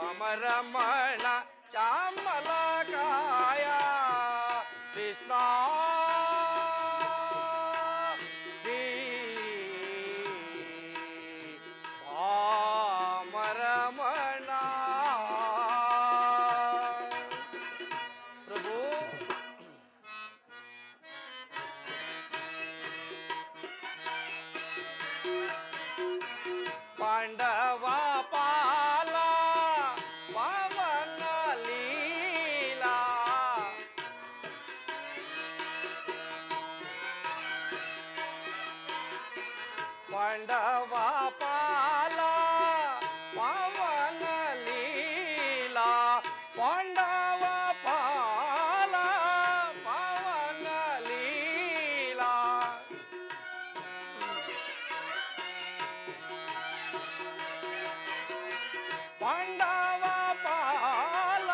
ರಮಣ ಚಾಮಲಕಾಯ ಕೃಷ್ಣ ಶ್ರೀ ಭಾಮರಮಣ. ಪ್ರಭು ಪಾಂಡವ ಪಾಲ ಪವನ ಲೀಲಾ ಪಾಂಡವ ಪಾಲ ಪವನ ಲೀಲಾ ಪಾಂಡವ ಪಾಲ ಪವನ ಲೀಲಾ ಪಾಂಡವ ಪಾಲ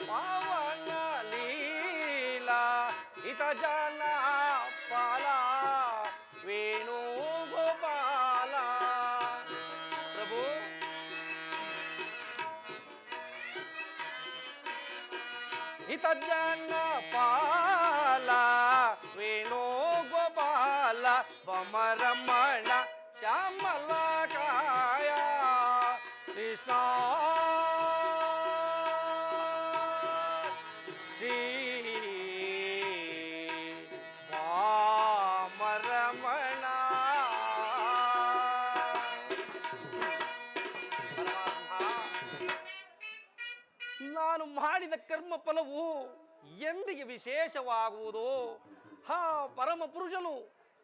ಪವನ ಲೀಲಾ ಹಿತ ಜನ ಪಾಲ ವೇಣು ಗೋಪಾಲ. ಪ್ರಭು ಹಿತ ಜನ ಪಾಲ ವೇಣು ಗೋಪಾಲ ಬಮರಮಣ ಶ್ಯಾಮಲಕಾಯ ಕೃಷ್ಣ ಶ್ರೀ ಭಾಮರಮಣ. ನಾನು ಮಾಡಿದ ಕರ್ಮ ಫಲವು ಎಂದಿಗೆ ವಿಶೇಷವಾಗುವುದು? ಹಾ ಪರಮ ಪುರುಷನು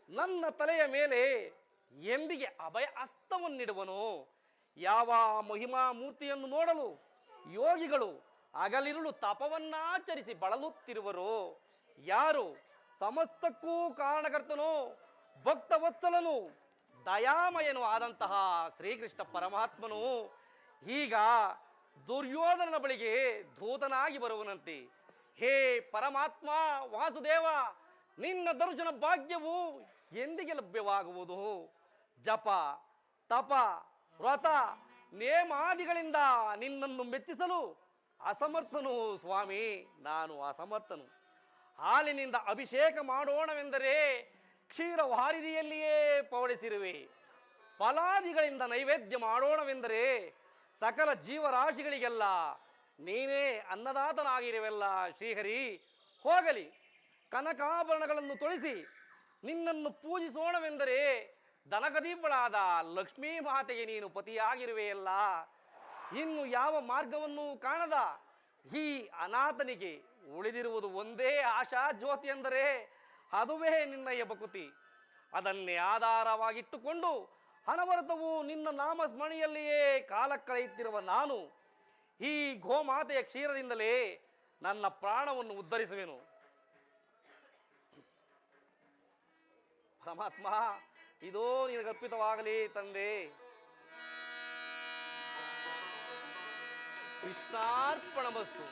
ನನ್ನ ತಲೆಯ ಮೇಲೆ ಎಂದಿಗೆ ಅಭಯ ಹಸ್ತವನ್ನಿಡುವನು? ಯಾವ ಮಹಿಮಾ ಮೂರ್ತಿಯನ್ನು ನೋಡಲು ಯೋಗಿಗಳು ಹಗಲಿರುಳು ತಪವನ್ನಾಚರಿಸಿ ಬಳಲುತ್ತಿರುವರು? ಯಾರು ಸಮಸ್ತಕ್ಕೂ ಕಾರಣಕರ್ತನು ಭಕ್ತವತ್ಸಲನು ದಯಾಮಯನು ಆದಂತಹ ಶ್ರೀಕೃಷ್ಣ ಪರಮಾತ್ಮನು ಈಗ ದುರ್ಯೋಧನನ ಬಳಿಗೆ ದೂತನಾಗಿ ಬರುವನಂತೆ. ಹೇ ಪರಮಾತ್ಮ ವಾಸುದೇವ, ನಿನ್ನ ದರ್ಶನ ಭಾಗ್ಯವು ಎಂದಿಗೆ ಲಭ್ಯವಾಗುವುದು? ಜಪ ತಪ ವ್ರತ ನೇಮಾದಿಗಳಿಂದ ನಿನ್ನನ್ನು ಮೆಚ್ಚಿಸಲು ಅಸಮರ್ಥನು ಸ್ವಾಮಿ, ನಾನು ಅಸಮರ್ಥನು. ಹಾಲಿನಿಂದ ಅಭಿಷೇಕ ಮಾಡೋಣವೆಂದರೆ ಕ್ಷೀರವಾರಿದಿಯಲ್ಲಿಯೇ ಪವಡಿಸಿರುವೆ. ಫಲಾದಿಗಳಿಂದ ನೈವೇದ್ಯ ಮಾಡೋಣವೆಂದರೆ ಸಕಲ ಜೀವರಾಶಿಗಳಿಗೆಲ್ಲ ನೀನೇ ಅನ್ನದಾತನಾಗಿರುವೆಲ್ಲ ಶ್ರೀಹರಿ. ಹೋಗಲಿ, ಕನಕಾಭರಣಗಳನ್ನು ತೊಳಿಸಿ ನಿನ್ನನ್ನು ಪೂಜಿಸೋಣವೆಂದರೆ ದನಗದೀಪಳಾದ ಲಕ್ಷ್ಮೀ ಮಾತೆಗೆ ನೀನು ಪತಿಯಾಗಿರುವೆಯಲ್ಲ. ಇನ್ನು ಯಾವ ಮಾರ್ಗವನ್ನು ಕಾಣದ ಈ ಅನಾಥನಿಗೆ ಉಳಿದಿರುವುದು ಒಂದೇ ಆಶಾ ಜ್ಯೋತಿ ಎಂದರೆ ಅದುವೇ ನಿನ್ನಯ್ಯ ಭಕುತಿ. ಅದನ್ನೇ ಆಧಾರವಾಗಿಟ್ಟುಕೊಂಡು ಅನವರತವು ನಿನ್ನ ನಾಮಸ್ಮರಣೆಯಲ್ಲಿಯೇ ಕಾಲ ಕಳೆಯುತ್ತಿರುವ ನಾನು ಈ ಗೋಮಾತೆಯ ಕ್ಷೀರದಿಂದಲೇ ನನ್ನ ಪ್ರಾಣವನ್ನು ಉದ್ಧರಿಸುವೆನು. ಪರಮಾತ್ಮ, ಇದೋ ನಿನಗರ್ಪಿತವಾಗಲಿ ತಂದೆ. ಕೃಷ್ಣಾರ್ಪಣಮಸ್ತು.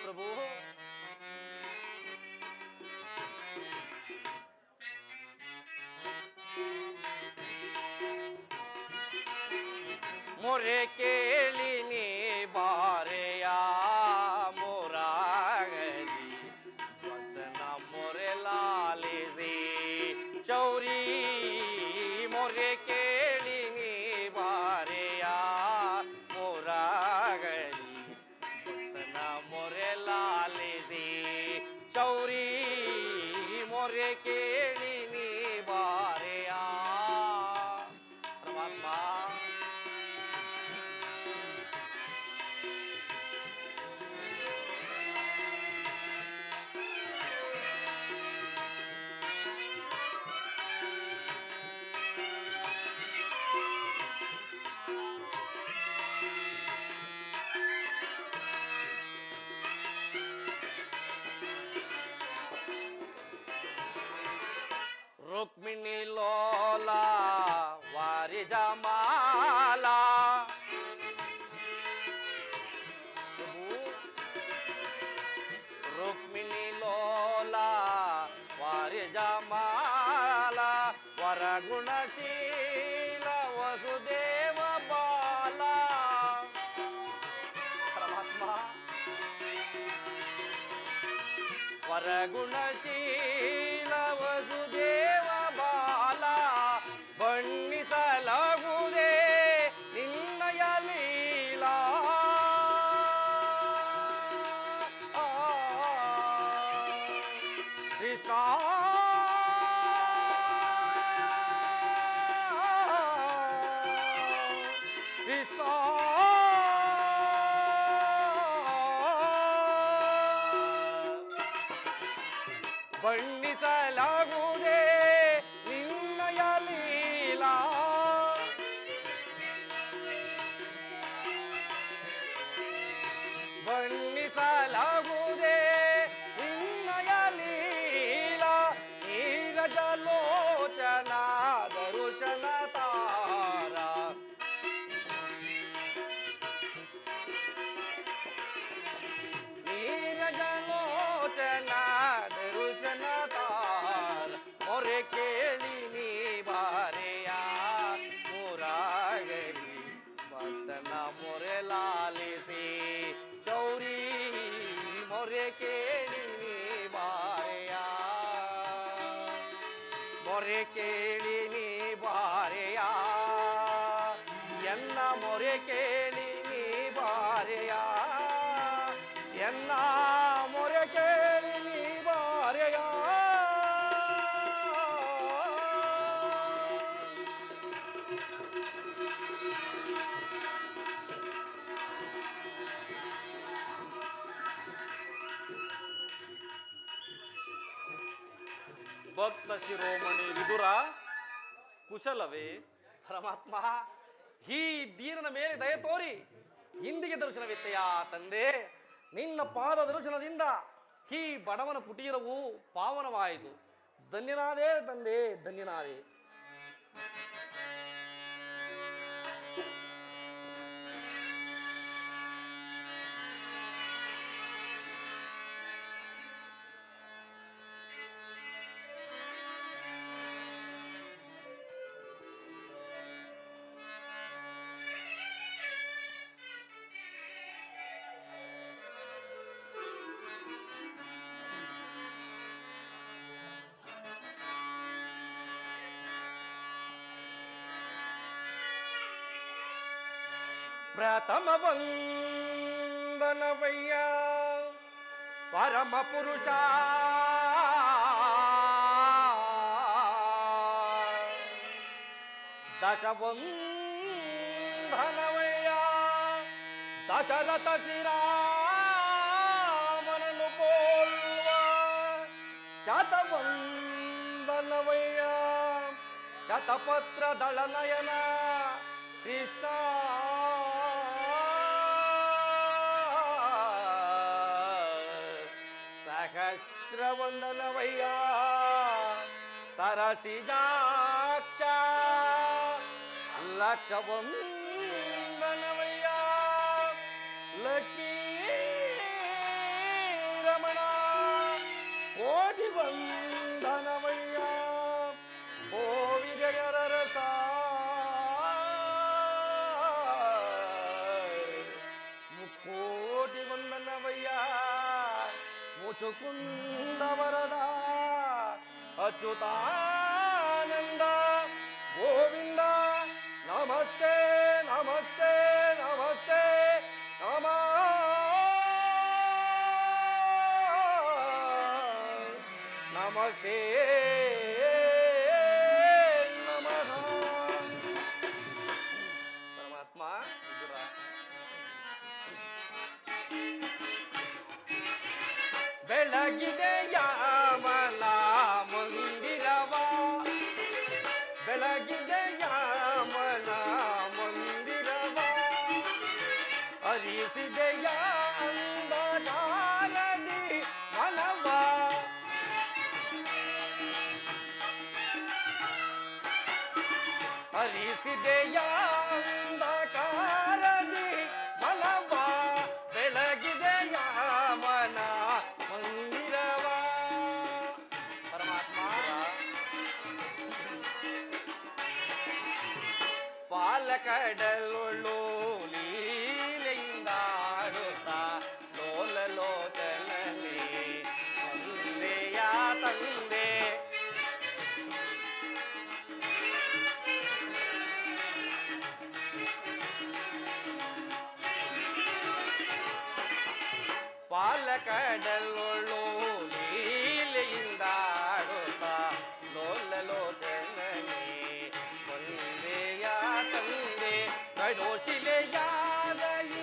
ಪ್ರಭು ಮೊರೆ ಕೇಳಿ ನೀ ಬಾರೆಯ ಮೊರಾಗಲಿ ವತನ ಮೊರೆ ಲಾಲಿಸಿ ಚೌರಿ. ಮೊರೆ ಕೇಳಿ ನೀ ಬಾರೆಯ ಮೊರಾಗಲಿ ವತನ ಮೊರೆ ಲಾಲಿಸಿ ಚೌರಿ. ಮೊರೆ ಕೇಳಿ ನೀ ಬಾರೆಯ. ಪರಮಾತ್ಮ, ರುಕ್ಮಿಣಿ ಲೋಲಾ ವಾರಿ ಜಮಾಲಾ. ರುಕ್ಮಿಣಿ ಲೋಲಾ ವಾರಿ ಜಮಾಲಾ ವರಗುಣಶೀಲ ವಸುದೇವ ಬಾಲ ಪರಮಾತ್ಮ ವರಗುಣಶೀಲ ವಸುದೇವ ಬಾಲ ಬಣ್ಣಿಸಲಾಗುವುದೇ ನಿನ್ನಯ ಲೀಲಾ ಕೃಷ್ಣ ಕೃಷ್ಣ ಬಣ್ಣಿಸಲಾಗುವುದೇ ನಿನ್ನಯ ಲೀಲಾ ಬಣ್ಣಿಸಲಾಗುವುದೇ ನಿನ್ನಯ ಲೀಲಾ ನೀರಜಲೋಚನ ದರುಶನ ತಾರ ನೀರಜಲೋಚನ ದರುಶನ ತಾರ ಮೊರೆ ಕೇಳಿ ನೀ ಬಾರೆಯ ಮುರಾಗರಿ ಭಕ್ತನ ಮೊರೆ ಲಾಲಿಸಿ ಚೌರಿ ಮೊರೆ ಕೇಳಿ ನೀ ಬಾರೆಯ ಮೊರೆ ಕೇಳಿ ನೀ ಬಾರೆಯ ಎನ್ನ ಮೊರೆ ಕೇಳಿ ನೀ ಬಾರೆಯ ಎನ್ನ ಮೊರೆ ಕೇಳಿ ನೀ ಬಾರೆಯ ಭಕ್ತ ಶಿರೋಮಣಿ ವಿದುರ ಕುಶಲವೇ? ಪರಮಾತ್ಮ ಈ ದೀನನ ಮೇಲೆ ದಯ ತೋರಿ ಇಂದಿಗೆ ದರ್ಶನವಿತ್ತೆಯ ತಂದೆ. ನಿನ್ನ ಪಾದ ದರ್ಶನದಿಂದ ಈ ಬಡವನ ಕುಟೀರವು ಪಾವನವಾಯಿತು. ಧನ್ಯನಾದೇ ತಂದೆ, ಧನ್ಯನಾದೇ. ಪ್ರಥಮ ವಂದನವಯ್ಯ ಪರಮ ಪುರುಷ ದಶವಂದನವಯ್ಯ ದಶರಥ ಶ್ರೀರಾಮನನ್ನು ಪೋಲ್ವ ಶತವಂದನವಯ್ಯ ಶತಪತ್ರ ದಳನಯನ ಕೃಷ್ಣ ಸಹಸ್ರವಂದನವಯ್ಯ ಸರಸಿಜಾಕ್ಷ ಲಕ್ಷವಂದನವಯ್ಯ ಲಕ್ಷ್ಮೀ ರಮಣ ಕೋಟಿ ವಂದನವಯ್ಯ ಓ ವಿಜಯರ ರಸ ಮುಕ್ಕೋಟಿ ವಂದನವಯ್ಯ ಮುಚುಕುಂದ ವರದ ಅಚ್ಯುತಾನಂದ ಗೋವಿಂದ ನಮಸ್ತೆ ನಮಸ್ತೆ ನಮಸ್ತೆ ನಮ ನಮಸ್ತೆ ನಮಃ. ಪರಮಾತ್ಮ ವಿದುರ ಬೆಳಗಿದೆ ಯಾಮನ ಮಂದಿರವ ಬೆಳಗಿದೆ ಯಾಮನ ಮಂದಿರವ ಹರಿಸಿದೆಯ ಅಂಧಕಾರದಿ ಮನವ ಹರಿಸಿದೆಯ ಅಂಧಕಾರದಿ ಮನವ ಬೆಳಗಿದೆಯ ಮನ ಮಂದಿರವ. ಪರಮಾತ್ಮ ಕಡಲೊಳ್ಳು ಲೀಲೆಯಿಂದಾಡುತ್ತಾ ಲೋಲಲೋಚನಲ್ಲಿ ತಂದೆಯ ತಂದೆ ಪಾಲಕಡಲೊಳ್ಳು ಲೀಲೆಯಿಂದಾಡುತ್ತಾ ಲೋಲಲೋಚನಲ್ಲಿ ತಂದೆಯ ತಂದೆ ಕಡೋಶಿಲೆಯಾದ ಈ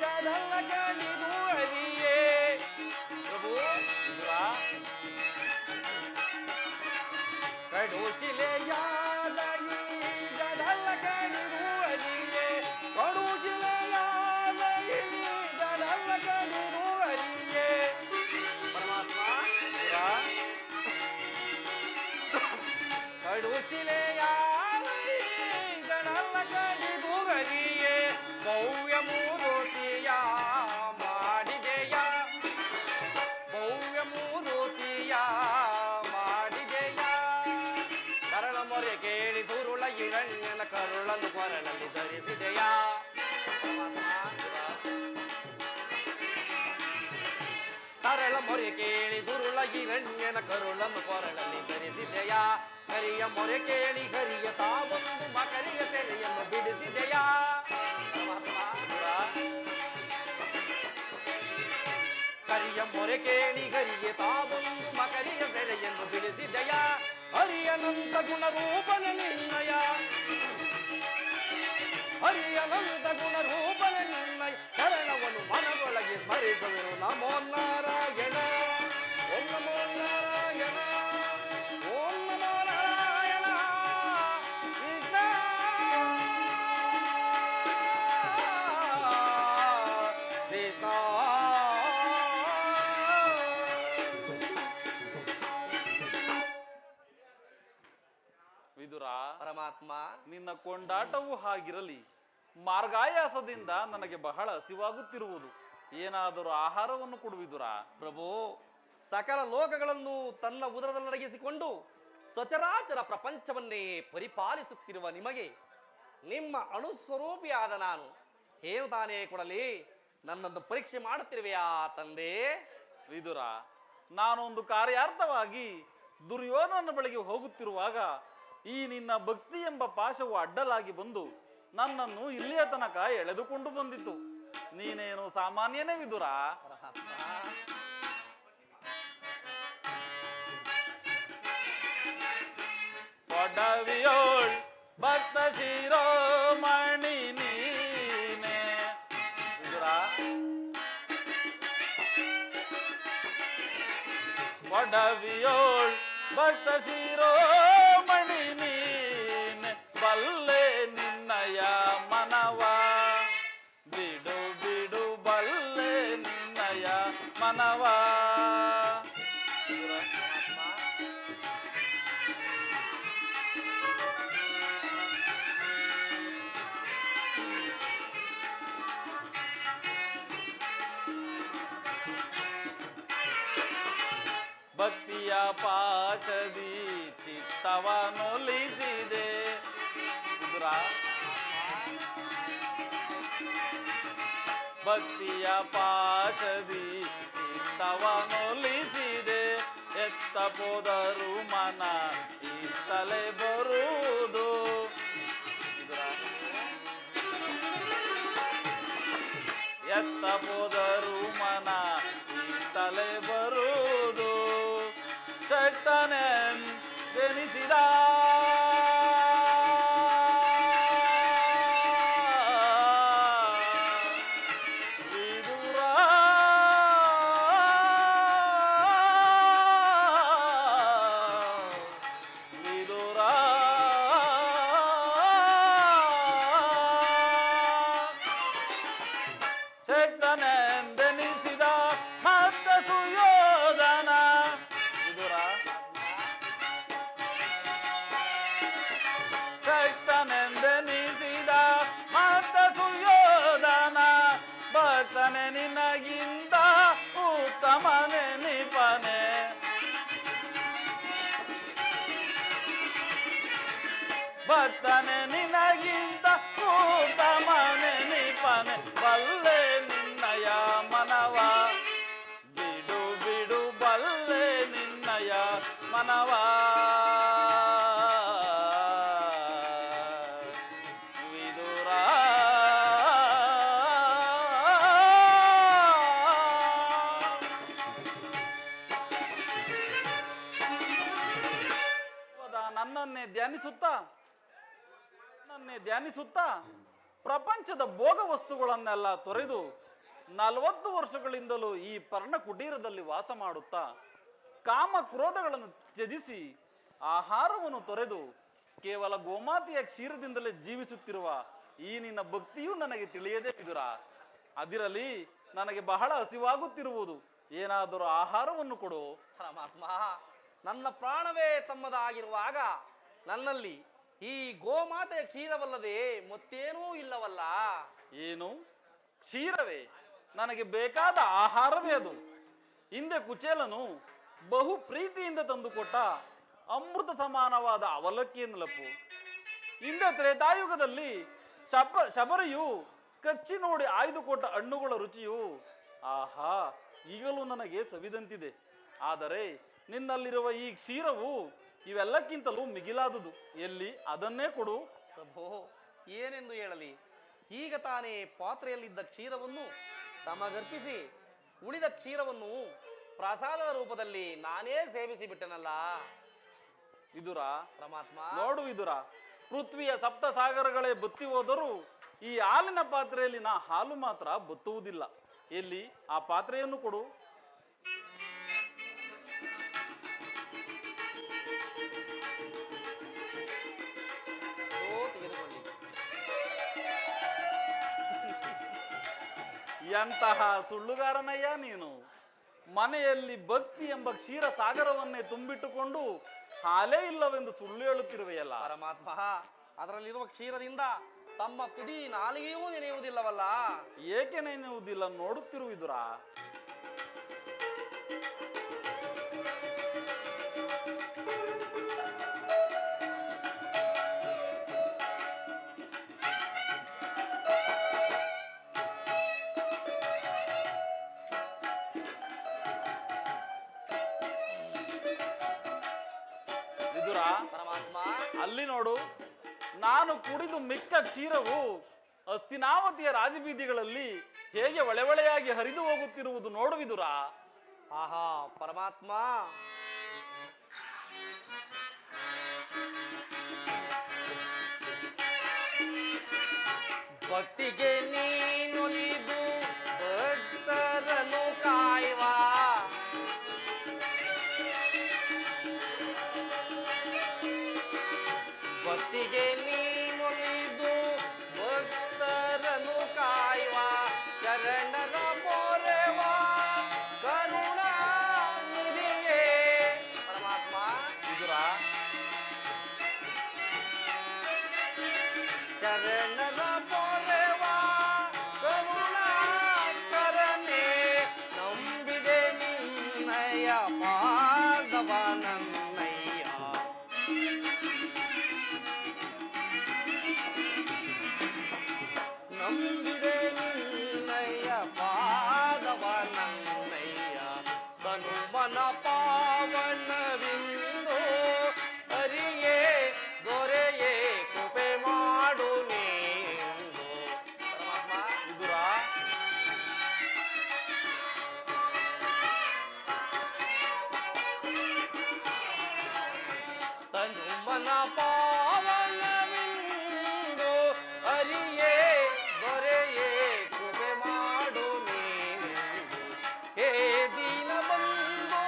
ಜಲಗಳಿಗೂ ಹರಿಯೇ ಪ್ರಭು ಕಡೋಶಿಲೆಯಾದ ಈ ಜಲಗಳಿಗೂ ಹರಿಯೇ ಕಡುಶಿಲೆಯಾದ ಈ ಜಲಗಳಿಗೂ ಹರಿಯೇ ಪರಮಾತ್ಮ ಕಡುಶಿಲೆಯಾದ ಈ ಜಲಗಳಿಗೂ ಹರಿಯೇ ಭವ್ಯ ಮೂರುತಿಯ ಮಾಡಿದೆಯ ಭವ್ಯ ಮೂರುತಿಯ ಮಾಡಿದೆಯ ಕರಳ ಮೊರೆ ಕೇಳಿ ದುರುಳ ಹಿರಣ್ಯನ ಕರುಳನ್ನು ಕೊರಳಲ್ಲಿ ಧರಿಸಿದೆಯ ಕರಳ ಮೊರೆ ಕೇಳಿ ದುರುಳ ಹಿರಣ್ಯನ ಕರುಳನ್ನು ಕೊರಳಲ್ಲಿ ಧರಿಸಿದೆಯ ಹರಿಯ ಮೊರೆ ಕೇಳಿ ಹರಿಯ ತಾವೊಂದು ಮಕರಿಯ ಸೆರೆಯನ್ನು ಬಿಡಿಸಿದೆಯ ಹರಿಯ ಮೊರೆ ಕೇಳಿ ಹರಿಗೆ ತಾವೊಂದು ಮಕರಿಯ ಸೆರೆಯನ್ನು ಬಿಡಿಸಿದೆಯ ಹರಿಯನಂತ ಗುಣರೂಪನ ನಿರ್ಣಯ ಹರಿಯನಂತ ಗುಣರೂಪನ ನಿರ್ಣಯ ಶರಣವನ್ನು ಮನದೊಳಗೆ ಸ್ಮರಿಸುವರು ನಮೋ ನಾರಾಯಣ ಓಂ ನಮೋ ನಾರಾಯಣ ಓಂ ನಮೋ ನಾರಾಯಣ ಕೃಷ್ಣ ಕೃಷ್ಣ ವಿದುರ, ಪರಮಾತ್ಮ ನಿನ್ನ ಕೊಂಡಾಟವು ಹಾಗಿರಲಿ. ಮಾರ್ಗಾಯಾಸದಿಂದ ನನಗೆ ಬಹಳ ಹಸಿವಾಗುತ್ತಿರುವುದು. ಏನಾದರೂ ಆಹಾರವನ್ನು ಕೊಡುವಿದುರ. ಪ್ರಭು, ಸಕಲ ಲೋಕಗಳನ್ನು ತನ್ನ ಉದರದಲ್ಲಡಗಿಸಿಕೊಂಡು ಸಚರಾಚರ ಪ್ರಪಂಚವನ್ನೇ ಪರಿಪಾಲಿಸುತ್ತಿರುವ ನಿಮಗೆ ನಿಮ್ಮ ಅಣುಸ್ವರೂಪಿಯಾದ ನಾನು ಏನು ತಾನೇ ಕೊಡಲಿ? ನನ್ನನ್ನು ಪರೀಕ್ಷೆ ಮಾಡುತ್ತಿರುವೆಯಾ ತಂದೆ? ವಿದುರ, ನಾನೊಂದು ಕಾರ್ಯಾರ್ಥವಾಗಿ ದುರ್ಯೋಧನನ ಬಳಿಗೆ ಹೋಗುತ್ತಿರುವಾಗ ಈ ನಿನ್ನ ಭಕ್ತಿ ಎಂಬ ಪಾಶವು ಅಡ್ಡಲಾಗಿ ಬಂದು ನನ್ನನ್ನು ಇಲ್ಲಿಯ ತನಕ ಎಳೆದುಕೊಂಡು ಬಂದಿತು. ನೀನೇನು ಸಾಮಾನ್ಯನೇ ವಿದುರ? ಕೊಡವಿಯೋಳ್ ಭಕ್ತ ಶಿರೋಮಣಿ ನೀನೆ ವಿದುರ. ಕೊಡವಿಯೋಳ್ ಭಕ್ತ ಶಿರೋಮಣಿ ನೀನೆ ಬಲ್ಲೆ ನಿನ್ನಯ ಮನವ ಬಿಡು ಬಿಡು ಬಲ್ಲೆ ನಿನ್ನಯ ಮನವ. ಭಕ್ತಿಯ ಪಾಶದಿ ಚಿತ್ತವನೊಲಿಸಿದೆ ವಿದುರ. ಭಕ್ತಿಯ ಪಾಶದಿ ಚಿತ್ತವನೊಲಿಸಿದೆ. ಎತ್ತ ಹೋದರು ಮನ ಇತ್ತಲೇ ಬರುವುದು ವಿದುರ. ಎತ್ತ ಹೋದರು ಮನ ಇತ್ತಲೇ ಬರುವುದು. ಶಕ್ತನೆನಿಸಿದ ವಿದುರ. ವಿದುರ ಶಕ್ತನೆಂದೆನಿಸಿದ ಮತ್ತ ಸುಯೋಧನ ವಿದುರ. ಶಕ್ತನೆಂದೆನಿಸಿದ ಮತ್ತ ಸುಯೋಧನ ಭಕ್ತನೆ ನಿನಗಿಂತ ಉತ್ತಮನೆ ನಿಪನೆ. ಭಕ್ತನೆ ನಿನಗಿಂತ ತಮನೆನಿಪನೆ ಬಲ್ಲೆ ನಿನ್ನಯ ಮನವ ಬಿಡು ಬಿಡು ಬಲ್ಲೆ ನಿನ್ನಯ ಮನವ ವಿದುರ ನನ್ನನ್ನೇ ಧ್ಯಾನಿಸುತ್ತಾ ಪ್ರಪಂಚದ ಭೋಗ ವಸ್ತುಗಳನ್ನೆಲ್ಲ ತೊರೆದು 40 ವರ್ಷಗಳಿಂದಲೂ ಈ ಪರ್ಣ ಕುಟೀರದಲ್ಲಿ ವಾಸ ಮಾಡುತ್ತಾ ಕಾಮ ಕ್ರೋಧಗಳನ್ನು ತ್ಯಜಿಸಿ ಆಹಾರವನ್ನು ತೊರೆದು ಕೇವಲ ಗೋಮಾತೆಯ ಕ್ಷೀರದಿಂದಲೇ ಜೀವಿಸುತ್ತಿರುವ ಈ ನಿನ್ನ ಭಕ್ತಿಯೂ ನನಗೆ ತಿಳಿಯದೇ ವಿದುರ. ಅದಿರಲಿ, ನನಗೆ ಬಹಳ ಹಸಿವಾಗುತ್ತಿರುವುದು, ಏನಾದರೂ ಆಹಾರವನ್ನು ಕೊಡು. ಪರಮಾತ್ಮ, ನನ್ನ ಪ್ರಾಣವೇ ತಮ್ಮದಾಗಿರುವಾಗ ನನ್ನಲ್ಲಿ ಈ ಗೋಮಾತೆಯ ಕ್ಷೀರವಲ್ಲದೆ ಮತ್ತೇನೂ ಇಲ್ಲವಲ್ಲ. ಏನು ಕ್ಷೀರವೇ? ನನಗೆ ಬೇಕಾದ ಆಹಾರವೇ ಅದು. ಹಿಂದೆ ಕುಚೇಲನು ಬಹು ಪ್ರೀತಿಯಿಂದ ತಂದುಕೊಟ್ಟ ಅಮೃತ ಸಮಾನವಾದ ಅವಲಕ್ಕಿಯನ್ನು ಲಪ್ಪು. ಹಿಂದೆ ತ್ರೇತಾಯುಗದಲ್ಲಿ ಶಬರಿಯು ಕಚ್ಚಿ ನೋಡಿ ಆಯ್ದುಕೊಟ್ಟ ಹಣ್ಣುಗಳ ರುಚಿಯು ಆಹಾ ಈಗಲೂ ನನಗೆ ಸವಿದಂತಿದೆ. ಆದರೆ ನಿನ್ನಲ್ಲಿರುವ ಈ ಕ್ಷೀರವು ಇವೆಲ್ಲಕ್ಕಿಂತಲೂ ಮಿಗಿಲಾದುದು. ಎಲ್ಲಿ ಅದನ್ನೇ ಕೊಡು. ಪ್ರಭೋ, ಏನೆಂದು ಹೇಳಲಿ? ಈಗ ತಾನೇ ಪಾತ್ರೆಯಲ್ಲಿದ್ದ ಕ್ಷೀರವನ್ನು ತಮಗರ್ಪಿಸಿ ಉಳಿದ ಕ್ಷೀರವನ್ನು ಪ್ರಸಾದದ ರೂಪದಲ್ಲಿ ನಾನೇ ಸೇವಿಸಿ ಬಿಟ್ಟನಲ್ಲ. ವಿದುರ, ಪರಮಾತ್ಮ, ನೋಡು ವಿದುರ, ಪೃಥ್ವಿಯ ಸಪ್ತ ಸಾಗರಗಳೇ ಬತ್ತಿ ಹೋದರೂ ಈ ಹಾಲಿನ ಪಾತ್ರೆಯಲ್ಲಿನ ಹಾಲು ಮಾತ್ರ ಬತ್ತುವುದಿಲ್ಲ. ಎಲ್ಲಿ ಆ ಪಾತ್ರೆಯನ್ನು ಕೊಡು. ತೆಗೆದುಕೊಳ್ಳಿ. ಎಂತಹ ಸುಳ್ಳುಗಾರನಯ್ಯ ನೀನು! ಮನೆಯಲ್ಲಿ ಭಕ್ತಿ ಎಂಬ ಕ್ಷೀರ ಸಾಗರವನ್ನೇ ತುಂಬಿಟ್ಟುಕೊಂಡು ಹಾಲೇ ಇಲ್ಲವೆಂದು ಸುಳ್ಳು ಹೇಳುತ್ತಿರುವೆಯಲ್ಲ. ಪರಮಾತ್ಮ, ಅದರಲ್ಲಿರುವ ಕ್ಷೀರದಿಂದ ತಮ್ಮ ತುದಿ ನಾಲಿಗೆಯೂ ನೆನೆಯುವುದಿಲ್ಲವಲ್ಲ. ಏಕೆ ನೆನೆಯುವುದಿಲ್ಲ ನೋಡುತ್ತಿರುವಿದುರ. ಪರಮಾತ್ಮ, ಅಲ್ಲಿ ನೋಡು, ನಾನು ಕುಡಿದು ಮಿಕ್ಕ ಕ್ಷೀರವು ಹಸ್ತಿನಾವತಿಯ ರಾಜಬೀದಿಗಳಲ್ಲಿ ಹೇಗೆ ಒಳೆಯೊಳೆಯಾಗಿ ಹರಿದು ಹೋಗುತ್ತಿರುವುದು ನೋಡುವಿದುರ. ಆಹಾ ಪರಮಾತ್ಮ, ಭಕ್ತಿಗೆ ನೀನೊಲಿದು ಭಕ್ತರನ್ನು ಕಾಯುವ ಭಕ್ತಿಗೆ ನೀನೊಲಿದು ಭಕ್ತರನ್ನು ಕಾಯುವ ಶರಣರ ಪೊರೆವ ಕರುಣಾ ನಿಧಿಯೇ. ಪರಮಾತ್ಮ, ವಿದುರ, ಶರಣರ ಪೊರೆವ ಕರುಣಾ ಕರನೆ ನಂಬಿದೆ ನಿನ್ನಯ ಪಾದವ ನನ್ನಯ್ಯ. ನಂಬಿದೆ ನಿನ್ನಯ ಪಾದವ ನನ್ನಯ್ಯ. ತನುಮನ ಪಾವನವಿಂದು ಹರಿಯೇ ದೊರೆಯೇ ಕೃಪೆ ಮಾಡು ನೀನು. ಪರಮಾತ್ಮ, ವಿದುರ, ತನುಮನ ಪಾವನವಿಂದು ಹರಿಯೇ ದೊರೆಯೇ ಕೃಪೆ ಮಾಡು ನೀನು. ಹೇ ದೀನ ಬಂಧು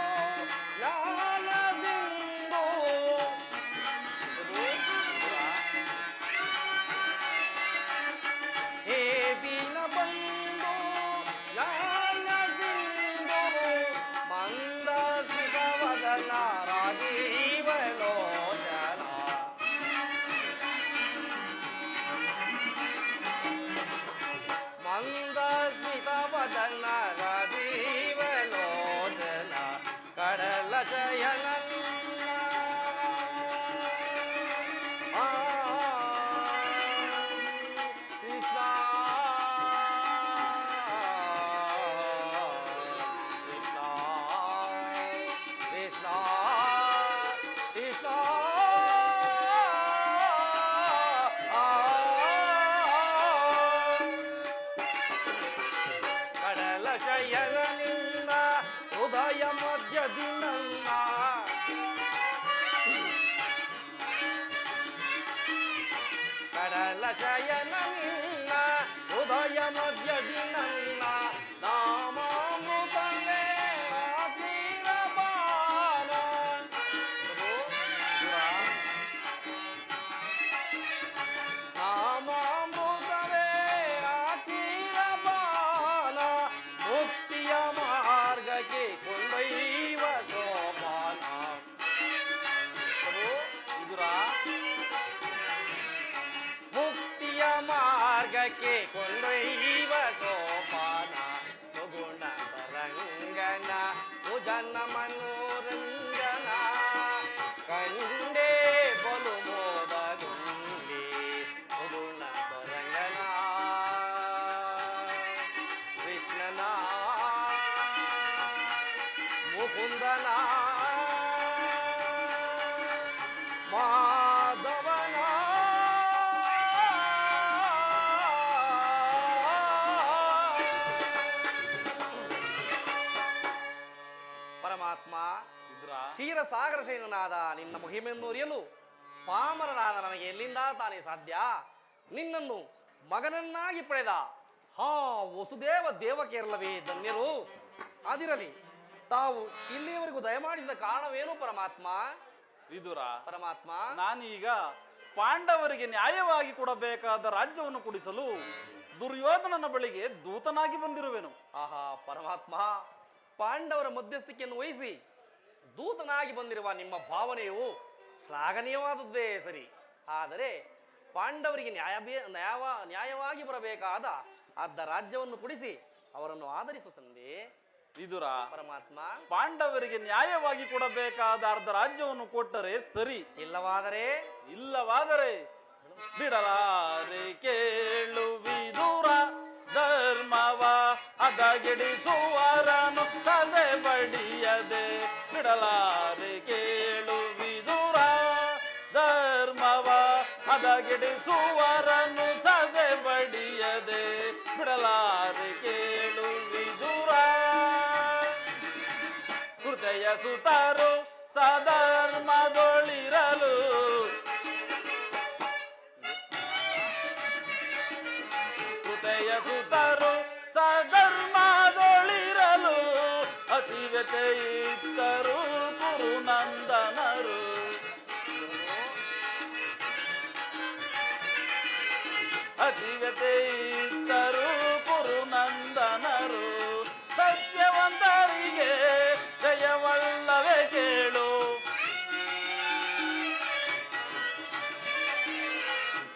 ಜ್ಞಾನದಿಂದು. ಹೇ ದೀನ ಬಂಧು ಜ್ಞಾನದಿಂದು ಮಂದ ಶಿವವದನ ರಾಜೀವಲೋಚನ. ವಿಠಲ ಶಯನ ನಿನ್ನ ಹೃದಯ ಮಧ್ಯದಿ ನನ್ನ ನಾಮಾಮೃತವೇ ಅಖಿಲಪಾನ. ನಾಮಾಮೃತವೇ ಅಖಿಲಪಾನ ಮುಕ್ತಿಯ ಮಾರ್ಗಕ್ಕೆ ಕೊಂಡೊಯ್ಯುವ ಸೋಪಾನ. ಮುಕ್ತಿಯ ಮಾರ್ಗಕ್ಕೆ ಕೊಂಡೊಯ್ಯುವ ಸೋಪಾನ ಸುಗುಣ ತರಂಗನ ಸುಜನ ಮನೋರಂಜನ ಕಂಡೇ ಬಲು ಮೋದಗುಂಡಿ ಸುಗುಣ ತರಂಗನ ಕೃಷ್ಣನ ಮುಕುಂದನ ಮಾಧವನ ಪರಮಾತ್ಮ ಕ್ಷೀರಸಾಗರ ಶಯನನಾದ ನಿನ್ನ ಮಹಿಮೆಯನ್ನು ಅರಿಯಲು ಪಾಮರನಾದ ನನಗೆ ಎಲ್ಲಿಂದ ತಾನೇ ಸಾಧ್ಯ? ನಿನ್ನನ್ನು ಮಗನನ್ನಾಗಿ ಪಡೆದ ವಸುದೇವ ದೇವಕಿಯರಲ್ಲವೇ ಧನ್ಯರು. ಅದಿರಲಿ, ತಾವು ಇಲ್ಲಿಯವರೆಗೂ ದಯಮಾಡಿಸಿದ ಕಾರಣವೇನು ಪರಮಾತ್ಮ? ವಿದುರ, ಪರಮಾತ್ಮ ನಾನೀಗ ಪಾಂಡವರಿಗೆ ನ್ಯಾಯವಾಗಿ ಕೊಡಬೇಕಾದ ರಾಜ್ಯವನ್ನು ಕೊಡಿಸಲು ದುರ್ಯೋಧನನ ಬಳಿಗೆ ದೂತನಾಗಿ ಬಂದಿರುವೆನು. ಆಹಾ ಪರಮಾತ್ಮ, ಪಾಂಡವರ ಮಧ್ಯಸ್ಥಿಕೆಯನ್ನು ವಹಿಸಿ ದೂತನಾಗಿ ಬಂದಿರುವ ನಿಮ್ಮ ಭಾವನೆಯು ಶ್ಲಾಘನೀಯವಾದದ್ದೇ ಸರಿ. ಆದರೆ ಪಾಂಡವರಿಗೆ ನ್ಯಾಯವಾಗಿ ಬರಬೇಕಾದ ಅರ್ಧ ರಾಜ್ಯವನ್ನು ಕೊಡಿಸಿ ಅವರನ್ನು ಆಧರಿಸುತ್ತಂದೆ. ವಿದುರ, ಪರಮಾತ್ಮ ಪಾಂಡವರಿಗೆ ನ್ಯಾಯವಾಗಿ ಕೊಡಬೇಕಾದ ಅರ್ಧ ರಾಜ್ಯವನ್ನು ಕೊಟ್ಟರೆ ಸರಿ, ಇಲ್ಲವಾದರೆ ಬಿಡಲಾರೆ ಕೇಳು ವಿದುರ. ಧರ್ಮವ ಹದಗೆಡಿಸುವರನು ಸದೆ ಬಡಿಯದೆ ಬಿಡಲಾರೆ ಕೇಳು ವಿದುರ. ಧರ್ಮವ ಹದಗೆಡಿಸುವರನು ಸದೆ ಬಡಿಯದೆ ಬಿಡಲಾರೆ ಕೇಳು ವಿದುರ. ಹೃದಯ ಸುತರು ಸಧರ್ಮದೊಳಿರಲು ಹೃದಯ ಸುತರು ಸಧರ್ಮದೊಳಿರಲು ಅತಿವ್ಯತೆ ಇದ್ದರು ಕುರುನಂದನರು. ಅತಿವ್ಯತೆ ಇದ್ದರು ಕುರುನಂದನರು. ಸತ್ಯವಂತರಿಗೆ ಜಯವಲ್ಲವೇ ಕೇಳು.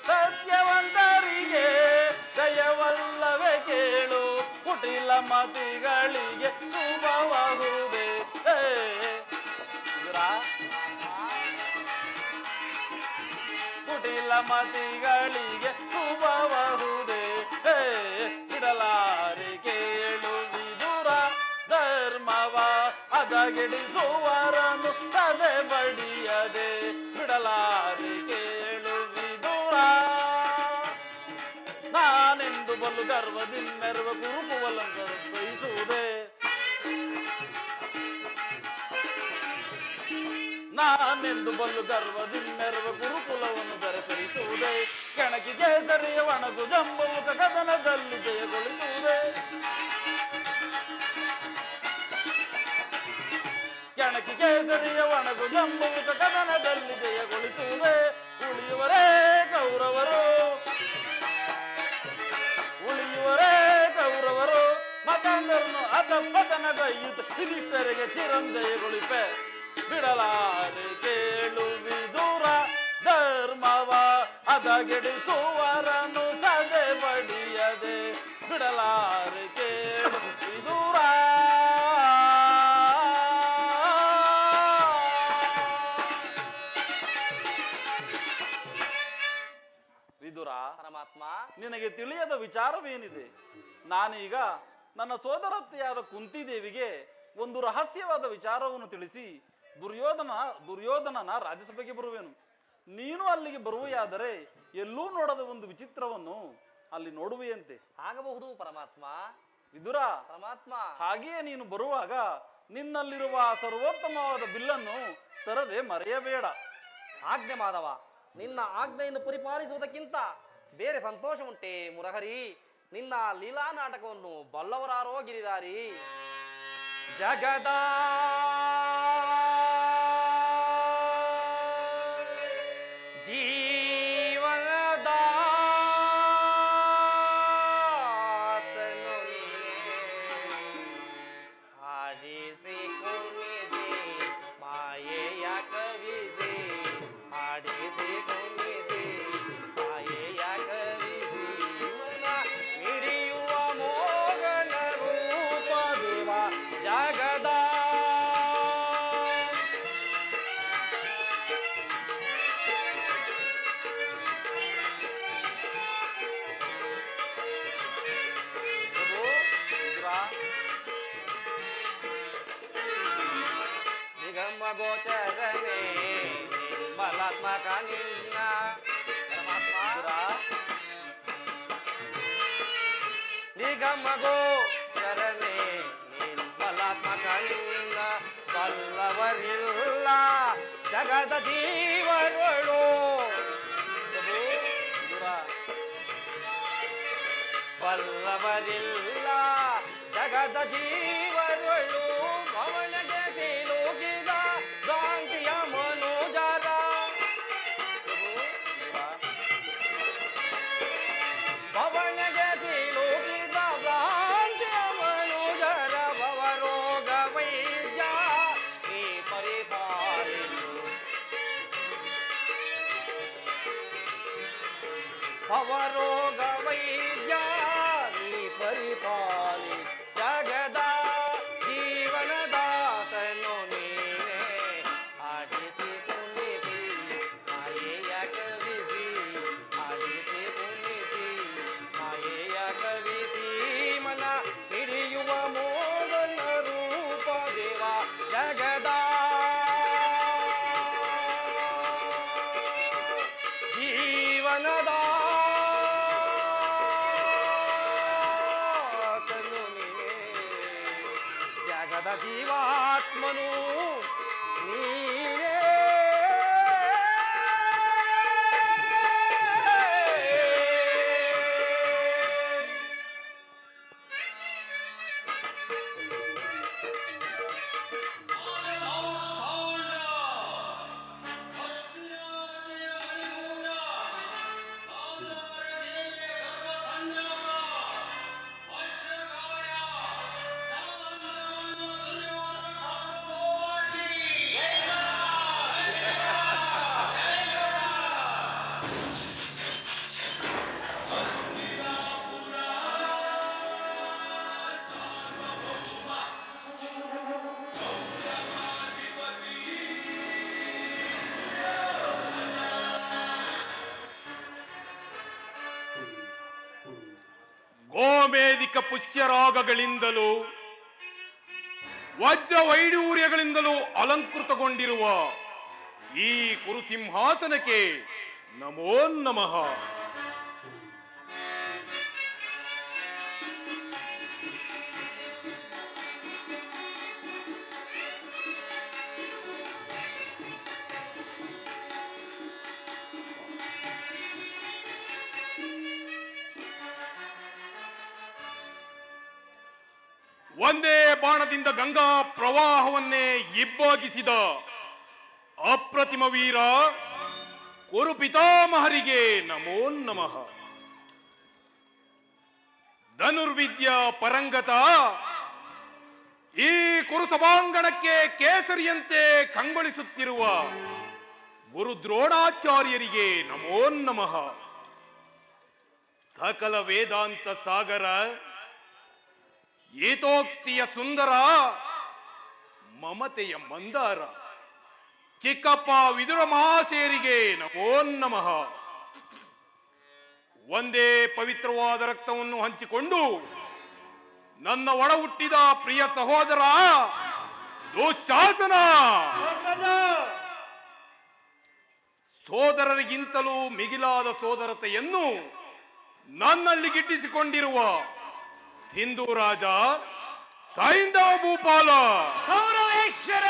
ಸತ್ಯವಂತರಿಗೆ ಜಯವಲ್ಲವೇ ಕೇಳು. ಕುಟಿಲ ಮತಿಗಳಿಗೆ ಶುಭವಾಗುವುದೇ. ಕುಟಿಲ ಮತಿಗಳಿಗೆ ಶುಭವಾಗುವುದೇ. ಬಿಡಲಾರೆ ಕೇಳು ವಿದುರ. ಧರ್ಮವ ಹದಗೆಡಿಸುವರನು ಸದೆ ಬಡಿಯದೆ ಬಿಡಲಾರೆ ಕೇಳು ವಿದುರ. ನಾನೆಂದು ಬಲು ಗರ್ವದಿಂದೆರುವ ಗುರುಕುವಲನ್ನು ಸಹಿಸುವುದೇ. ನಾನೆಂದು ಬಲ್ಲು ಗರ್ವದಿಂದೆರುವ ಗುರುಕುಲವನ್ನು ಧರಿಸುವುದೇ. ಕೆಣಕಿ ಕೇಸರಿಯ ಒಣಗು ಜಂಬುಕ ಕದನದಲ್ಲಿ ಜಯಗೊಳಿಸುವುದೇ. ಕೆಣಕಿ ಕೇಸರಿಯ ಒಣಗು ಜಂಬುಕ ಕದನದಲ್ಲಿ ಜಯಗೊಳಿಸುವುದೇ. ಉಳಿಯುವರೇ ಕೌರವರು, ಉಳಿಯುವರೇ ಕೌರವರು. ಮತಾಂಧರನ್ನು ಅಧಪತನಗೈಯುತ್ತ ಇದಿಷ್ಟರಿಗೆ ಚಿರಂಜಯಗೊಳಿಪೆ. ಬಿಡಲಾರೆ ಕೇಳು ವಿದುರ. ಧರ್ಮವ ಹದಗೆಡಿಸುವರನು ಸದೆ ಬಡಿಯದೆ ಬಿಡಲಾರೆ ಕೇಳು ವಿದುರ. ವಿದುರ, ಪರಮಾತ್ಮ ನಿನಗೆ ತಿಳಿಯದ ವಿಚಾರವೇನಿದೆ? ನಾನೀಗ ನನ್ನ ಸೋದರತ್ತೆಯಾದ ಕುಂತಿದೇವಿಗೆ ಒಂದು ರಹಸ್ಯವಾದ ವಿಚಾರವನ್ನು ತಿಳಿಸಿ ದುರ್ಯೋಧನನ ರಾಜ್ಯಸಭೆಗೆ ಬರುವೆನು. ನೀನು ಅಲ್ಲಿಗೆ ಬರುವೆಯಾದರೆ ಎಲ್ಲೂ ನೋಡದ ಒಂದು ವಿಚಿತ್ರವನ್ನು ಅಲ್ಲಿ ನೋಡುವೆಯಂತೆ. ಆಗಬಹುದು ಪರಮಾತ್ಮ. ವಿದುರ, ಪರಮಾತ್ಮ ಹಾಗೆಯೇ ನೀನು ಬರುವಾಗ ನಿನ್ನಲ್ಲಿರುವ ಸರ್ವೋತ್ತಮವಾದ ಬಿಲ್ಲನ್ನು ತರದೆ ಮರೆಯಬೇಡ. ಆಜ್ಞೆ ಮಾಧವ, ನಿನ್ನ ಆಜ್ಞೆಯನ್ನು ಪರಿಪಾಲಿಸುವುದಕ್ಕಿಂತ ಬೇರೆ ಸಂತೋಷ ಉಂಟೆ ಮುರಹರಿ? ನಿನ್ನ ಲೀಲಾ ನಾಟಕವನ್ನು ಬಲ್ಲವರಾರೋ ಗಿರಿದಾರಿ. ಜಗದ ಜೀವನದ ಹಾಡಿಸಿ ಕುಣಿಸಿ ಮಾಯೆಯ ಕವಿಸಿ, ಹಾಡಿಸಿ ಕುಣಿಸಿ ಮಾಯೆಯ ಕವಿಸಿ, ಮನ ಮಿಡಿಯುವ ಮೋಗನ ರೂಪ ದೇವ ಜಗದ. ನಿಗಮ ಗೋಚರನೆ ನಿರ್ಮಲಾತ್ಮಕ ನಿನ್ನ ಪರಮಾತ್ಮ. ನಿಗಮ ಗೋಚರನೆ ನಿರ್ಮಲಾತ್ಮಕ ನಿನ್ನ ಬಲ್ಲವರಿಲ್ಲ ಜಗದ ಜೀವಗಳು. ಬಲ್ಲವರಿಲ್ಲ ಜಗದ ಜೀವಗಳು, ಭವನಗೆ ಸಿಲುಕಿದ ಭ್ರಾಂತಿಯ ಮನೋಜರ. ಭವನಗೆ ಸಿಲುಕಿದ ಭ್ರಾಂತಿಯ ಮನೋಜರ, ಭವರೋಗ ವೈದ್ಯ ನೀ ಪರಿಪಾಲಿಸು. ಭವರೋಗ ವೈದ್ಯ ನೀ ಪರಿಪಾಲಿ. ಜಗದ ಜೀವನದಾತನು ನೀನೇ, ಹಾಡಿಸಿ ಕುಣಿಸಿ ಮಾಯೆಯ ಕವಿಸಿ, ಹಾಡಿಸಿ ಕುಣಿಸಿ ಮಾಯೆಯ ಕವಿಸಿ, ಮನ ಹಿಡಿಯುವ ಮೋಗನ ರೂಪ ದೇವ ಜಗದ ಜೀವನದ ಜಗದ ಜೀವಾತ್ಮನು ನೀನೇ. ಗೋಮೇಧಿಕ ಪುಷ್ಯರಾಗಗಳಿಂದಲೂ ವಜ್ರ ವೈಡೂರ್ಯಗಳಿಂದಲೂ ಅಲಂಕೃತಗೊಂಡಿರುವ ಈ ಕುರುಸಿಂಹಾಸನಕ್ಕೆ ನಮೋ ನಮಃ. ಒಂದೇ ಬಾಣದಿಂದ ಗಂಗಾ ಪ್ರವಾಹವನ್ನೇ ಇಬ್ಬಾಗಿಸಿದ ಅಪ್ರತಿಮ ವೀರ ಕುರು ಪಿತಾಮಹರಿಗೆ ನಮೋ ನಮಃ. ಧನುರ್ವಿದ್ಯಾ ಪರಂಗತ ಈ ಕುರು ಸಭಾಂಗಣಕ್ಕೆ ಕೇಸರಿಯಂತೆ ಕಂಗೊಳಿಸುತ್ತಿರುವ ಗುರು ದ್ರೋಣಾಚಾರ್ಯರಿಗೆ ನಮೋ ನಮಃ. ಸಕಲ ವೇದಾಂತ ಸಾಗರ ಏತೋಕ್ತಿಯ ಸುಂದರ ಮಮತೆಯ ಮಂದಾರ ಚಿಕ್ಕಪ್ಪ ವಿದುರ ಮಹಾಶಯರಿಗೆ ನಮೋ ನಮಃ. ಒಂದೇ ಪವಿತ್ರವಾದ ರಕ್ತವನ್ನು ಹಂಚಿಕೊಂಡು ನನ್ನ ಒಡ ಹುಟ್ಟಿದ ಪ್ರಿಯ ಸಹೋದರ ದುಶ್ಯಾಸನ ಸೋದರರಿಗಿಂತಲೂ ಮಿಗಿಲಾದ ಸೋದರತೆಯನ್ನು ನನ್ನಲ್ಲಿ ಗಿಟ್ಟಿಸಿಕೊಂಡಿರುವ ಸಿಂಧೂ ರಾಜ ಸೈಂಧವ ಭೂಪಾಲ ಗೌರವೇಶ್ವರ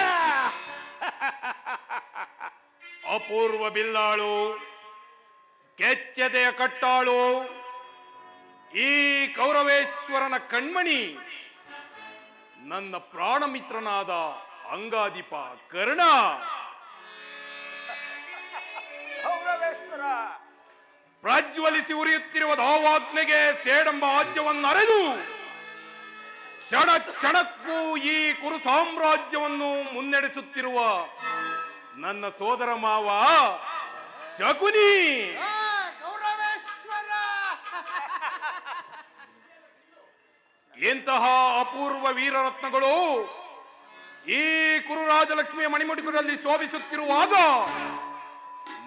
ಅಪೂರ್ವ ಬಿಲ್ಲಾಳು ಕೆಚ್ಚೆದೆಯ ಕಟ್ಟಾಳು ಈ ಕೌರವೇಶ್ವರನ ಕಣ್ಮಣಿ ನನ್ನ ಪ್ರಾಣಮಿತ್ರನಾದ ಅಂಗಾಧಿಪ ಕರ್ಣ. ಕೌರವೇಶ್ವರ ಪ್ರಜ್ವಲಿಸಿ ಉರಿಯುತ್ತಿರುವ ಧಾವಾಗ್ನೆಗೆ ಸೇಡೆಂಬ ಆಜ್ಯವನ್ನು ಅರೆದು ಕ್ಷಣ ಕ್ಷಣಕ್ಕೂ ಈ ಕುರು ಸಾಮ್ರಾಜ್ಯವನ್ನು ಮುನ್ನಡೆಸುತ್ತಿರುವ ನನ್ನ ಸೋದರ ಮಾವ ಶಕುನಿ. ಎಂತಹ ಅಪೂರ್ವ ವೀರರತ್ನಗಳು ಈ ಕುರುರಾಜಲಕ್ಷ್ಮಿಯ ಮಣಿಮುಡಿಕರಲ್ಲಿ ಶೋಭಿಸುತ್ತಿರುವಾಗ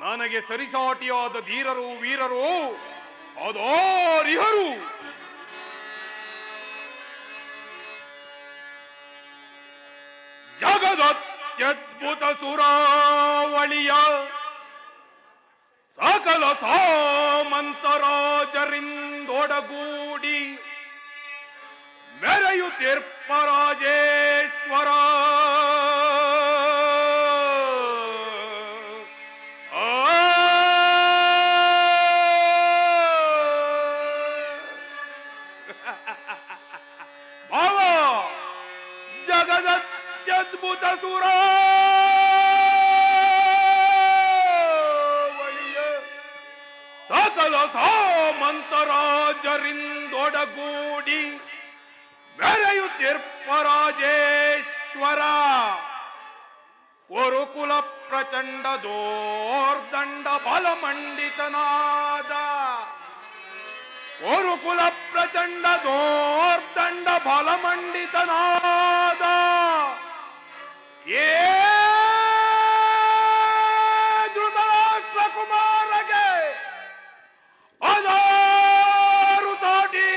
ನನಗೆ ಸರಿಸಾಟಿಯಾದ ಧೀರರು ವೀರರು ಅದಾರಿಹರು. ಜಗದತ್ಯದ್ಭುತ ಸುರಾವಳಿಯ ಸಕಲ ಸಾಮಂತರಾಜರಿಂದೊಡಗೂಡಿ ಮೆರೆಯುತ್ತಿರ್ಪ ರಾಜೇಶ್ವರ. ಭಾವ ಜಗದತ್ಯದ್ಭುತ ಸುರಾವಳಿಯ ಸಕಲ ಸಾಮಂತರಾಜರಿಂದೊಡಗೂಡಿ ಮೆರೆಯುತ್ತಿರ್ಪ ರಾಜೇಶ್ವರ. ಕುರುಕುಲ ಪ್ರಚಂಡ ದೋರ್ದಂಡ ಬಲಮಂಡಿತನಾದ ಕುರುಕುಲ ಪ್ರಚಂಡ ದೋರ್ದಂಡ ಬಲಮಂಡಿತನಾದ ಏ ಧೃತರಾಷ್ಟ್ರ ಕುಮಾರಗೆ ಅದಾರು ಸಾಟಿ.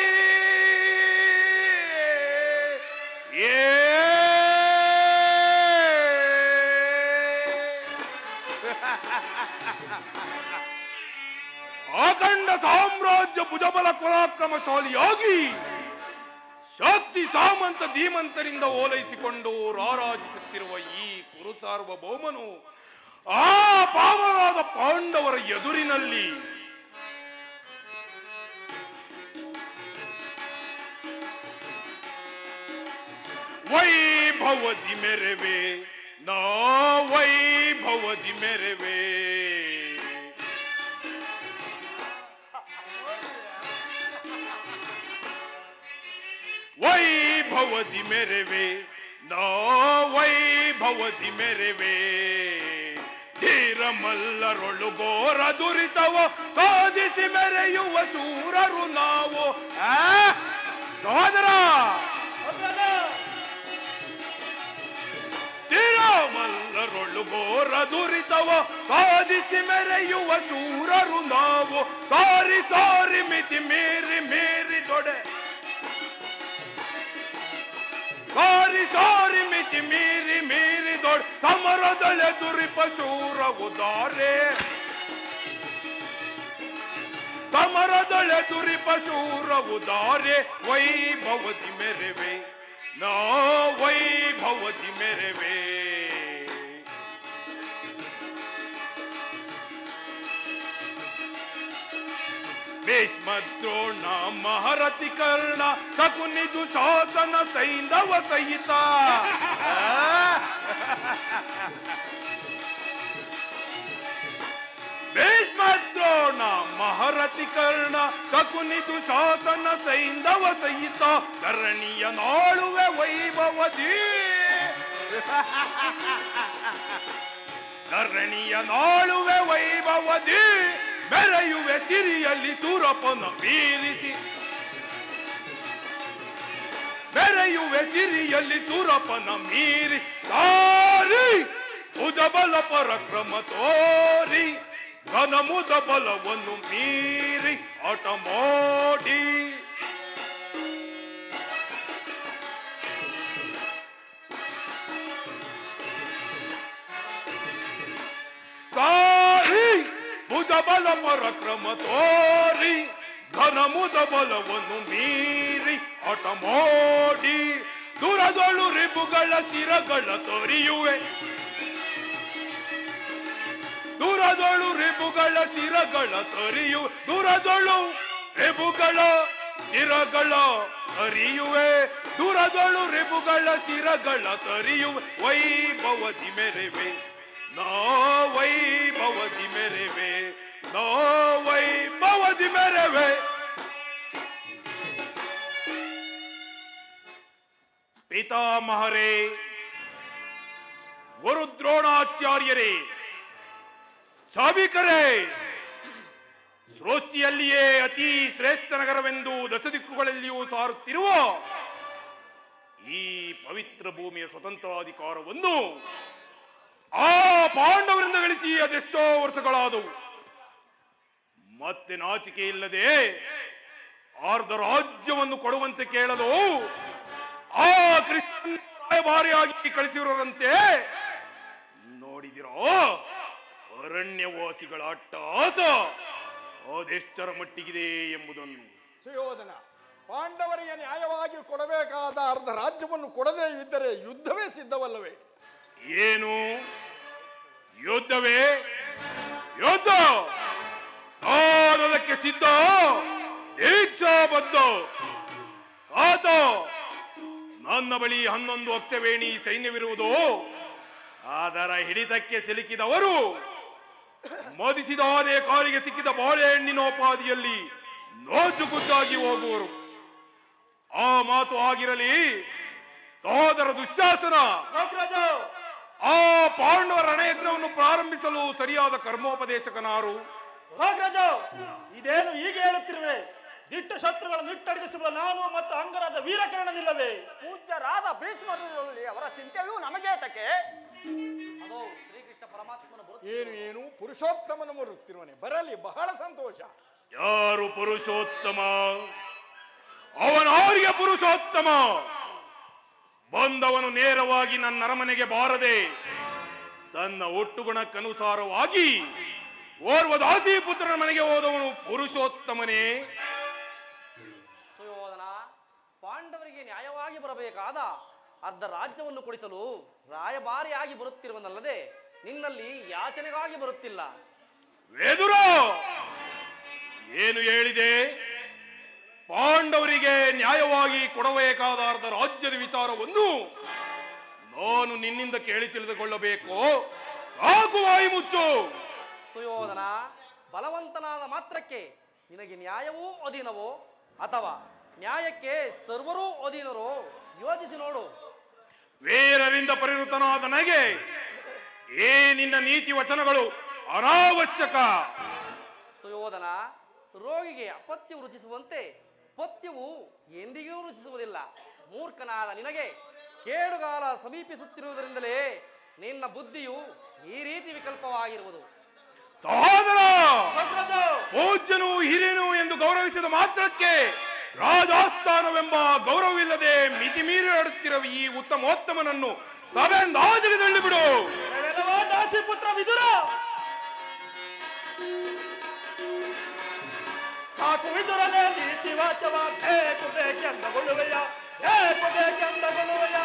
ಅಖಂಡ ಸಾಮ್ರಾಜ್ಯ ಭುಜಬಲ ಪರಾಕ್ರಮಶಾಲಿಯಾಗಿ ಶಕ್ತಿ ಸಾಮಂತ ಧೀಮಂತರಿಂದ ಓಲೈಸಿಕೊಂಡು ರಾರಾಜಿಸುತ್ತಿರುವ ಈ ಕುರು ಸಾರ್ವಭೌಮನು ಆ ಪಾವರಾದ ಪಾಂಡವರ ಎದುರಿನಲ್ಲಿ ವೈಭವದಿ ಮೆರೆವೆ ನಾ ವೈಭವದಿ ಮೆರೆವೆ. ವೈಭವದಿ ಮೆರೆವೆ ನಾ ವೈಭವದಿ ಮೆರೆವೆ. ಧೀರ ಮಲ್ಲರೊಳು ಘೋರ ದುರಿತವ ಸಾಧಿಸಿ ಮೆರೆಯುವ ಶೂರರು ನಾವು. ಸಹೋದರ ಮಲ್ಲರೊಳು ಘೋರ ದುರಿತವ ಸಾಧಿಸಿ ಮೆರೆಯುವ ಶೂರರು ನಾವು. ಸಾರಿ ಸಾರಿ ಮಿತಿ ಮೀರಿ ಮೀರಿ ತೊಡೆ ಸಾರಿ ಸಾರಿ ಮಿತಿ ಮೀರಿ ಮೀರಿ ದೊಡ್ಡ ಸಮರದಳೆ ದುರಿಪ ಶೂರ ಉದಾರೆ. ಸಮರದಳೆ ದುರಿಪ ಶೂರ ಉದಾರೆ. ವೈಭವದಿ ಮೆರೆವೆ ನಾ ವೈಭವದಿ ಮೆರೆವೆ. ಭೀಷ್ಮ ದ್ರೋಣ ಮಹಾರಥಿ ಕರ್ಣ ಶಕುನಿ ದುಶಾಸನ ಸೈಂಧವ ಸಹಿತ. ಭೀಷ್ಮ ದ್ರೋಣ ಮಹಾರಥಿ ಕರ್ಣ ಶಕುನಿ ದುಶಾಸನ ಸೈಂಧವ ಸಹಿತ ಧರಣಿಯ ನಾಳುವೆ ವೈಭವದಿ. ಧರಣಿಯ ನಾಳುವೆ ವೈಭವದಿ ಮೆರೆಯುವೆ ಸಿರಿಯಲ್ಲಿ ಸೂರಪನ ಮೀರಿಸಿ. ಮೆರೆಯುವೆ ಸಿರಿಯಲ್ಲಿ ಸೂರಪನ ಮೀರಿ ತಾರಿ ಭುಜಬಲ ಪರಾಕ್ರಮ ತೋರಿ ಘನಮುದ ಬಲವನ್ನು ಮೀರಿ ಆಟ ಮಾಡಿ. ಸಾರಿ ಭುಜಬಲ ಪರಾಕ್ರಮ ತೋರಿ ಘನಮುದ ಬಲವನ್ನು ಮೀರಿ ಆಟ ಮಾಡಿ. ದುರದೊಳು ರಿಬುಗಳ ಶಿರಗಳ ತೊರಿಯುವೆ ದೂರದೊಳು ರಿಬುಗಳ ಶಿರಗಳ ತರಿಯು ದೂರದೊಳು ರಿಬುಗಳ ಶಿರಗಳ ತರಿಯುವೆ ದೂರದೊಳು ರಿಬುಗಳ ಶಿರಗಳ ತರಿಯುವೆ ವೈಭವದಿ ಮೆರೆವೆ ನಾ ವೈಭವದಿ ಮೆರೆವೆ ನಾ ವೈಭವದಿ ಮೆರೆವೆ. ಪಿತಾಮಹರೇ, ಗುರು ದ್ರೋಣಾಚಾರ್ಯರೇ, ಸಾಬಿಕರೇ, ಸೃಷ್ಟಿಯಲ್ಲಿಯೇ ಅತಿ ಶ್ರೇಷ್ಠ ನಗರವೆಂದು ದಶದಿಕ್ಕುಗಳಲ್ಲಿಯೂ ಸಾರುತ್ತಿರುವ ಈ ಪವಿತ್ರ ಭೂಮಿಯ ಸ್ವತಂತ್ರಾಧಿಕಾರವನ್ನು ಆ ಪಾಂಡವರಿಂದ ಗಳಿಸಿ ಅದೆಷ್ಟೋ ವರ್ಷಗಳಾದವು. ಮತ್ತೆ ನಾಚಿಕೆ ಇಲ್ಲದೆ ಅರ್ಧ ರಾಜ್ಯವನ್ನು ಕೊಡುವಂತೆ ಕೇಳಲು ಆ ಕೃಷ್ಣ ರಾಯಭಾರಿಯಾಗಿ ಕಳಿಸಿರೋರಂತೆ ನೋಡಿದಿರೋ ಅರಣ್ಯವಾಸಿಗಳ ಅಟ್ಟಹಾಸ ಅದೆಷ್ಟರ ಮಟ್ಟಿಗಿದೆ ಎಂಬುದನ್ನು. ಸುಯೋಧನ, ಪಾಂಡವರಿಗೆ ನ್ಯಾಯವಾಗಿ ಕೊಡಬೇಕಾದ ಅರ್ಧ ರಾಜ್ಯವನ್ನು ಕೊಡದೇ ಇದ್ದರೆ ಯುದ್ಧವೇ ಸಿದ್ಧವಲ್ಲವೇ? ಏನು ಯುದ್ಧವೇ? ಯುದ್ಧ ಅದಕ್ಕೆ ಸಿದ್ಧ, ದೀಕ್ಷಾಬದ್ಧ. ಆತ ನನ್ನ ಬಳಿ 11 ಅಕ್ಷವೇಣಿ ಸೈನ್ಯವಿರುವುದು. ಅದರ ಹಿಡಿತಕ್ಕೆ ಸಿಲುಕಿದವರು ಮದಿಸಿದ ಆನೆ ಕಾಲಿಗೆ ಸಿಕ್ಕಿದ ಬಾಳೆಹಣ್ಣಿನೋಪಾದಿಯಲ್ಲಿ ನೋಜುಗುದ್ದಾಗಿ ಹೋಗುವರು. ಆ ಮಾತು ಆಗಿರಲಿ. ಸಹೋದರ ದುಶ್ಯಾಸನ, ಆ ಪಾಂಡವರ ರಣಯಜ್ಞವನ್ನು ಪ್ರಾರಂಭಿಸಲು ಸರಿಯಾದ ಕರ್ಮೋಪದೇಶಕನಾರು? ಇದೇನು ಈಗ ಹೇಳುತ್ತಿರುವೆ? ದಿಟ್ಟ ಶತ್ರುಗಳನ್ನು ನಿಟ್ಟಡಿಗಿಸುವ ನಾನು ಮತ್ತು ಅಂಗರಾದ ವೀರಕರ್ಣನಿಲ್ಲವೇ? ಪೂಜ್ಯರಾದ ಭೀಷ್ಮರಲ್ಲಿ ಅವರ ಚಿಂತೆಯೂ ನಮಗೆ ಏತಕ್ಕೆ? ಅದೋ ಶ್ರೀಕೃಷ್ಣ ಪರಮಾತ್ಮನ ಏನು ಏನು ಪುರುಷೋತ್ತಮನ ಬರುತ್ತಿರುವನೆ, ಬರಲಿ, ಬಹಳ ಸಂತೋಷ. ಯಾರು ಪುರುಷೋತ್ತಮ? ಅವನವರಿಗೆ ಪುರುಷೋತ್ತಮ. ಬಂದವನು ನೇರವಾಗಿ ನನ್ನ ಅರಮನೆಗೆ ಬಾರದೆ ತನ್ನ ಒಟ್ಟುಗುಣಕ್ಕನುಸಾರವಾಗಿ ಓರ್ವ ದಾಸಿ ಪುತ್ರನ ಮನೆಗೆ ಹೋದವನು ಪುರುಷೋತ್ತಮನೇ? ಸುಯೋಧನ, ಪಾಂಡವರಿಗೆ ನ್ಯಾಯವಾಗಿ ಬರಬೇಕಾದ ಅರ್ಧ ರಾಜ್ಯವನ್ನು ಕೊಡಿಸಲು ರಾಯಭಾರಿಯಾಗಿ ಬರುತ್ತಿರುವನಲ್ಲದೆ ನಿನ್ನಲ್ಲಿ ಯಾಚನೆಗಾಗಿ ಬರುತ್ತಿಲ್ಲ. ವೇದುರ, ಏನು ಹೇಳಿದೆ? ಪಾಂಡವರಿಗೆ ನ್ಯಾಯವಾಗಿ ಕೊಡಬೇಕಾದ ಅರ್ಧ ರಾಜ್ಯದ ವಿಚಾರವನ್ನು ನಾನು ನಿನ್ನಿಂದ ಕೇಳಿ ತಿಳಿದುಕೊಳ್ಳಬೇಕು. ಸಾಕು, ವಾಯಿ ಮುಚ್ಚು. ಸುಯೋಧನ, ಬಲವಂತನಾದ ಮಾತ್ರಕ್ಕೆ ನಿನಗೆ ನ್ಯಾಯವೂ ಅಧೀನವೋ ಅಥವಾ ನ್ಯಾಯಕ್ಕೆ ಸರ್ವರೂ ಅಧೀನರೋ ಯೋಚಿಸಿ ನೋಡು. ವೀರರಿಂದ ಪರಿವೃತನಾದ ನನಗೆ ಈ ನಿನ್ನ ನೀತಿ ವಚನಗಳು ಅನಾವಶ್ಯಕ. ಸುಯೋಧನ, ರೋಗಿಗೆ ಅಪತ್ಯವು ರುಚಿಸುವಂತೆ ಪಥ್ಯವು ಎಂದಿಗೂ ರುಚಿಸುವುದಿಲ್ಲ. ಮೂರ್ಖನಾದ ನಿನಗೆ ಕೇಡುಗಾಲ ಸಮೀಪಿಸುತ್ತಿರುವುದರಿಂದಲೇ ನಿನ್ನ ಬುದ್ಧಿಯು ಈ ರೀತಿ ವಿಕಲ್ಪವಾಗಿರುವುದು. ಸಹೋದರ, ಪೂಜ್ಯನು ಹಿರಿಯನು ಎಂದು ಗೌರವಿಸಿದ ಮಾತ್ರಕ್ಕೆ ರಾಜಾಸ್ಥಾನವೆಂಬ ಗೌರವವಿಲ್ಲದೆ ಮಿತಿ ಮೀರಿ ಆಡುತ್ತಿರುವ ಈ ಉತ್ತಮೋತ್ತಮನನ್ನು ಸಭೆಯಿಂದಾಜಲಿ ತಳ್ಳಿಬಿಡು. ದಾಸಿ ಪುತ್ರ ವಿದುರ, ಸಾಕು ವಿದುರನೇ ನೀತಿ ವಾಚವ ಬೇಕು ಬೇಕೆಂದಗೊಳ್ಳುವೆಯ, ಬೇಕು ಬೇಕೆಂದಗೊಳ್ಳುವೆಯ,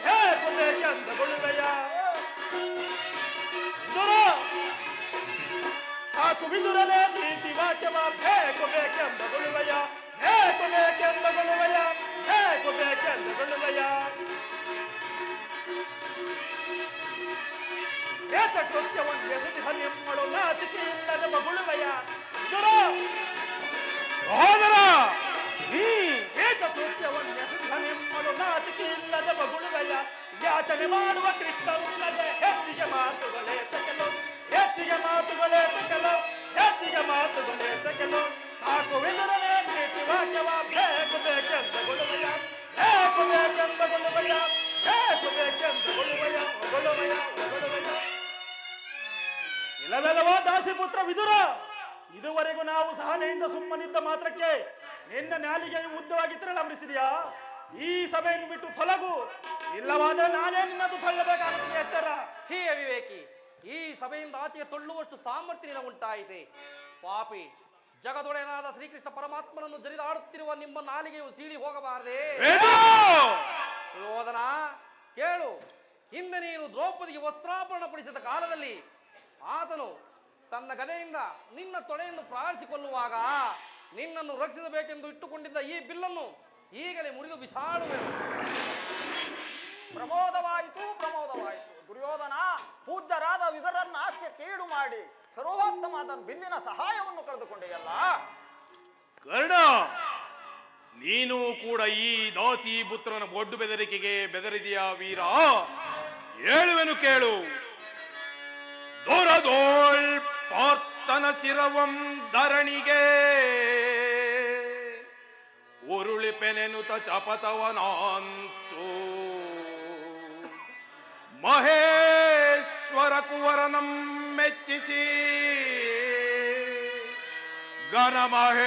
ಬೇಕು ಬೇಕೆಂದಗೊಳ್ಳುವೆಯ. ವಿದುರ, ಸಾಕು ವಿದುರನೇ ನೀತಿ ವಾಚವ ಬೇಕು ಬೇಕೆಂದಗೊಳ್ಳುವೆಯ, ಬೇಕು ಬೇಕೆಂದಗೊಳ್ಳುವೆಯ, ಬೇಕು ಬೇಕೆಂದಗೊಳ್ಳುವೆಯ. ಏತ ಕೃತ್ಯವನ್ನು ಎಸೆದು ಹರಿಯಮ್ಮಳು ನಾಚಿಕೆಯಿಲ್ಲದ ಮಗುಳುವೆಯ. ವಿದುರ, ಸಹೋದರ, ಏತ ಕೃತ್ಯವನ್ನು ಎಸೆದು ಹರಿಯಮ್ಮಳು ನಾಚಿಕೆಯಿಲ್ಲದ ಮಗುಳುವೆಯ. ಯಾಚನೆ ಮಾಡುವ ಕೃಷ್ಣನಿಲ್ಲದೆ ಹೆಚ್ಚಿಗೆ ಮಾತುಗಳೇ ತಗಲು, ಹೆಚ್ಚಿಗೆ ಮಾತುಗಳೇ ತಗಲು, ಹೆಚ್ಚಿಗೆ ಮಾತುಗಳೇ ತಗಲು. ಸಾಕು ವಿದುರನೇ ನೀತಿ ವಾಕ್ಯವ ಬೇಕು ಬೇಕೆಂದಗೊಳ್ಳುವೆಯ, ಬೇಕು ಬೇಕೆಂದಗೊಳ್ಳುವೆಯ, ಬೇಕು ಬೇಕೆಂದಗೊಳ್ಳುವೆಯ, ಹೊಗಳುವೆಯ, ಹೊಗಳುವೆಯ. ಇಲ್ಲವಲ್ಲವೋ ದಾಸಿಪುತ್ರ ವಿದುರ, ಇದುವರೆಗೂ ನಾವು ಸಹನೆಯಿಂದ ಸುಮ್ಮನಿದ್ದ ಮಾತ್ರಕ್ಕೆ ನಿನ್ನ ನಾಲಿಗೆಯು ಉದ್ದವಾಗಿ ತಿರಳಂಬಿಸಿದೆಯಾ? ಈ ಸಭೆಯನ್ನು ಬಿಟ್ಟು ತೊಲಗು, ಇಲ್ಲವಾದರೆ ನಾನೇ ನಿನ್ನದು ತಳ್ಳಬೇಕಾಗುತ್ತದೆ. ಎಚ್ಚರ. ಛೀ ಅವಿವೇಕಿ, ಈ ಸಭೆಯಿಂದ ಆಚೆಗೆ ತಳ್ಳುವಷ್ಟು ಸಾಮರ್ಥ್ಯ ನಿನ ಉಂಟಾಯಿತೆ. ಪಾಪಿ, ಜಗದೊಡೆಯನಾದ ಶ್ರೀಕೃಷ್ಣ ಪರಮಾತ್ಮನನ್ನು ಜರಿದಾಡುತ್ತಿರುವ ನಿಮ್ಮ ನಾಲಿಗೆಯು ಸೀಳಿ ಹೋಗಬಾರದೆ? ಸುಯೋಧನ, ಕೇಳು. ಹಿಂದೆ ನೀನು ದ್ರೌಪದಿಗೆ ವಸ್ತ್ರಾಭರಣ ಪಡಿಸಿದ ಕಾಲದಲ್ಲಿ ಆತನು ತನ್ನ ಗದೆಯಿಂದ ನಿನ್ನ ತೊಡೆಯನ್ನು ಪ್ರಾರಿಸಿಕೊಳ್ಳುವಾಗ ನಿನ್ನನ್ನು ರಕ್ಷಿಸಬೇಕೆಂದು ಇಟ್ಟುಕೊಂಡಿದ್ದ ಈ ಬಿಲ್ಲನ್ನು ಈಗಲೇ ಮುರಿದು ಬಿಸಾಡುವೆನು. ಪ್ರಮೋದವಾಯಿತು. ದುರ್ಯೋಧನ ಪೂಜ್ಯರಾದ ವಿದುರನ್ನ ಹಾಸ್ಯ ಕೇಡು ಮಾಡಿ ಸರ್ವೋತ್ತಮವಾದ ಬಿಲ್ಲಿನ ಸಹಾಯವನ್ನು ಕಳೆದುಕೊಂಡೆಯಲ್ಲ. ಕರ್ಣ, ನೀನು ಕೂಡ ಈ ದಾಸಿ ಪುತ್ರನ ಒಡ್ಡು ಬೆದರಿಕೆಗೆ ಬೆದರಿದೆಯಾ ವೀರ? ಹೇಳುವೆನು ಕೇಳು. ದೊರದೋಳ್ ಪಾರ್ಥನ ಶಿರವಂ ಧರಣಿಗೆ ಉರುಳಿಪೆನೆನುತ ಚಪತವನಾಂತು ಮಹೇಶ್ವರ ಕುವರನಂ ಮೆಚ್ಚಿಸಿ ಘನ ಮಹೇಶ್ವರ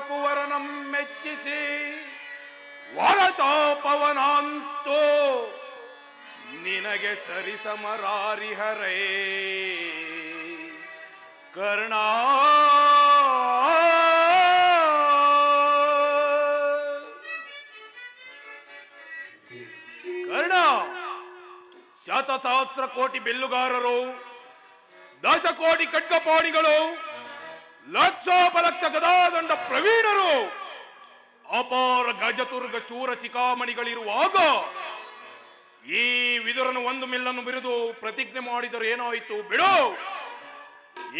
ಕುವರನಂ ಮೆಚ್ಚಿಸಿ ವರಚಾಪವನಾಂತು ನಿನಗೆ ಸರಿಸಮರಾರಿಹರೇ ಕರ್ಣ. ಕರ್ಣ, ಶತಸಹಸ್ರ ಕೋಟಿ ಬೆಲ್ಲುಗಾರರು, ದಶಕೋಟಿ ಖಡ್ಗಪಾಣಿಗಳು, ಲಕ್ಷೋಪಲಕ್ಷ ಗದಾದಂಡ ಪ್ರವೀಣರು, ಅಪಾರ ಗಜತುರ್ಗ ಶೂರ ಶಿಖಾಮಣಿಗಳಿರುವಾಗ ಈ ವಿದುರನು ಒಂದು ಮಿಲ್ಲನ್ನು ಬಿರಿದು ಪ್ರತಿಜ್ಞೆ ಮಾಡಿದರು. ಏನಾಯಿತು ಬಿಡು.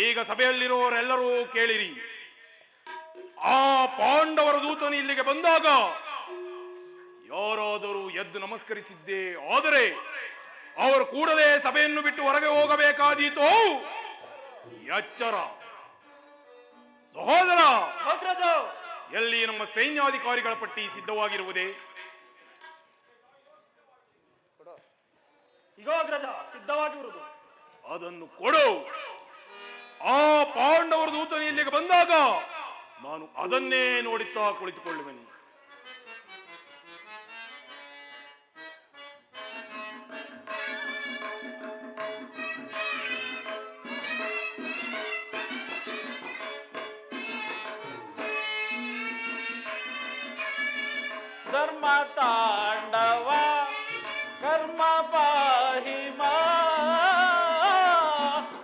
ಈಗ ಸಭೆಯಲ್ಲಿರುವವರೆಲ್ಲರೂ ಕೇಳಿರಿ. ಆ ಪಾಂಡವರ ದೂತನು ಇಲ್ಲಿಗೆ ಬಂದಾಗ ಯಾರಾದರೂ ಎದ್ದು ನಮಸ್ಕರಿಸಿದ್ದೇ ಆದರೆ ಅವರು ಕೂಡಲೇ ಸಭೆಯನ್ನು ಬಿಟ್ಟು ಹೊರಗೆ ಹೋಗಬೇಕಾದೀತು. ಎಚ್ಚರ. ಸಹೋದರ, ಎಲ್ಲಿ ನಮ್ಮ ಸೈನ್ಯಾಧಿಕಾರಿಗಳ ಪಟ್ಟಿ ಸಿದ್ಧವಾಗಿರುವುದೇ? ಈಗ ಅಗ್ರಜ ಸಿದ್ಧವಾಗಿರುವುದು. ಅದನ್ನು ಕೊಡು. ಆ ಪಾಂಡವರ ದೂತನು ಇಲ್ಲಿಗೆ ಬಂದಾಗ ನಾನು ಅದನ್ನೇ ನೋಡುತ್ತಾ ಕುಳಿತುಕೊಳ್ಳುವೆನು. ಧರ್ಮ ತಾಂಡವ ಕರ್ಮ ಪಾಹಿ ಮಾ,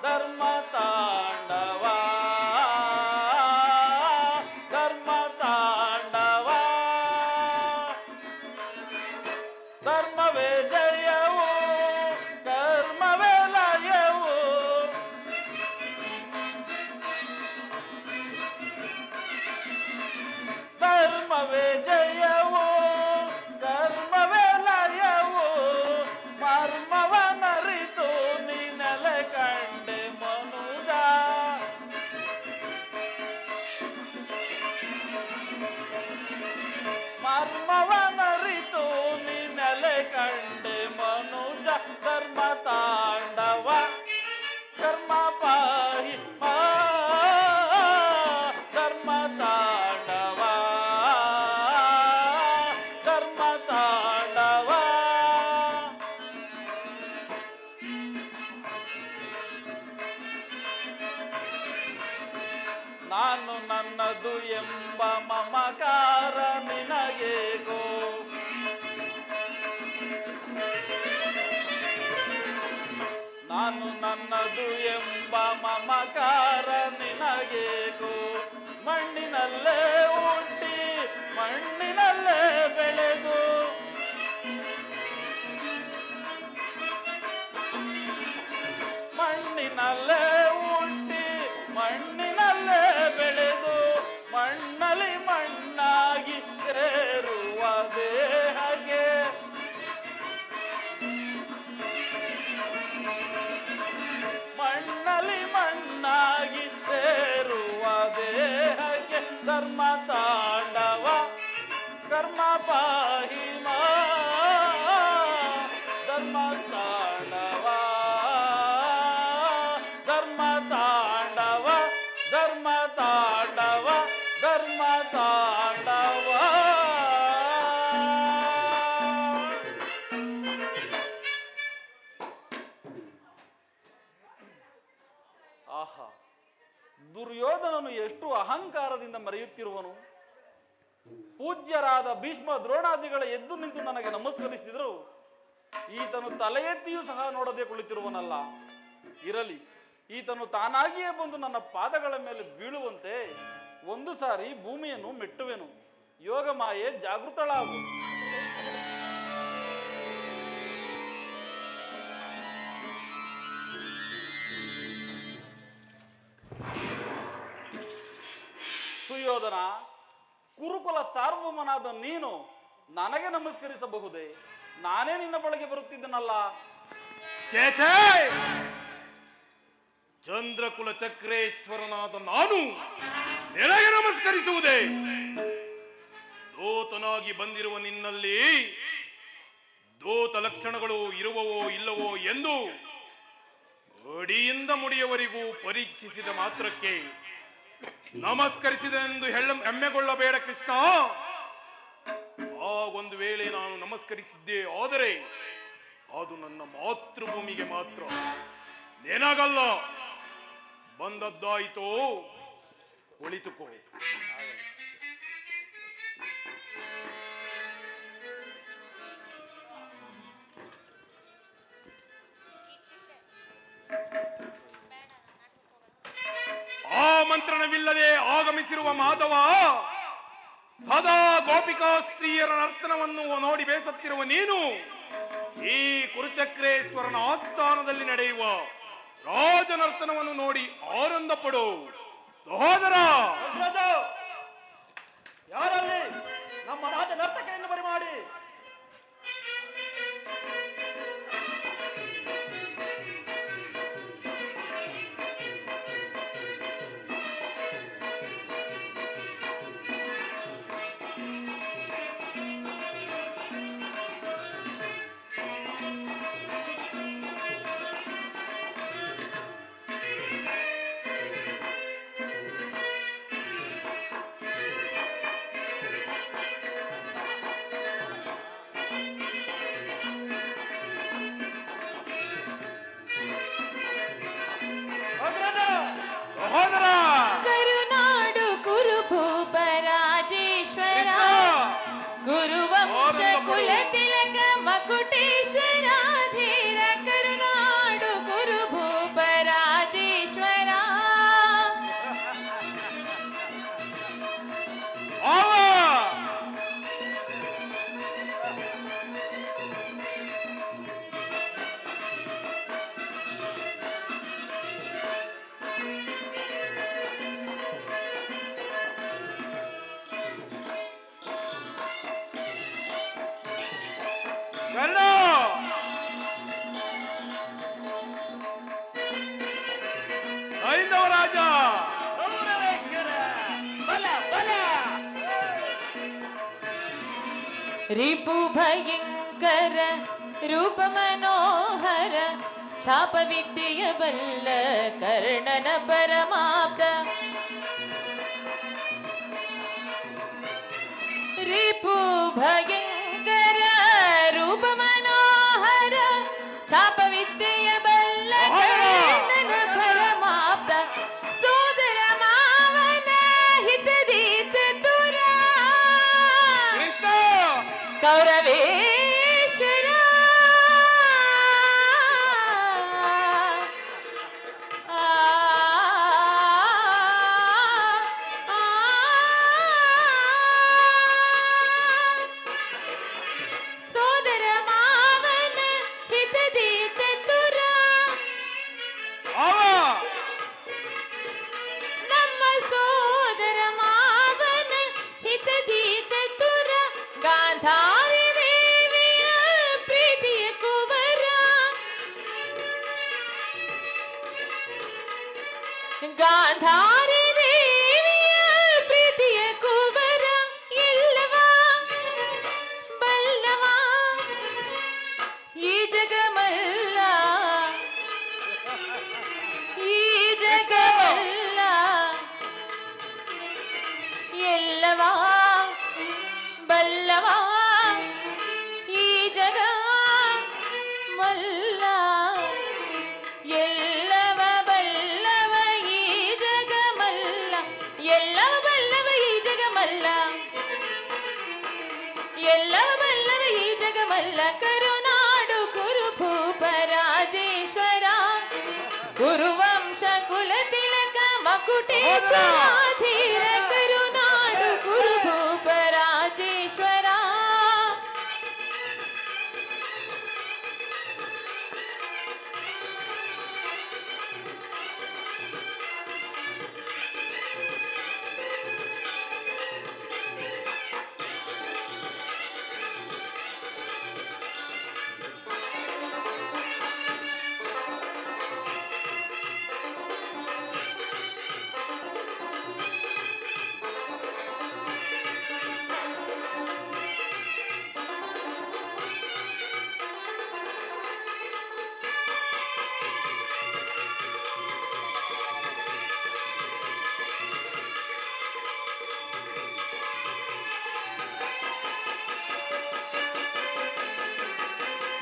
ಧರ್ಮ ತಾಂಡವ ಧರ್ಮ ತಾಂಡವ, ಧರ್ಮವೇ ಜಯವು ಕರ್ಮವೇ ಲಯವು, ಧರ್ಮವೇ ಜಯವು ಕರ್ಮವೇ ಲಯವು, ಮರ್ಮವನರಿತು ನಿನಲೆ ಕಂಡೆ ಮನುಜ, ಮರ್ಮವನರಿತು ನಿನಲೆ ಕಂಡೆ ಮನುಜ, ಧರ್ಮ ತಾಂಡವ ಕರ್ಮ ಪಾಹಿ ಮಾ, ಧರ್ಮ ತಾಂಡವ ಧರ್ಮ ತಾಂಡವ. ನಾನು ನನ್ನದು ಎಂಬ ಮಮಕಾರ ನಿನಗೇಗೋ, ನಾನು ನನ್ನದು ಎಂಬ ಮಮಕಾರ ನಿನಗೇಗೋ, ಮಣ್ಣಿನಲ್ಲೇ ಹುಟ್ಟಿ ಮಣ್ಣಿನಲ್ಲೇ ಬೆಳೆದು, ಮಣ್ಣಿನಲ್ಲೇ ಹುಟ್ಟಿ ಮಣ್ಣಿನಲ್ಲೇ ಬೆಳೆದು, ಮಣ್ಣಲ್ಲಿ ಮಣ್ಣಾಗಿ ಸೇರುವ ದೇಹಕ್ಕೆ, ಮಣ್ಣಲ್ಲಿ ಮಣ್ಣಾಗಿ ಸೇರುವ ದೇಹಕ್ಕೆ, ಧರ್ಮ ತಾಂಡವ ಕರ್ಮ ಪಾಹಿ ಮಾ, ಧರ್ಮ ತಾಂಡವ ಧರ್ಮ ತಾಂಡವ ಧರ್ಮ ತಾಂಡವ ಧರ್ಮ ತಾಂಡವ. ಆಹಾ, ದುರ್ಯೋಧನನು ಎಷ್ಟು ಅಹಂಕಾರದಿಂದ ಮೆರೆಯುತ್ತಿರುವನು. ಪೂಜ್ಯರಾದ ಭೀಷ್ಮ ದ್ರೋಣಾದಿಗಳ ಎದ್ದು ನಿಂತು ನನಗೆ ನಮಸ್ಕರಿಸಿದರು. ಈತನು ತಲೆ ಎತ್ತಿಯೂ ಸಹ ನೋಡದೆ ಕುಳಿತಿರುವನಲ್ಲ. ಇರಲಿ, ಈತನು ತಾನಾಗಿಯೇ ಬಂದು ನನ್ನ ಪಾದಗಳ ಮೇಲೆ ಬೀಳುವಂತೆ ಒಂದು ಸಾರಿ ಭೂಮಿಯನ್ನು ಮೆಟ್ಟುವೆನು. ಯೋಗ ಮಾಯೆ ಜಾಗೃತಳಾಗು. ಸುಯೋಧನ, ಕುರುಕುಲ ಸಾರ್ವಭೌಮನಾದ ನೀನು ನನಗೆ ನಮಸ್ಕರಿಸಬಹುದೇ? ನಾನೇ ನಿನ್ನ ಬಳಿಗೆ ಬರುತ್ತಿದ್ದನಲ್ಲ. ಛೇ, ಚಂದ್ರಕುಲ ಚಕ್ರೇಶ್ವರನಾದ ನಾನು ನಿನಗೆ ನಮಸ್ಕರಿಸುವುದೇ? ದೂತನಾಗಿ ಬಂದಿರುವ ನಿನ್ನಲ್ಲಿ ದೂತ ಲಕ್ಷಣಗಳು ಇರುವವೋ ಇಲ್ಲವೋ ಎಂದು ಅಡಿಯಿಂದ ಮುಡಿಯವರೆಗೂ ಪರೀಕ್ಷಿಸಿದ ಮಾತ್ರಕ್ಕೆ ನಮಸ್ಕರಿಸಿದೆಂದು ಹೆಮ್ಮೆಗೊಳ್ಳಬೇಡ ಕೃಷ್ಣ. ಆ ಒಂದು ವೇಳೆ ನಾನು ನಮಸ್ಕರಿಸಿದ್ದೇ ಆದರೆ ಅದು ನನ್ನ ಮಾತೃಭೂಮಿಗೆ ಮಾತ್ರ, ನಿನಗಲ್ಲ. ಬಂದದ್ದಾಯಿತೋ, ಕುಳಿತುಕೋ. ಆಮಂತ್ರಣವಿಲ್ಲದೆ ಆಗಮಿಸಿರುವ ಮಾಧವ ಸದಾ ಗೋಪಿಕಾ ಸ್ತ್ರೀಯರ ನರ್ತನವನ್ನು ನೋಡಿ ಬೇಸತ್ತಿರುವ ನೀನು ಈ ಕುರುಚಕ್ರೇಶ್ವರನ ಆಸ್ಥಾನದಲ್ಲಿ ನಡೆಯುವ ರಾಜನರ್ತನವನ್ನು ನೋಡಿ ಆನಂದ ಪಡು. ಸಹೋದರ, ಯಾರಲ್ಲಿ ನಮ್ಮ ರಾಜ ನರ್ತಕೆಯನ್ನು ಬರಿಮಾಡಿ. ಸಹೋದರ, ಕರುನಾಡು ಕುರುಭೂಪ ರಾಜೇಶ್ವರ, ಗುರುವಂಶ ಕುಲ ತಿಲಕ ಮಕುಟೇಶ್ವರ ಧೀರ. ಕರುನಾಡು ಕುರುಭೂಪ ರಾಜೇಶ್ವರ. ಐದವ ರಾಜ ರಿಪು ಭಯಂಕರ ರೂಪ ಮನೋಹರ, ಛಾಪ ವಿದ್ಯೆಯ ಬಲ್ಲ ಕರ್ಣನ ಪರಮಾಪ್ತ. ರಿಪು ಭಯಂಕರ ರೂಪ ಮನೋಹರ, ಛಾಪ ವಿದ್ಯೆಯ ಬಲ್ಲ ಕರ್ಣನ ಪರಮಾಪ್ತ. ಸೋದರ ಮಾವನ ಹಿತದಿ ಚತುರ, ಕೌರವೇಶ್ವರ. ಸೋದರ ಮಾವನ ಹಿತದಿ ಚತುರ, ನಮ್ಮ ಸೋದರ ಮಾವನ ಹಿತದಿ ಚತುರ. ಗಾಂಧಾರಿ ದೇವಿಯ ಪ್ರೀತಿಯ ಕುವರ, ಗಾಂಧಾರಿ ದೇವಿಯ ಪ್ರೀತಿಯ ಕುವರ. ಎಲ್ಲವ ಬಲ್ಲವ ಈ ಜಗಮಲ್ಲ, ಈ ಜಗಮಲ್ಲ. ಎಲ್ಲವ ಬಲ್ಲವ ಈ ಜಗ ಮಲ್ಲ. ಎಲ್ಲವ ಬಲ್ಲವ ಈ ಜಗ ಮಲ್ಲ, ಎಲ್ಲವ ಬಲ್ಲವ ಈ ಜಗ ಮಲ್ಲ, ಎಲ್ಲವ ಬಲ್ಲವ ಈ ಜಗ ಮಲ್ಲ. ಕರುನಾಡು ಮಕುಟೇಶ್ವರ ಧೀರ ಕರುನಾಡು ಕುರುಭೂಪ ರಾಜೇಶ್ವರ.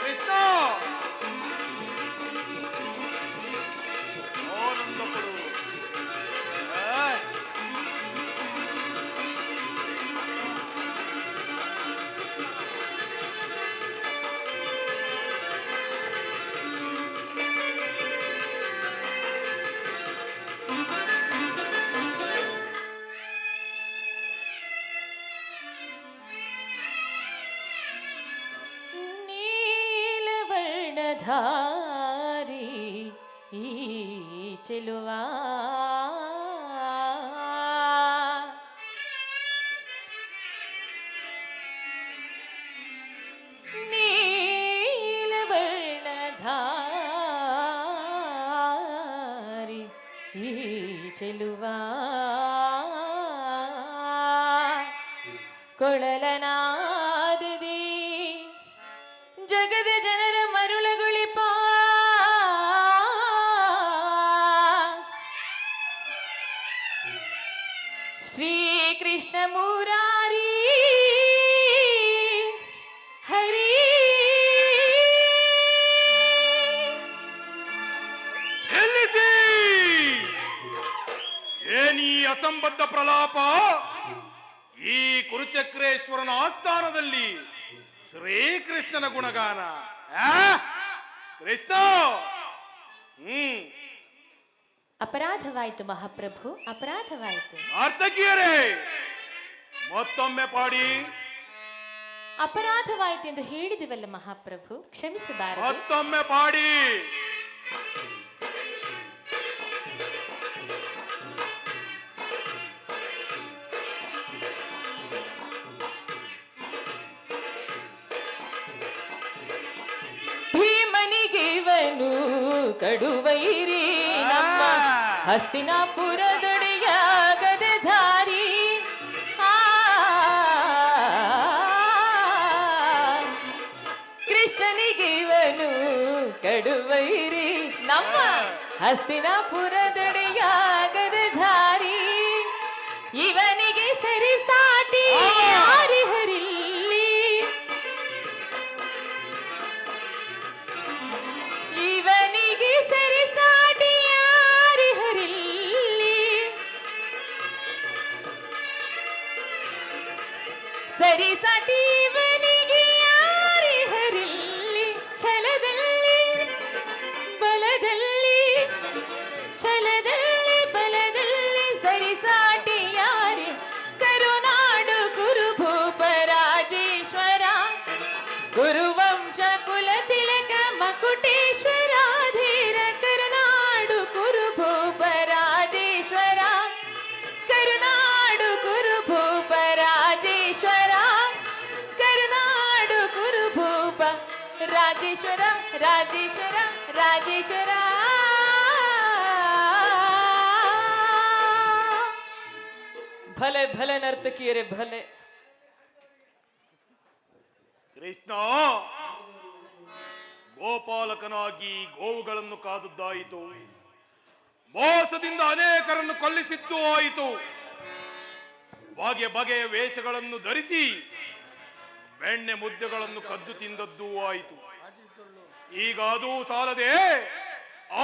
ಕೃಷ್ಣ ಆನಂದ ಪಡು. ನೀಲವರ್ಣಧಾರಿ ಈ ಚೆಲುವ ನೀಲವರ್ಣಧಾರಿ ಈ ಚೆಲುವ ಕೊಳಲನಾದದಿ ಜಗದ ಜನರ ಮರುಳಗುಳಿಪ ಶ್ರೀಕೃಷ್ಣ ಮುರಾರಿ ಹರಿ. ನಿಲ್ಲಿಸಿ! ಏನೀ ಅಸಂಬದ್ಧ ಪ್ರಲಾಪ? ಈ ಕುರುಚಕ್ರೇಶ್ವರನ ಆಸ್ಥಾನದಲ್ಲಿ ಶ್ರೀಕೃಷ್ಣನ ಗುಣಗಾನ. ಕೃಷ್ಣ ಅಪರಾಧವಾಯಿತು ಮಹಾಪ್ರಭು, ಅಪರಾಧವಾಯಿತು. ನರ್ತಕಿಯರೇ ಮತ್ತೊಮ್ಮೆ ಪಾಡಿ. ಅಪರಾಧವಾಯಿತು ಎಂದು ಹೇಳಿದಿವಲ್ಲ ಮಹಾಪ್ರಭು, ಕ್ಷಮಿಸಬಾರದು. ಮತ್ತೊಮ್ಮೆ ಪಾಡಿ. ಭೀಮನಿಗಿವನು ಕಡುವೈರಿ ನಮ್ಮ ಹಸ್ತಿನಾಪುರದೊಡೆಯ ಗದಧಾರಿ. ಕೃಷ್ಣನಿಗಿವನು ಕಡುವೈರಿ ನಮ್ಮ ಹಸ್ತಿನಾಪುರದೊಡೆಯ ಗದಧಾರಿ. ಇವನಿಗೆ ಸರಿಸಾಟಿ ಯಾರಿಹರಿಲ್ಲಿ, ಇವನಿಗೆ ಸರಿಸಾಟಿ ಯಾರಿಹರಿಲ್ಲಿ. ಸರಿಸಾಟಿ ಇವನಿಗೆ ಯಾರಿಹರಿಲ್ಲಿ. ಛಲದಲ್ಲಿ ಬಲದಲ್ಲಿ, ಛಲದಲ್ಲಿ ಬಲದಲ್ಲಿ ಸರಿಸಾಟಿ ಯಾರಿ. ಕರುನಾಡು ಕುರುಭೂಪ ರಾಜೇಶ್ವರ ಕುರುವಂಶ ಕುಲ ತಿಲಕ ಮಕುಟೇಶ್ವರ ಧೀರ ಕರುನಾಡು ಕುರುಭೂಪ ರಾಜೇಶ್ವರ. ಕರುನಾಡು ಕುರುಭೂಪ ರಾಜೇಶ್ವರ, ಕರುನಾಡು ಕುರುಭೂಪ ರಾಜೇಶ್ವರ ರಾಜೇಶ್ವರ ರಾಜೇಶ್ವರ. ಭಲೆ ಭಲೆ ನರ್ತಕಿಯರೇ ಭಲೆ. ಕೃಷ್ಣ ಗೋಪಾಲಕನಾಗಿ ಗೋವುಗಳನ್ನು ಕಾದದ್ದಾಯಿತು, ಮೋಸದಿಂದ ಅನೇಕರನ್ನು ಕೊಲ್ಲಿಸಿದ್ದೂ ಆಯಿತು, ಬಗೆ ಬಗೆಯ ವೇಷಗಳನ್ನು ಧರಿಸಿ ಬೆಣ್ಣೆ ಮುದ್ದೆಗಳನ್ನು ಕದ್ದು ತಿಂದದ್ದೂ ಆಯಿತು. ಈಗ ಅದು ಸಾಲದೆ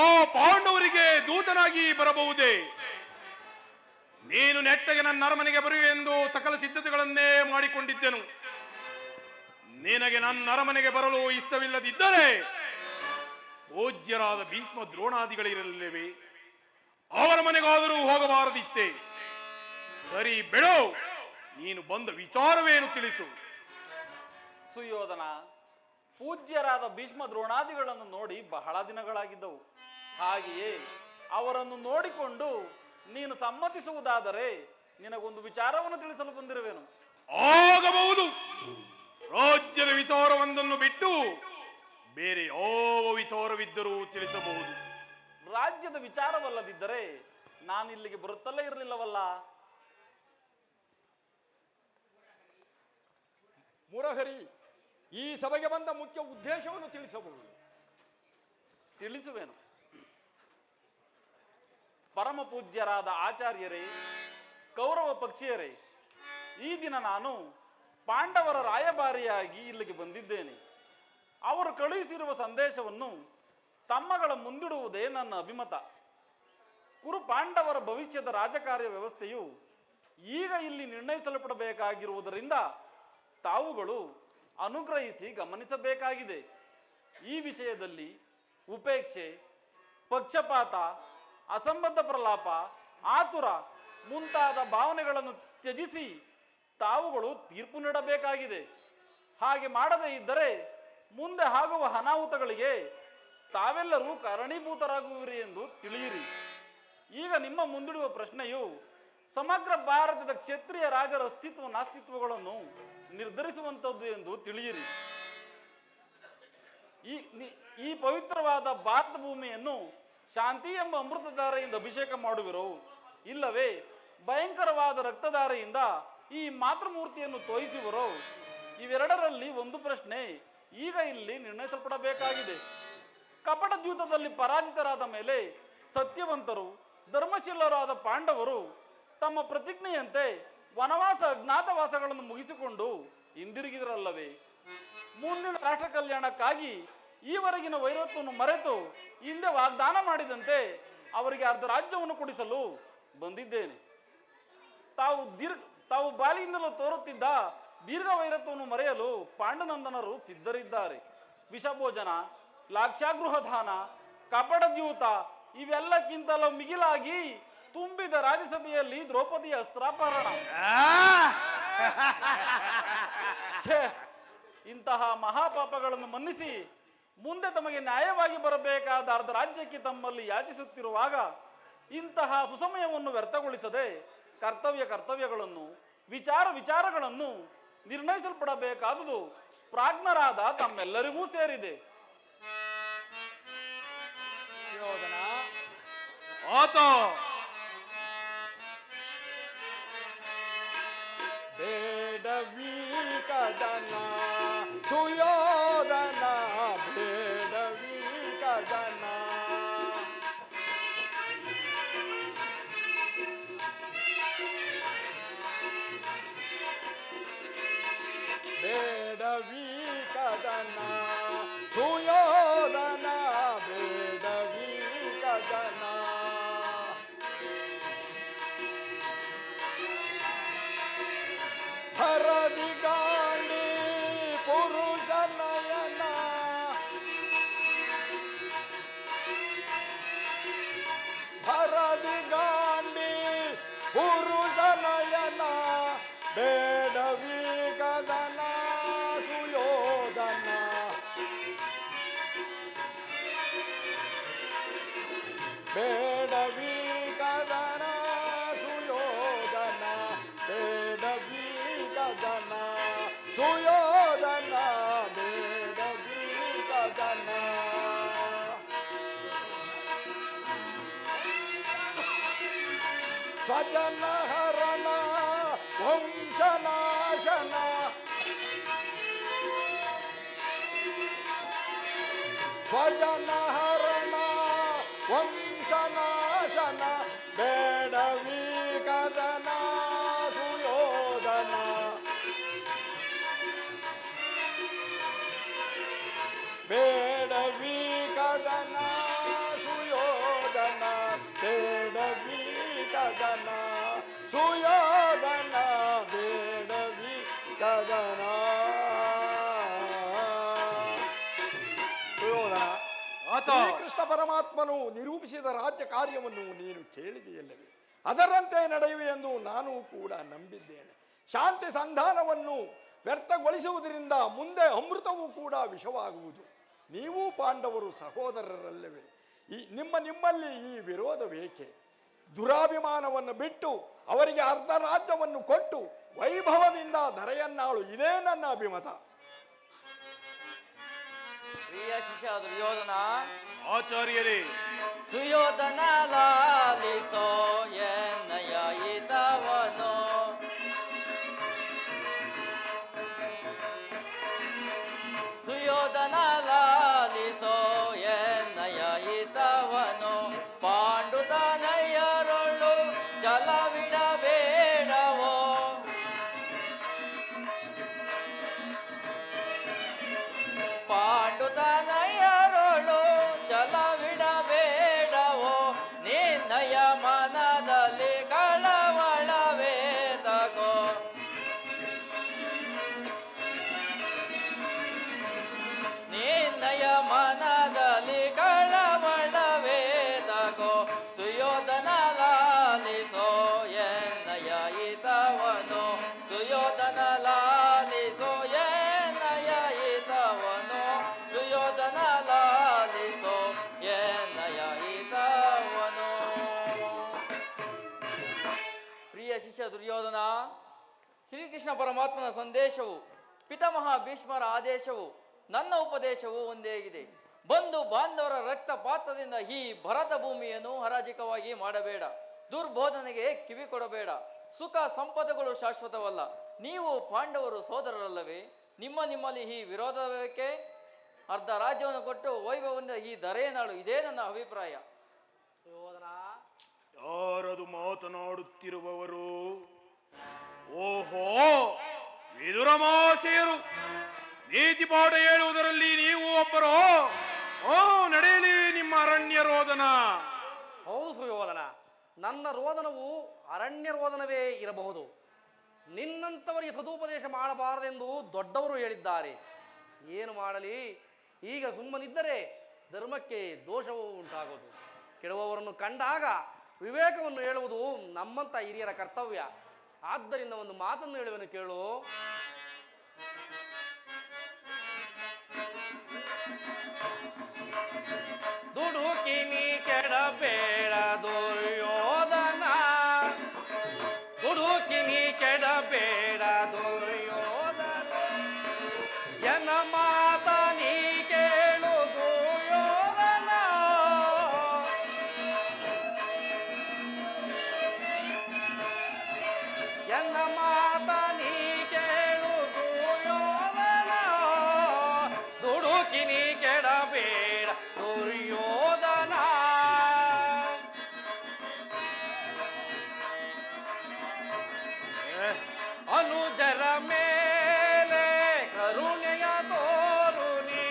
ಆ ಪಾಂಡವರಿಗೆ ದೂತನಾಗಿ ಬರಬಹುದೇ? ನೀನು ನೆಟ್ಟಗೆ ನನ್ನ ಅರಮನೆಗೆ ಬರುವೆಂದು ಸಕಲ ಸಿದ್ಧತೆಗಳನ್ನೇ ಮಾಡಿಕೊಂಡಿದ್ದೆನು. ನಿನಗೆ ನನ್ನ ಅರಮನೆಗೆ ಬರಲು ಇಷ್ಟವಿಲ್ಲದಿದ್ದರೆ ಪೂಜ್ಯರಾದ ಭೀಷ್ಮ ದ್ರೋಣಾದಿಗಳಿರಲಿಲ್ಲವೇ? ಅವರ ಮನೆ ಮನೆಗಾದರೂ ಹೋಗಬಾರದಿತ್ತೆ. ಸರಿ ಬಿಡು, ನೀನು ಬಂದ ವಿಚಾರವೇನು ತಿಳಿಸು. ಸುಯೋಧನ, ಪೂಜ್ಯರಾದ ಭೀಷ್ಮ ದ್ರೋಣಾದಿಗಳನ್ನು ನೋಡಿ ಬಹಳ ದಿನಗಳಾಗಿದ್ದವು. ಹಾಗೆಯೇ ಅವರನ್ನು ನೋಡಿಕೊಂಡು ನೀನು ಸಮ್ಮತಿಸುವುದಾದರೆ ನಿನಗೊಂದು ವಿಚಾರವನ್ನು ತಿಳಿಸಲು ಬಂದಿರುವೆನು. ಆಗಬಹುದು. ರಾಜ್ಯದ ವಿಚಾರವೊಂದನ್ನು ಬಿಟ್ಟು ಬೇರೆ ಯಾವ ವಿಚಾರವಿದ್ದರೂ ತಿಳಿಸಬಹುದು. ರಾಜ್ಯದ ವಿಚಾರವಲ್ಲದಿದ್ದರೆ ನಾನು ಇಲ್ಲಿಗೆ ಬರುತ್ತಲೇ ಇರಲಿಲ್ಲವಲ್ಲ. ಮುರಹರಿ, ಈ ಸಭೆಗೆ ಬಂದ ಮುಖ್ಯ ಉದ್ದೇಶವನ್ನು ತಿಳಿಸಬಹುದು. ತಿಳಿಸುವೆನು. ಪರಮ ಪೂಜ್ಯರಾದ ಆಚಾರ್ಯರೇ, ಕೌರವ ಪಕ್ಷೀಯರೇ, ಈ ದಿನ ನಾನು ಪಾಂಡವರ ರಾಯಭಾರಿಯಾಗಿ ಇಲ್ಲಿಗೆ ಬಂದಿದ್ದೇನೆ. ಅವರು ಕಳುಹಿಸಿರುವ ಸಂದೇಶವನ್ನು ತಮ್ಮಗಳ ಮುಂದಿಡುವುದೇ ನನ್ನ ಅಭಿಮತ. ಕುರು ಪಾಂಡವರ ಭವಿಷ್ಯದ ರಾಜಕಾರ್ಯ ವ್ಯವಸ್ಥೆಯು ಈಗ ಇಲ್ಲಿ ನಿರ್ಣಯಿಸಲ್ಪಡಬೇಕಾಗಿರುವುದರಿಂದ ತಾವುಗಳು ಅನುಗ್ರಹಿಸಿ ಗಮನಿಸಬೇಕಾಗಿದೆ. ಈ ವಿಷಯದಲ್ಲಿ ಉಪೇಕ್ಷೆ, ಪಕ್ಷಪಾತ, ಅಸಂಬದ್ಧ ಪ್ರಲಾಪ, ಆತುರ ಮುಂತಾದ ಭಾವನೆಗಳನ್ನು ತ್ಯಜಿಸಿ ತಾವುಗಳು ತೀರ್ಪು ನೀಡಬೇಕಾಗಿದೆ. ಹಾಗೆ ಮಾಡದೇ ಇದ್ದರೆ ಮುಂದೆ ಆಗುವ ಅನಾಹುತಗಳಿಗೆ ತಾವೆಲ್ಲರೂ ಕಾರಣೀಭೂತರಾಗುವಿರಿ ಎಂದು ತಿಳಿಯಿರಿ. ಈಗ ನಿಮ್ಮ ಮುಂದಿಡುವ ಪ್ರಶ್ನೆಯು ಸಮಗ್ರ ಭಾರತದ ಕ್ಷತ್ರಿಯ ರಾಜರ ಅಸ್ತಿತ್ವ ನಾಸ್ತಿತ್ವಗಳನ್ನು ನಿರ್ಧರಿಸುವಂಥದ್ದು ಎಂದು ತಿಳಿಯಿರಿ. ಈ ಪವಿತ್ರವಾದ ಭಾರತ ಭೂಮಿಯನ್ನು ಶಾಂತಿ ಎಂಬ ಅಮೃತಧಾರೆಯಿಂದ ಅಭಿಷೇಕ ಮಾಡುವಿರೋ, ಇಲ್ಲವೇ ಭಯಂಕರವಾದ ರಕ್ತಧಾರೆಯಿಂದ ಈ ಮಾತೃಮೂರ್ತಿಯನ್ನು ತೋಯಿಸುವರೋ? ಇವೆರಡರಲ್ಲಿ ಒಂದು ಪ್ರಶ್ನೆ ಈಗ ಇಲ್ಲಿ ನಿರ್ಣಯಿಸಲ್ಪಡಬೇಕಾಗಿದೆ. ಕಪಟ ದ್ಯೂತದಲ್ಲಿ ಪರಾಜಿತರಾದ ಮೇಲೆ ಸತ್ಯವಂತರು ಧರ್ಮಶೀಲರಾದ ಪಾಂಡವರು ತಮ್ಮ ಪ್ರತಿಜ್ಞೆಯಂತೆ ವನವಾಸ ಅಜ್ಞಾತವಾಸಗಳನ್ನು ಮುಗಿಸಿಕೊಂಡು ಹಿಂದಿರುಗಿದರಲ್ಲವೇ? ಮುಂದಿನ ರಾಷ್ಟ್ರ ಕಲ್ಯಾಣಕ್ಕಾಗಿ ಈವರೆಗಿನ ವೈರತ್ವವನ್ನು ಮರೆತು ಹಿಂದೆ ವಾಗ್ದಾನ ಮಾಡಿದಂತೆ ಅವರಿಗೆ ಅರ್ಧ ರಾಜ್ಯವನ್ನು ಕೊಡಿಸಲು ಬಂದಿದ್ದೇನೆ. ತಾವು ಬಾಲಿಯಿಂದಲೂ ತೋರುತ್ತಿದ್ದ ದೀರ್ಘ ವೈರತ್ವವನ್ನು ಮರೆಯಲು ಪಾಂಡುನಂದನರು ಸಿದ್ಧರಿದ್ದಾರೆ. ವಿಷಭೋಜನ, ಲಾಕ್ಷಾಗೃಹದಾನ, ಕಪಟ ದ್ಯೂತ ಇವೆಲ್ಲಕ್ಕಿಂತಲೂ ಮಿಗಿಲಾಗಿ ತುಂಬಿದ ರಾಜ್ಯಸಭೆಯಲ್ಲಿ ದ್ರೌಪದಿಯ ಅಸ್ತ್ರಾಪಹರಣ. ಛೇ, ಇಂತಹ ಮಹಾಪಾಪಗಳನ್ನು ಮನ್ನಿಸಿ ಮುಂದೆ ತಮಗೆ ನ್ಯಾಯವಾಗಿ ಬರಬೇಕಾದ ಅರ್ಧ ರಾಜ್ಯಕ್ಕೆ ತಮ್ಮಲ್ಲಿ ಯಾಚಿಸುತ್ತಿರುವಾಗ ಇಂತಹ ಸುಸಮಯವನ್ನು ವ್ಯರ್ಥಗೊಳಿಸದೆ ಕರ್ತವ್ಯಗಳನ್ನು ವಿಚಾರಗಳನ್ನು ನಿರ್ಣಯಿಸಲ್ಪಡಬೇಕಾದುದು ಪ್ರಾಜ್ಞರಾದ ತಮ್ಮೆಲ್ಲರಿಗೂ ಸೇರಿದೆ. ಆತ ಬೇಡವಿ ಕದನ ಸುಯೋಧನ, ಬೇಡವಿ ಕದನ. ಬೇಡವಿ ಕದನ ಸುಯೋಧನ, ಬೇಡವಿ ಕದನ. ಹರದಿಗಾಳಿ ಪುರುಷ ನಯನ, ಹರದಿಗಾಳಿ ಪುರುಷ ನಯನ, ಬೇಡವಿ ಕದನ ಸುಯೋಧನ. ಬೇಡವಿ ಕದನ ಸುಯೋಧನ, ಬೇಡವಿ ಕದನ ಸುಯೋಧನ, ಬೇಡವಿ ಕದನ. ಸ್ವಜನ ಹರಣ ವಂಶನಾಶನ, ಸ್ವಜನ ಹರಣ ವಂಶನಾಶನ, ಬೇಡವಿ ಕದನ ಸುಯೋಧನ. ಬೇಡವಿ ಕದನ ಸುಯೋಧನ, ಬೇಡವಿ ಕದನ ಸುಯೋಧನ, ಬೇಡವಿ ಕದನ. ಸುಯೋಧನ, ಆತ ಕೃಷ್ಣ ಪರಮಾತ್ಮನು ನಿರೂಪಿಸಿದ ರಾಜ್ಯ ಕಾರ್ಯವನ್ನು ನೀನು ಕೇಳಿದೆಯಲ್ಲವೇ? ಅದರಂತೆ ನಡೆಯುವೆ ಎಂದು ನಾನು ಕೂಡ ನಂಬಿದ್ದೇನೆ. ಶಾಂತಿ ಸಂಧಾನವನ್ನು ವ್ಯರ್ಥಗೊಳಿಸುವುದರಿಂದ ಮುಂದೆ ಅಮೃತವೂ ಕೂಡ ವಿಷವಾಗುವುದು. ನೀವೂ ಪಾಂಡವರು ಸಹೋದರರಲ್ಲವೇ? ನಿಮ್ಮಲ್ಲಿ ಈ ವಿರೋಧವೇಕೆ? ದುರಾಭಿಮಾನವನ್ನು ಬಿಟ್ಟು ಅವರಿಗೆ ಅರ್ಧ ರಾಜ್ಯವನ್ನು ಕೊಟ್ಟು ವೈಭವದಿಂದ ಧರೆಯನ್ನಾಳು, ಇದೇ ನನ್ನ ಅಭಿಮತ. ಪ್ರಿಯ ಶಿಷ್ಯ ದುರ್ಯೋಧನ, ಆಚಾರ್ಯರೇ, ಸುಯೋಧನ ಲಾಲಿಸೋ ಎನ್ನಯ ಹಿತವನು. ಸುಯೋಧನ ಲಾಲಿಸೋ ಎನ್ನಯ ಹಿತವನು. ಪಾಂಡುತನಯ್ಯರೊಳ್ಳು ಛಲವಿಡಬೇಡವೋ. ಪಾಂಡುತನಯ್ಯರೊಳ್ಳು ಛಲವಿಡಬೇಡವೋ. ನಿನ್ನಯ ಮನದಲ್ಲಿ ಕಳವಳವೇ ತಗೋ. ನಿನ್ನಯ ಮನದಲ್ಲಿ ಕಳವಳವೇ ತಗೋ. ಸುಯೋಧನ ಲಾಲಿಸೋ ಎನ್ನಯ ಹಿತವನು. ಸುಯೋಧನ ಲಾಲಿಸೋ ಎನ್ನಯ ಹಿತವನು. ಸುಯೋಧನ ಲಾಲಿಸೋ ಎನ್ನಯ ಹಿತವನು. ಪ್ರಿಯ ಶಿಷ್ಯ ದುರ್ಯೋಧನ, ಶ್ರೀಕೃಷ್ಣ ಪರಮಾತ್ಮನ ಸಂದೇಶವು, ಪಿತಾಮಹ ಭೀಷ್ಮರ ಆದೇಶವು, ನನ್ನ ಉಪದೇಶವು ಒಂದೇ ಇದೆ. ಬಂಧು ಬಾಂಧವರ ರಕ್ತಪಾತದಿಂದ ಈ ಭರತ ಭೂಮಿಯನ್ನು ಹರಾಜಿಕವಾಗಿ ಮಾಡಬೇಡ. ದುರ್ಬೋಧನೆಗೆ ಕಿವಿ ಕೊಡಬೇಡ. ಸುಖ ಸಂಪದಗಳು ಶಾಶ್ವತವಲ್ಲ. ನೀವು ಪಾಂಡವರು ಸೋದರರಲ್ಲವೇ? ನಿಮ್ಮಲ್ಲಿ ಈ ವಿರೋಧವೇಕೆ? ಅರ್ಧ ರಾಜ್ಯವನ್ನು ಕೊಟ್ಟು ವೈಭವದಿಂದ ಈ ಧರೆಯನಾಳು, ಇದೇ ನನ್ನ ಅಭಿಪ್ರಾಯ. ಯಾರದು ಮಾತನಾಡುತ್ತಿರುವವರು? ಓಹೋ, ವಿದುರಮಾಶಯರು. ನೀತಿ ಪಾಠ ಹೇಳುವುದರಲ್ಲಿ ನೀವು ಒಬ್ಬರು. ನಡೆಯಲಿ ನಿಮ್ಮ ಅರಣ್ಯ ರೋದನ. ಹೌದು ಸುಯೋಧನ, ನನ್ನ ರೋದನವು ಅರಣ್ಯ ರೋದನವೇ ಇರಬಹುದು. ನಿನ್ನಂಥವರಿಗೆ ಸದುಪದೇಶ ಮಾಡಬಾರದೆಂದು ದೊಡ್ಡವರು ಹೇಳಿದ್ದಾರೆ. ಏನು ಮಾಡಲಿ? ಈಗ ಸುಮ್ಮನಿದ್ದರೆ ಧರ್ಮಕ್ಕೆ ದೋಷವೂ ಉಂಟಾಗೋದು. ಕೆಡುವವರನ್ನು ಕಂಡಾಗ ವಿವೇಕವನ್ನು ಹೇಳುವುದು ನಮ್ಮಂಥ ಹಿರಿಯರ ಕರ್ತವ್ಯ. ಆದ್ದರಿಂದ ಒಂದು ಮಾತನ್ನು ಹೇಳುವೆನು ಕೇಳು. ದುಡುಕಿನಿ ಕೆಡಬೇಡ ದುರ್ಯೋಧನ, ದುಡುಕಿನಿ ಕೆಡಬೇಡ ದುರ್ಯೋಧನ. ಎನ್ನ ಮಾತ ನೀ ಕೇಳು ದುರ್ಯೋಧನ. ಎನ್ನ ಮಾತ ನೀ ಕೇಳು ದುರ್ಯೋಧನ. ದುಡುಕಿನಿ ಕೆಡಬೇಡ ದುರ್ಯೋಧನ. ಅನುಜರ ಮೇಲೆ ಕರುಣೆಯ ತೋರು ನೀ.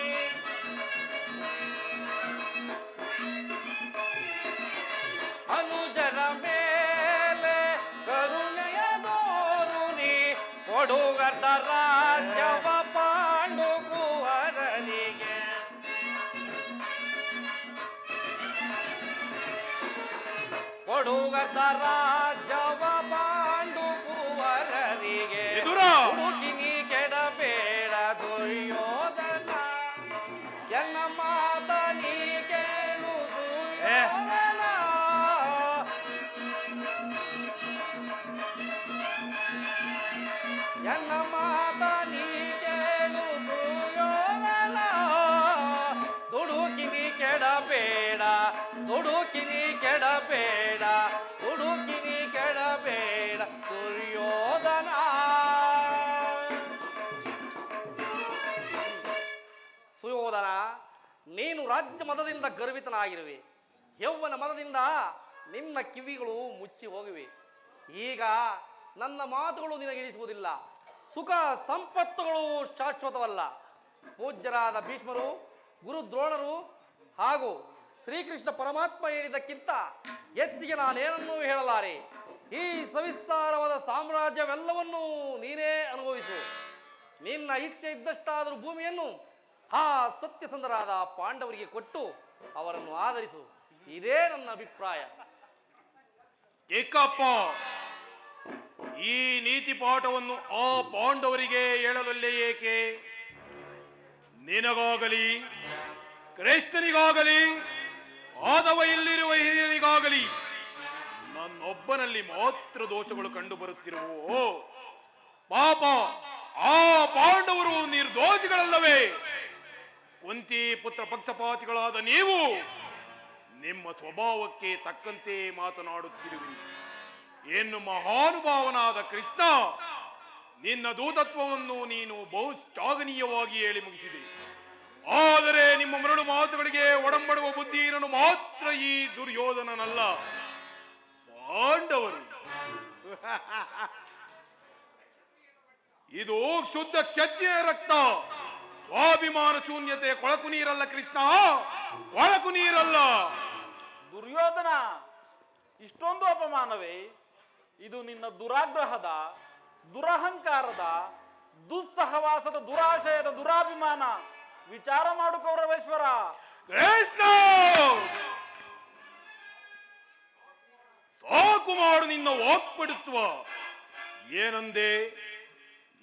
ಅನುಜರ ಮೇಲೆ ಕರುಣೆಯ ತೋರು ನೀ. ಕೊಡುಗರ್ಧ ರಾಜ್ಯವ ಪಾಂಡು ಕುವರನಿಗೆ. ಕೊಡುಗರ್ಧ ರಾಜ್ಯವ ಪಾಂಡು ಕುವರನಿಗೆ. ಹುಡುಕಿನಿ ಕೆಡಬೇಡ ದುರ್ಯೋಧನ. ಎನ್ನ ಮಾತ ನೀ ಕೇಳು ದುರ್ಯೋಧನ. ಎನ್ನ ಮಾತ ನೀ ಕೇಳು ದುರ್ಯೋಧನ. ದುಡುಕಿನಿ ಕೆಡಬೇಡ, ದುಡುಕಿನಿ ಕೆಡಬೇಡ, ದುಡುಕಿನಿ ಕೆಡಬೇಡ ದುರ್ಯೋಧನ. ಸುಯೋಧನ, ನೀನು ರಾಜ್ಯ ಮದದಿಂದ ಗರ್ವಿತನಾಗಿರುವೆ. ಯೌವನ ಮದದಿಂದ ನಿನ್ನ ಕಿವಿಗಳು ಮುಚ್ಚಿ ಹೋಗಿವೆ. ಈಗ ನನ್ನ ಮಾತುಗಳು ನಿನಗಿಳಿಸುವುದಿಲ್ಲ. ಸುಖ ಸಂಪತ್ತುಗಳು ಶಾಶ್ವತವಲ್ಲ. ಪೂಜ್ಯರಾದ ಭೀಷ್ಮರು, ಗುರು ದ್ರೋಣರು ಹಾಗೂ ಶ್ರೀಕೃಷ್ಣ ಪರಮಾತ್ಮ ಹೇಳಿದ್ದಕ್ಕಿಂತ ಹೆಚ್ಚಿಗೆ ನಾನೇನನ್ನೂ ಹೇಳಲಾರೆ. ಈ ಸವಿಸ್ತಾರವಾದ ಸಾಮ್ರಾಜ್ಯವೆಲ್ಲವನ್ನೂ ನೀನೇ ಅನುಭವಿಸು. ನಿನ್ನ ಇಚ್ಛೆ ಇದ್ದಷ್ಟಾದರೂ ಭೂಮಿಯನ್ನು ಆ ಸತ್ಯಸಂಧರಾದ ಪಾಂಡವರಿಗೆ ಕೊಟ್ಟು ಅವರನ್ನು ಆಧರಿಸು. ಇದೇ ನನ್ನ ಅಭಿಪ್ರಾಯ. ಚಿಕ್ಕಪ್ಪ, ಈ ನೀತಿ ಪಾಠವನ್ನು ಆ ಪಾಂಡವರಿಗೆ ಹೇಳಲಲ್ಲೇ ಏಕೆ? ನಿನಗಾಗಲಿ, ಕೃಷ್ಣನಿಗಾಗಲಿ, ಅಥವಾ ಇಲ್ಲಿರುವ ಹಿರಿಯರಿಗಾಗಲಿ ನನ್ನೊಬ್ಬನಲ್ಲಿ ಮಾತ್ರ ದೋಷಗಳು ಕಂಡು ಬರುತ್ತಿರುವೋ? ಪಾಪ, ಆ ಪಾಂಡವರು ನಿರ್ದೋಷಿಗಳಲ್ಲವೇ? ಕುಂತಿ ಪುತ್ರ ಪಕ್ಷಪಾತಿಗಳಾದ ನೀವು ನಿಮ್ಮ ಸ್ವಭಾವಕ್ಕೆ ತಕ್ಕಂತೆ ಮಾತನಾಡುತ್ತಿರುವಿರಿ. ಏನು ಮಹಾನುಭಾವನಾದ ಕೃಷ್ಣ, ನಿನ್ನ ದೂತತ್ವವನ್ನು ನೀನು ಬಹು ಶ್ಲಾಘನೀಯವಾಗಿ ಹೇಳಿ ಮುಗಿಸಿದೆ. ಆದರೆ ನಿಮ್ಮ ಮರಳು ಮಾತುಗಳಿಗೆ ಒಡಂಬಡುವ ಬುದ್ಧಿ ಇರನು ಮಾತ್ರ ಈ ದುರ್ಯೋಧನನಲ್ಲ, ಪಾಂಡವರು. ಇದು ಶುದ್ಧ ಕ್ಷತ್ರಿಯ ರಕ್ತ, ಸ್ವಾಭಿಮಾನ ಶೂನ್ಯತೆ. ಕೊಳಕು ನೀರಲ್ಲ ಕೃಷ್ಣ, ಕೊಳಕು ನೀರಲ್ಲ. ದುರ್ಯೋಧನ, ಇಷ್ಟೊಂದು ಅಪಮಾನವೇ? ಇದು ನಿನ್ನ ದುರಾಗ್ರಹದ, ದುರಹಂಕಾರದ, ದುಸ್ಸಹವಾಸದ, ದುರಾಶಯದ, ದುರಾಭಿಮಾನ. ವಿಚಾರ ಮಾಡು ಕೌರವೇಶ್ವರ. ಕೃಷ್ಣ, ಸಾಕು ಮಾಡು ನಿನ್ನ ವಾಕ್ಪಡುತ್ವ. ಏನಂದೆ?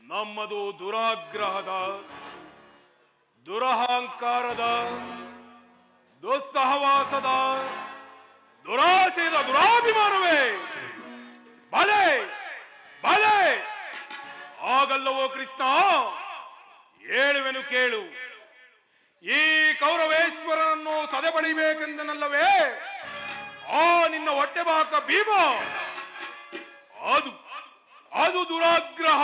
ನಮ್ಮದು ದುರಾಗ್ರಹದ, ದುರಹಂಕಾರದ, ದುಸ್ಸಹವಾಸದ, ದುರಾಶಯದ, ದುರಾಭಿಮಾನವೇ? ಬಲೆ ಬಲೆ. ಆಗಲ್ಲವೋ ಕೃಷ್ಣ? ಹೇಳುವೆನು ಕೇಳು. ಈ ಕೌರವೇಶ್ವರನನ್ನು ಸದೆಬಡಿಬೇಕೆಂದನಲ್ಲವೇ ಆ ನಿನ್ನ ಹೊಟ್ಟೆಬಾಕ ಭೀಮ? ಅದು ದುರಾಗ್ರಹ.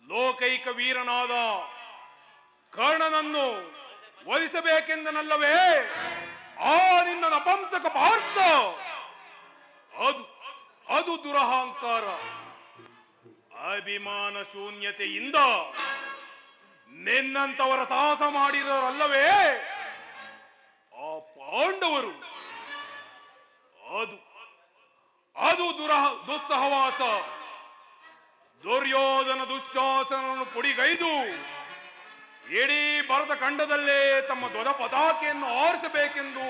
ಲೋಕೈಕ ವೀರನಾದ ಕರ್ಣನನ್ನು ವಧಿಸಬೇಕೆಂದನಲ್ಲವೇ ಆ ನಿನ್ನ ನಪಂಸಕ ಪಾರ್ಥ? ಅದು ದುರಹಂಕಾರ. ಅಭಿಮಾನ ಶೂನ್ಯತೆಯಿಂದ ನಿನ್ನಂತವರ ಸಾಹಸ ಮಾಡಿದರಲ್ಲವೇ ಆ ಪಾಂಡವರು? ಅದು ದುಸ್ಸಹವಾಸ. ದುರ್ಯೋಧನ ದುಶ್ಯಾಸನವನ್ನು ಪುಡಿಗೈದು ಇಡೀ ಭರತ ಖಂಡದಲ್ಲೇ ತಮ್ಮ ಧ್ವಜ ಪತಾಕೆಯನ್ನು ಆರಿಸಬೇಕೆಂದು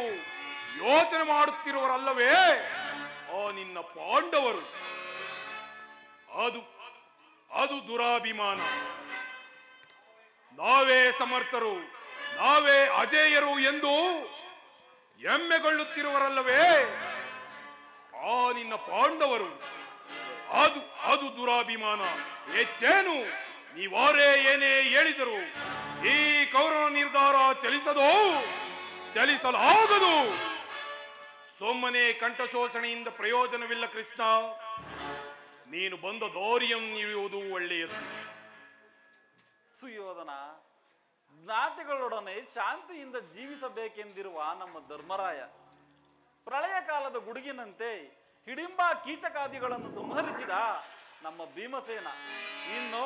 ಯೋಚನೆ ಮಾಡುತ್ತಿರುವರಲ್ಲವೇ ಆ ನಿನ್ನ ಪಾಂಡವರು? ಅದು ದುರಾಭಿಮಾನ. ನಾವೇ ಸಮರ್ಥರು, ನಾವೇ ಅಜೇಯರು ಎಂದು ಹೆಮ್ಮೆಗೊಳ್ಳುತ್ತಿರುವರಲ್ಲವೇ ಆ ನಿನ್ನ ಪಾಂಡವರು? ಅದು ದುರಾಭಿಮಾನ. ಹೆಚ್ಚೇನು? ನೀವಾರೇ ಏನೇ ಹೇಳಿದರು ಈ ಕೌರವ ನಿರ್ಧಾರ ಚಲಿಸಲಾಗದು. ಸುಮ್ಮನೆ ಕಂಠಶೋಷಣೆಯಿಂದ ಪ್ರಯೋಜನವಿಲ್ಲ ಕೃಷ್ಣ. ನೀನು ಬಂದ ದಾರಿಯನ್ನಿರುವುದು ಒಳ್ಳೆಯದು. ಸುಯೋಧನ, ಜ್ಞಾತಿಗಳೊಡನೆ ಶಾಂತಿಯಿಂದ ಜೀವಿಸಬೇಕೆಂದಿರುವ ನಮ್ಮ ಧರ್ಮರಾಯ ಪ್ರಳಯ ಕಾಲದ ಗುಡುಗಿನಂತೆ ಹಿಡಿಂಬ ಕೀಚಕಾದಿಗಳನ್ನು ಸಂಹರಿಸಿದ ನಮ್ಮ ಭೀಮಸೇನ, ಇನ್ನು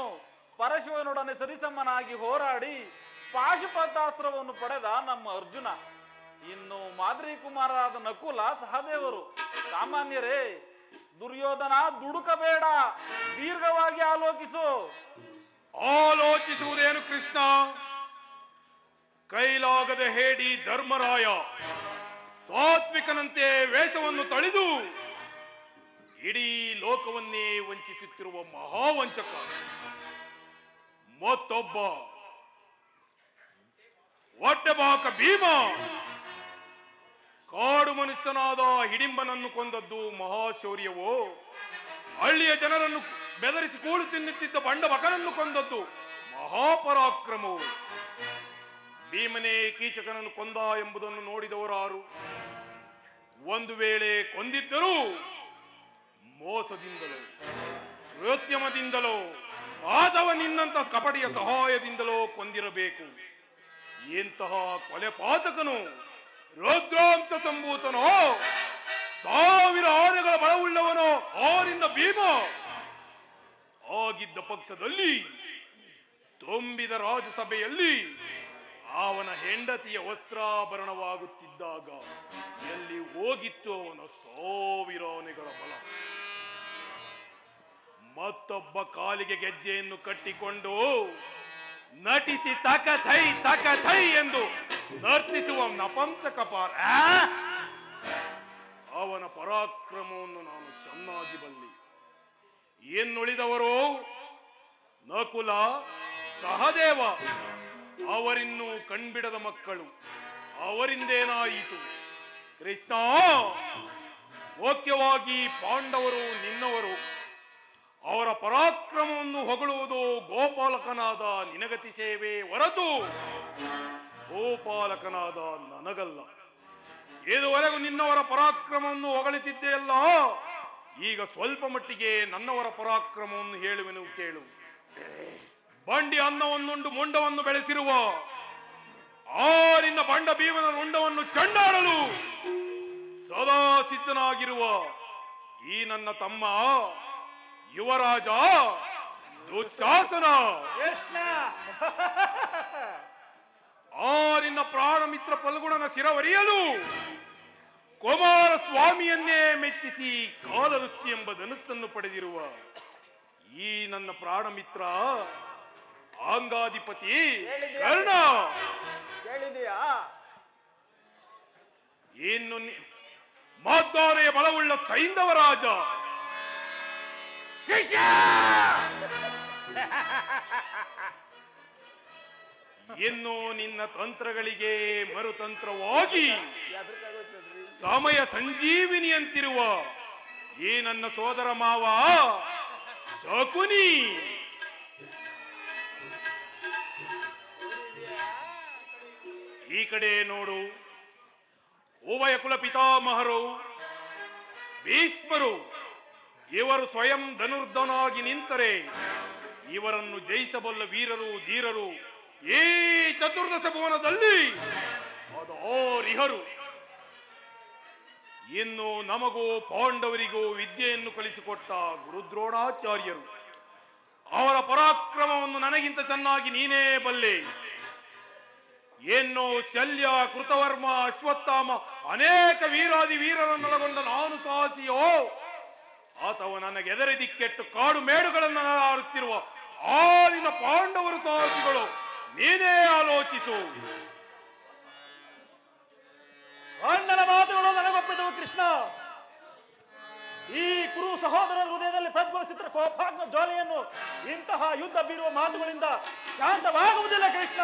ಪರಶುವನೊಡನೆ ಸರಿಸಮನಾಗಿ ಹೋರಾಡಿ ಪಾಶುಪತಾಸ್ತ್ರವನ್ನು ಪಡೆದ ನಮ್ಮ ಅರ್ಜುನ, ಇನ್ನು ಮಾದ್ರಿ ಕುಮಾರರಾದ ನಕುಲ ಸಹದೇವರು. ಸಾಮಾನ್ಯರೇ, ದುರ್ಯೋಧನ ದುಡುಕಬೇಡ, ದೀರ್ಘವಾಗಿ ಆಲೋಚಿಸು. ಆಲೋಚಿಸುವುದೇನು ಕೃಷ್ಣ? ಕೈಲಾಗದ ಹೇಡಿ ಧರ್ಮರಾಯ ಸಾತ್ವಿಕನಂತೆ ವೇಷವನ್ನು ತಳೆದು ಇಡೀ ಲೋಕವನ್ನೇ ವಂಚಿಸುತ್ತಿರುವ ಮಹಾವಂಚಕ. ಮತ್ತೊಬ್ಬ ಹೊಟ್ಟೆಬಾಕ ಭೀಮ ಕಾಡು ಮನುಷ್ಯನಾದ ಹಿಡಿಂಬನನ್ನು ಕೊಂದದ್ದು ಮಹಾಶೌರ್ಯವೋ? ಹಳ್ಳಿಯ ಜನರನ್ನು ಬೆದರಿಸಿ ಕೂಳು ತಿನ್ನುತ್ತಿದ್ದ ಬಂಡ ಬಕನನ್ನು ಕೊಂದದ್ದು ಮಹಾಪರಾಕ್ರಮವು. ಭೀಮನೇ ಕೀಚಕನನ್ನು ಕೊಂದ ಎಂಬುದನ್ನು ನೋಡಿದವರಾರು? ಒಂದು ವೇಳೆ ಕೊಂದಿದ್ದರೂ ಮೋಸದಿಂದಲೋ, ಕೃತ್ಯಮದಿಂದಲೋ, ಅಥವಾ ನಿನ್ನಂತ ಕಪಟಿಯ ಸಹಾಯದಿಂದಲೋ ಕೊಂದಿರಬೇಕು. ಇಂತಹ ಕೊಲೆಪಾತಕನು, ರುದ್ರಾಂಶ ಸಂಭೂತನೋ, 1000 ಆನೆಗಳ ಬಲವುಳ್ಳವನೋ ಅವನಿಂದ ಭೀಮ ಆಗಿದ್ದ ಪಕ್ಷದಲ್ಲಿ, ತುಂಬಿದ ರಾಜಸಭೆಯಲ್ಲಿ ಅವನ ಹೆಂಡತಿಯ ವಸ್ತ್ರಾಭರಣವಾಗುತ್ತಿದ್ದಾಗ ಎಲ್ಲಿ ಹೋಗಿತ್ತು ಅವನ 1000 ಆನೆಗಳ ಬಲ? ಮತ್ತೊಬ್ಬ ಕಾಲಿಗೆ ಗೆಜ್ಜೆಯನ್ನು ಕಟ್ಟಿಕೊಂಡು ನಟಿಸಿ ತಕ ಥೈ ಎಂದು ನರ್ತಿಸುವ ನಪಂಸಕ ಪಾರ ಅವನ ಪರಾಕ್ರಮವನ್ನು ನಾನು ಚೆನ್ನಾಗಿ ಬಲ್ಲೆ. ಇನ್ನುಳಿದವರು ನಕುಲ, ಸಹದೇವ ಅವರಿನ್ನೂ ಕಣ್ಬಿಡದ ಮಕ್ಕಳು. ಅವರಿಂದೇನಾಯಿತು? ಕೃಷ್ಣ, ಮುಖ್ಯವಾಗಿ ಪಾಂಡವರು ನಿನ್ನವರು. ಅವರ ಪರಾಕ್ರಮವನ್ನು ಹೊಗಳುವುದು ಗೋಪಾಲಕನಾದ ನಿನಗತಿ ಸೇವೆ ಹೊರತು ಗೋಪಾಲಕನಾದ ನನಗಲ್ಲ. ಇದುವರೆಗೂ ನಿನ್ನವರ ಪರಾಕ್ರಮವನ್ನು ಹೊಗಳುತ್ತಿದ್ದೆಯಲ್ಲ, ಈಗ ಸ್ವಲ್ಪ ಮಟ್ಟಿಗೆ ನನ್ನವರ ಪರಾಕ್ರಮವನ್ನು ಹೇಳುವೆನು ಕೇಳು. ಬಂಡಿ ಅನ್ನವನ್ನುಂಡು ಮುಂಡವನ್ನು ಬೆಳೆಸಿರುವ ನಿನ್ನ ಬಂಡ ಭೀಮನ ರುಂಡವನ್ನು ಚಂಡಾಡಲು ಸದಾ ಸಿದ್ಧನಾಗಿರುವ ಈ ನನ್ನ ತಮ್ಮ ಯುವರಾಜ ದುಶ್ಯಾಸನ. ನಿನ್ನ ಪ್ರಾಣ ಮಿತ್ರ ಫಲ್ಗುಣನ ಶಿರವರಿಯಲು ಕುಮಾರ ಸ್ವಾಮಿಯನ್ನೇ ಮೆಚ್ಚಿಸಿ ಕಾಲರುಚಿ ಎಂಬ ಧನುಸ್ಸನ್ನು ಪಡೆದಿರುವ ಈ ನನ್ನ ಪ್ರಾಣ ಮಿತ್ರ ಅಂಗಾಧಿಪತಿ ಕರ್ಣ. ಕೇಳಿದೆಯಾ? ಇನ್ನು ಮಾದ್ದಾನೆಯ ಬಲವುಳ್ಳ ಸೈಂಧವ ರಾಜ ಕೃಷ್ಣ. ಇನ್ನು ನಿನ್ನ ತಂತ್ರಗಳಿಗೆ ಮರುತಂತ್ರವಾಗಿ ಸಮಯ ಸಂಜೀವಿನಿಯಂತಿರುವ ಈ ನನ್ನ ಸೋದರ ಮಾವ ಶಕುನಿ. ಈ ಕಡೆ ನೋಡು, ಉಭಯ ಕುಲ ಪಿತಾಮಹರು ಭೀಷ್ಮರು ಇವರು ಸ್ವಯಂ ಧನುರ್ಧನಾಗಿ ನಿಂತರೆ ಇವರನ್ನು ಜಯಿಸಬಲ್ಲ ವೀರರು ಧೀರರು ಈ ಚತುರ್ದಶ ಭುವನದಲ್ಲಿ ಅದಾರಿಹರು. ಇನ್ನು ನಮಗೂ ಪಾಂಡವರಿಗೂ ವಿದ್ಯೆಯನ್ನು ಕಲಿಸಿಕೊಟ್ಟ ಗುರುದ್ರೋಣಾಚಾರ್ಯರು. ಅವರ ಪರಾಕ್ರಮವನ್ನು ನನಗಿಂತ ಚೆನ್ನಾಗಿ ನೀನೇ ಬಲ್ಲೆ. ಏನು ಶಲ್ಯ, ಕೃತವರ್ಮ, ಅಶ್ವತ್ಥಾಮ ಅನೇಕ ವೀರಾದಿ ವೀರರನ್ನೊಳಗೊಂಡ ನಾನು ಸಾಹಸಿಯೋ ಅಥವಾ ನನಗೆ ಎದರಿ ದಿಕ್ಕೆಟ್ಟು ಕಾಡು ಮೇಡುಗಳನ್ನು ಆಡುತ್ತಿರುವ ಆಳಿನ ಪಾಂಡವರು ಸಾಹಸಿಗಳು? ನೀನೇ ಆಲೋಚಿಸು. ಅಣ್ಣನ ಮಾತುಗಳು ನನಗೊಪ್ಪಿದವು ಕೃಷ್ಣ. ಈ ಕುರು ಸಹೋದರರ ಹೃದಯದಲ್ಲಿ ಪ್ರಜ್ವಲಿಸಿದ ಕೋಪಾಗ್ನ ಜ್ವಾಲೆಯನ್ನು ಇಂತಹ ಯುದ್ಧ ಬೀರುವ ಮಾತುಗಳಿಂದ ಶಾಂತವಾಗುವುದಿಲ್ಲ ಕೃಷ್ಣ.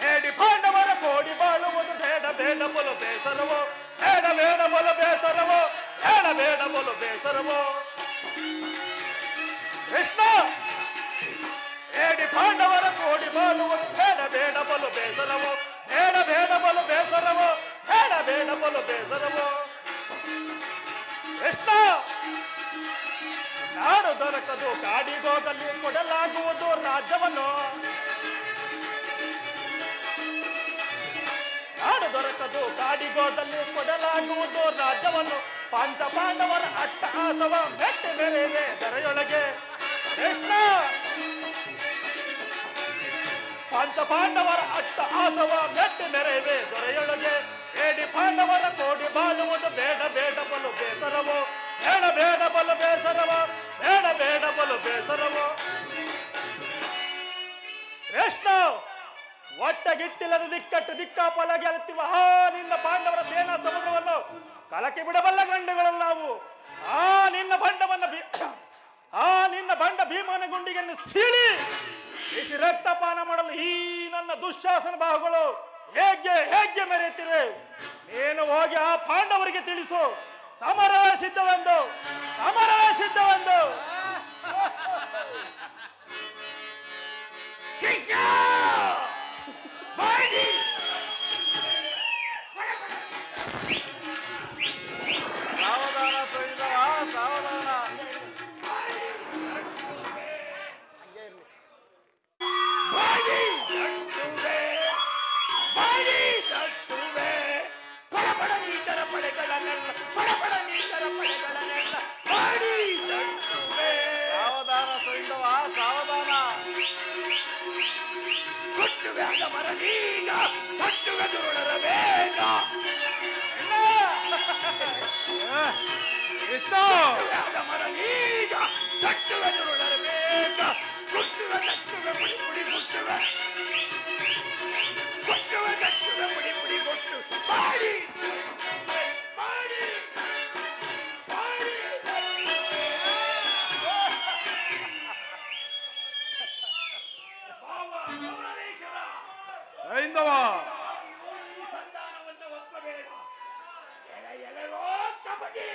ಹೇಡಿ ಪಾಂಡವರ ಕೋಡಿ ಬಾಳುವುದು ಬೇಡ ಬೇಡ ಬಲು ಬೇಸರವೋ, ಬೇಡ ಬೇಡ ಬಲು ಬೇಸರವೋ, ಬೇಡ ಬೇಡ ಬಲು ಬೇಸರವೋ. ಕೃಷ್ಣ, ಹೇಡಿ ಪಾಂಡವರ ಕೋಡಿ ಬಾಳುವುದು ಬೇಡ ಬೇಡ ಬಲು ಬೇಸರವೋ, ಬೇಡ ಬೇಡ ಬಲು ಬೇಸರವೋ, ಬೇಡ ಬೇಡ ಬಲು ಬೇಸರವೋ. ಕೃಷ್ಣ, ನಾಡು ದೊರಕದು ಕಾಡಿಗೋದಲ್ಲಿ ಕೊಡಲಾಗುವುದು ರಾಜ್ಯವನ್ನು. ನಾಡು ದೊರಕದು ಕಾಡಿಗೋದಲ್ಲಿ ಕೊಡಲಾಗುವುದು ರಾಜ್ಯವನ್ನು. ಪಂಚ ಪಾಂಡವರ ಅಟ್ಟಹಾಸವ ಮೆಟ್ಟಿ ಮೆರೆಯದೆ ದರೆಯೊಳಗೆ. ಕೃಷ್ಣ, ಪಂಚ ಪಾಂಡವರ ಅಟ್ಟಹಾಸವ ಮೆಟ್ಟಿ ಮೆರೆಯದೆ ದೊರೆಯೊಳಗೆ. ಹೇಡಿ ಪಾಂಡವರ ಕೋಡಿ ಬಾಳುವುದು ಬೇಡ ಬೇಡ ಬಲು ಬೇಸರವೋ, ಬೇಡ ಬೇಡ ಬಲು ಬೇಸರವೋ, ಬೇಡ ಬೇಡ ಬಲು ಬೇಸರವೋ. ಕೃಷ್ಣ, ಒಟ್ಟಗಿಟ್ಟಿಲ್ಲದ ದಿಕ್ಕಟ್ಟು ದಿಕ್ಕಾಪಲ ಗೆಲ್ಲುತ್ತಿವ ನಿನ್ನ ಪಾಂಡವರ ಸೇನಾ ಸಮುದ್ರವನ್ನು ಕಲಕಿ ಬಿಡಬಲ್ಲ ಗಂಡುಗಳು ನಾವು. ನಿನ್ನ ಬಂಡ ಭೀಮನ ಗುಂಡಿಗೆಯನ್ನು ಸೀಳಿ ಬಿಸಿ ರಕ್ತಪಾನ ಮಾಡಲು ಈ ನನ್ನ ದುಶ್ಯಾಸನ ಬಾಹುಗಳು ಹೇಗೆ ಹೇಗೆ ಮೆರೆಯುತ್ತಿವೆ. ನೀನು ಹೋಗಿ ಆ ಪಾಂಡವರಿಗೆ ತಿಳಿಸು, ಸಮರವೇ ಸಿದ್ಧವೆಂದು, ಸಮರವೇ ಸಿದ್ಧವೆಂದು. ಸಾವಧಾನ ಸೈಂಧವ, ಸಾವಧಾನ. ಸಾವಧಾನ ಸೈಂಧವ, ಸಾವಧಾನ. ಕೃಷ್ಣ, ಕುಟ್ಟುವೆ ಕಟ್ಟುವೆ ಪುಡಿ ಪುಡಿ ಕುಟ್ಟುವೆ ಕುಟ್ಟುವೆ ಕಟ್ಟುವೆ ಪುಡಿ ಪುಡಿ ಕೊಟ್ಟು ಮಾಡಿ ಮಾಡಿ ಮಾಡಿ ಸೈಂಧವ ಸಂಧಾನವನ್ನು ಒಪ್ಪಬೇಡ. ಎಳೆಯೋ ಕಬಡ್ಡಿ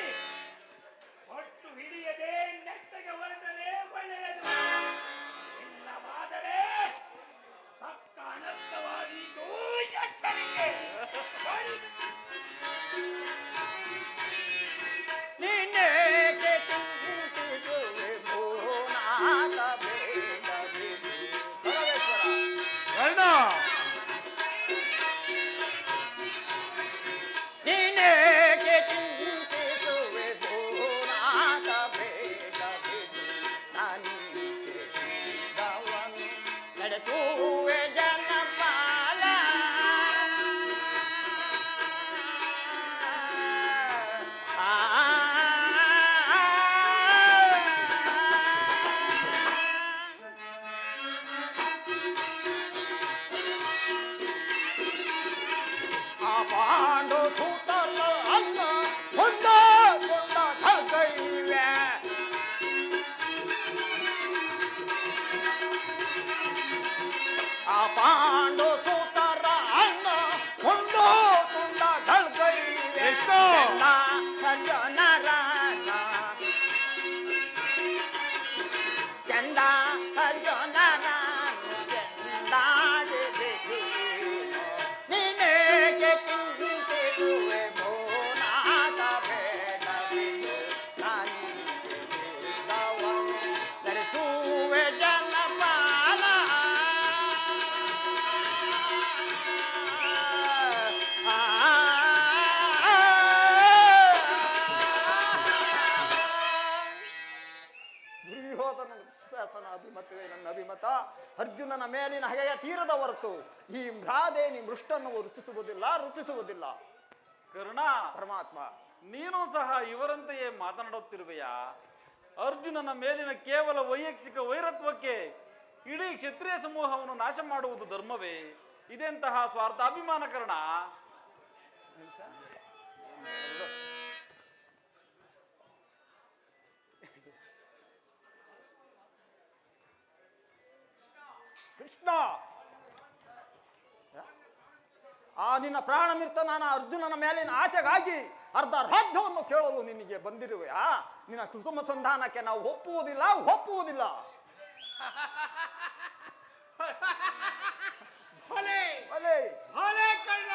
ಒಟ್ಟು ಹಿಡಿಯದೆ ನೆಟ್ಟಗೆ ಹೊರಟರೆ ಒಳ್ಳೆಯದು. ಇಲ್ಲವಾದರೆ ತಕ್ಕ ಅನರ್ಥವಾದೀತು. ಎಚ್ಚರಿಕೆ. ನೀನೇಕೆ ಚಿಂತಿಸುವೆ ಭೂನಾಥ ಬೇಡದಿ ಪರಮೇಶ್ವರ. ಅಣ್ಣ ನೀನೇಕೆ ಚಿಂತಿಸುವೆ ಭೂನಾಥ ಬೇಡದಿ ನಾನೀಕೆ ಸಿದ್ಧವನ್ನು ನಡೆಸುವೆ ಜನಪಾಲ. ಆ ಪಾಂಡು ಸೂತಲ್ಲ ಅಲ್ಲ ಹೊಂದ ಕೊಂಡ ಖಡ್ಗೈವೆ. ಆ ಪಾಂಡು ಸೂತರ ಅಲ್ಲ ಹೊಂದ ಕೊಂಡ ಖಡ್ಗೈವೆ. ಎಷ್ಟು? ಸಜ್ಜನರ ಚಂದ ಸಜ್ಜನರ ಚಂದಾಡಿಬೇಕು. ನೀನೇಕೆ ಚಿಂತಿಸುವೆ ಭೂನಾಥ ಬೇಡದಿಯೋ ನಾನೀಕೆ ಸಿದ್ಧವನ್ನು ನಡೆಸುವೆ ಜನಪಾಲ. ದುರ್ಯೋಧನ ದುಶ್ಯಾಸನ ಅಭಿಮತವೇ ನನ್ನ ಅಭಿಮತ. ಅರ್ಜುನನ ಮೇಲಿನ ಹಗೆಯ ತೀರದ ಹೊರತು ಈ ಭ್ರಾದೇನಿ ಮೃಷ್ಟನ್ನು ರುಚಿಸುವುದಿಲ್ಲ. ಕರ್ಣ, ಪರಮಾತ್ಮ, ನೀನು ಸಹ ಇವರಂತೆಯೇ ಮಾತನಾಡುತ್ತಿರುವೆಯಾ? ಅರ್ಜುನನ ಮೇಲಿನ ಕೇವಲ ವೈಯಕ್ತಿಕ ವೈರತ್ವಕ್ಕೆ ಇಡೀ ಕ್ಷತ್ರಿಯ ಸಮೂಹವನ್ನು ನಾಶ ಮಾಡುವುದು ಧರ್ಮವೇ? ಇದೆಂತಹ ಸ್ವಾರ್ಥಾಭಿಮಾನ ಕರ್ಣ. ಕೃಷ್ಣ, ಆ ನಿನ್ನ ಪ್ರಾಣ ಮಿರ್ತನಾನ ಅರ್ಜುನನ ಮೇಲಿನ ಆಸೆಗಾಗಿ ಅರ್ಧ ರಾಜ್ಯವನ್ನು ಕೇಳಲು ನಿನಗೆ ಬಂದಿರುವೆಯಾ? ನಿನ್ನ ಕುಟುಂಬ ಸಂಧಾನಕ್ಕೆ ನಾವು ಒಪ್ಪುವುದಿಲ್ಲ. ಭಲೆ ಭಲೆ ಭಲೆ ಕರ್ಣ,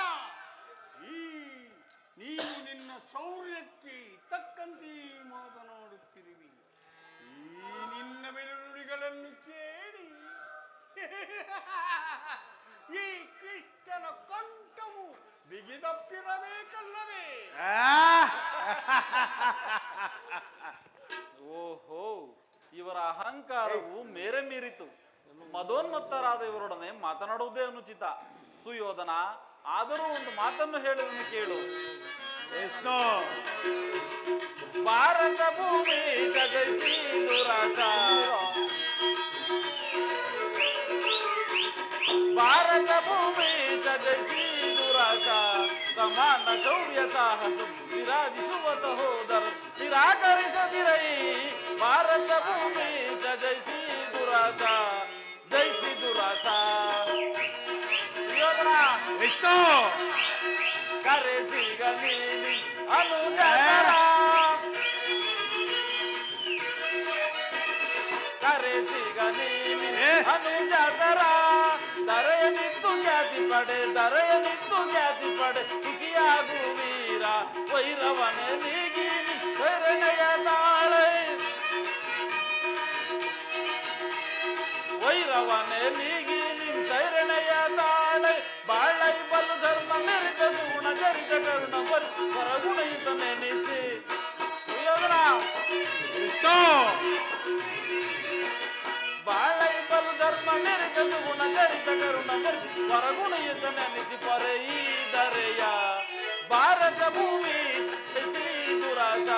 ನೀನು ನಿನ್ನ ಶೌರ್ಯಕ್ಕೆ ತಕ್ಕಂತೆ ಮಾತನಾಡುತ್ತಿರುವಿ. ಈ ನಿನ್ನ ಬೆರಳುಡಿಗಳನ್ನು ಕೇಳಿ ಈ ಕೃಷ್ಣನ ಕಂಠವು ಬಿಗಿದಪ್ಪಿರಬೇಕಲ್ಲವೇ? ಓಹೋ, ಇವರ ಅಹಂಕಾರವು ಮೇರೆ ಮೀರಿತು. ಮದೋನ್ಮತ್ತರಾದ ಇವರೊಡನೆ ಮಾತನಾಡುವುದೇ ಅನುಚಿತ. ಸುಯೋಧನ, ಆದರೂ ಒಂದು ಮಾತನ್ನು ಹೇಳುವುದನ್ನು ಕೇಳು. ಎಷ್ಟು? ಭಾರತ ಭೂಮಿ ಜಗಸಿ ದುರಾಸ, ಭಾರತ ಭೂಮಿ ಜಗಸಿ ದುರಾಸ, ಸಮಾನ ಶೌರ್ಯ ಸಾಹಸ ವಿರಾಜಿಸುವ ಸಹೋದರ ನಿರಾಕರಿಸದಿರೈ. ಭಾರತ ಭೂಮಿ ಜಗಸಿ ದುರಾಸ, ಜೈಸಿ ದುರಾಸ. ಯೋಧನ ಎಷ್ಟು? ಕರೆಸಿಗ ನೀನಿ ಅನುಜರ, ಕರೆಸಿಗ ನೀನಿ ಅನುಜರ. ದರೆಯ ನಿತ್ತು ಖ್ಯಾತಿ ಪಡೆ, ದರೆಯ ನಿತ್ತು ಖ್ಯಾತಿ ಪಡೆ. ಸುಖಿಯಾಗು ವೀರ ವೈರವನೆ ನೀಗಿನಿ ಕರೆನೆಯ ತಾಳೆ. ವೈರವನೆ ನೀಗಿ ನಿನ್ ತೈರಣೆಯ ತಾಳೆ. ಬಾಳೈ ಬಲು ಧರ್ಮ ಮೆರಿತ ಗುಣ ಚರಿತ ಕರುಣ ಬರಿ ಹೊರಗುಣಿತ ನೆನೆಸಿ. ಸುಯೋಧನ, ಎಷ್ಟು? ಬಾಳೈ ಬಲು ಧರ್ಮ ಮೆರಿತ ಗುಣ ಚರಿತ ಕರುಣ ಬರಿ ಹೊರಗುಣಿತ ನೆನೆಸಿ ಪೊರೆ ಈ ದರೆಯ. ಭಾರತ ಭೂಮಿ ದುರಾಜ,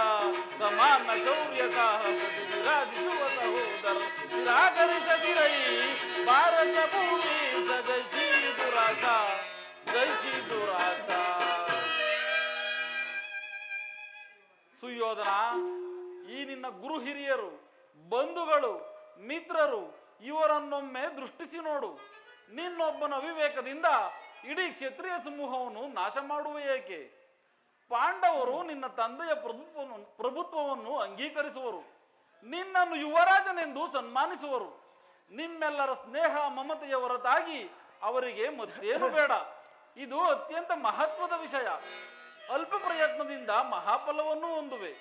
ಸಮಾನ ಶೌರ್ಯ ಸಾಹಸ ಗಾಜಿಸುವ ಸಹೋದರ ನಿರಾಕರಿಸದಿರೈ ಭಾರತ ಭೂಮಿ ಜೈ ಶ್ರೀ ದುರಾಸ ಜೈ ಶ್ರೀ ದುರಾಸ. ಸುಯೋಧನ, ಈ ನಿನ್ನ ಗುರು ಹಿರಿಯರು, ಬಂಧುಗಳು, ಮಿತ್ರರು ಇವರನ್ನೊಮ್ಮೆ ದೃಷ್ಟಿಸಿ ನೋಡು. ನಿನ್ನೊಬ್ಬನ ವಿವೇಕದಿಂದ ಇಡೀ ಕ್ಷತ್ರಿಯ ಸಮೂಹವನ್ನು ನಾಶ ಮಾಡುವ ಏಕೆ? ಪಾಂಡವರು ನಿನ್ನ ತಂದೆಯ ಪ್ರಭುತ್ವವನ್ನು ಅಂಗೀಕರಿಸುವರು, ನಿನ್ನನ್ನು ಯುವರಾಜನೆಂದು ಸನ್ಮಾನಿಸುವರು. ನಿಮ್ಮೆಲ್ಲರ ಸ್ನೇಹ ಮಮತೆಯ ಹೊರತಾಗಿ ಅವರಿಗೆ ಮತ್ತೇನು ಬೇಡ. ಇದು ಅತ್ಯಂತ ಮಹತ್ವದ ವಿಷಯ. ಅಲ್ಪ ಪ್ರಯತ್ನದಿಂದ ಮಹಾಫಲವನ್ನು ಹೊಂದುವೆ.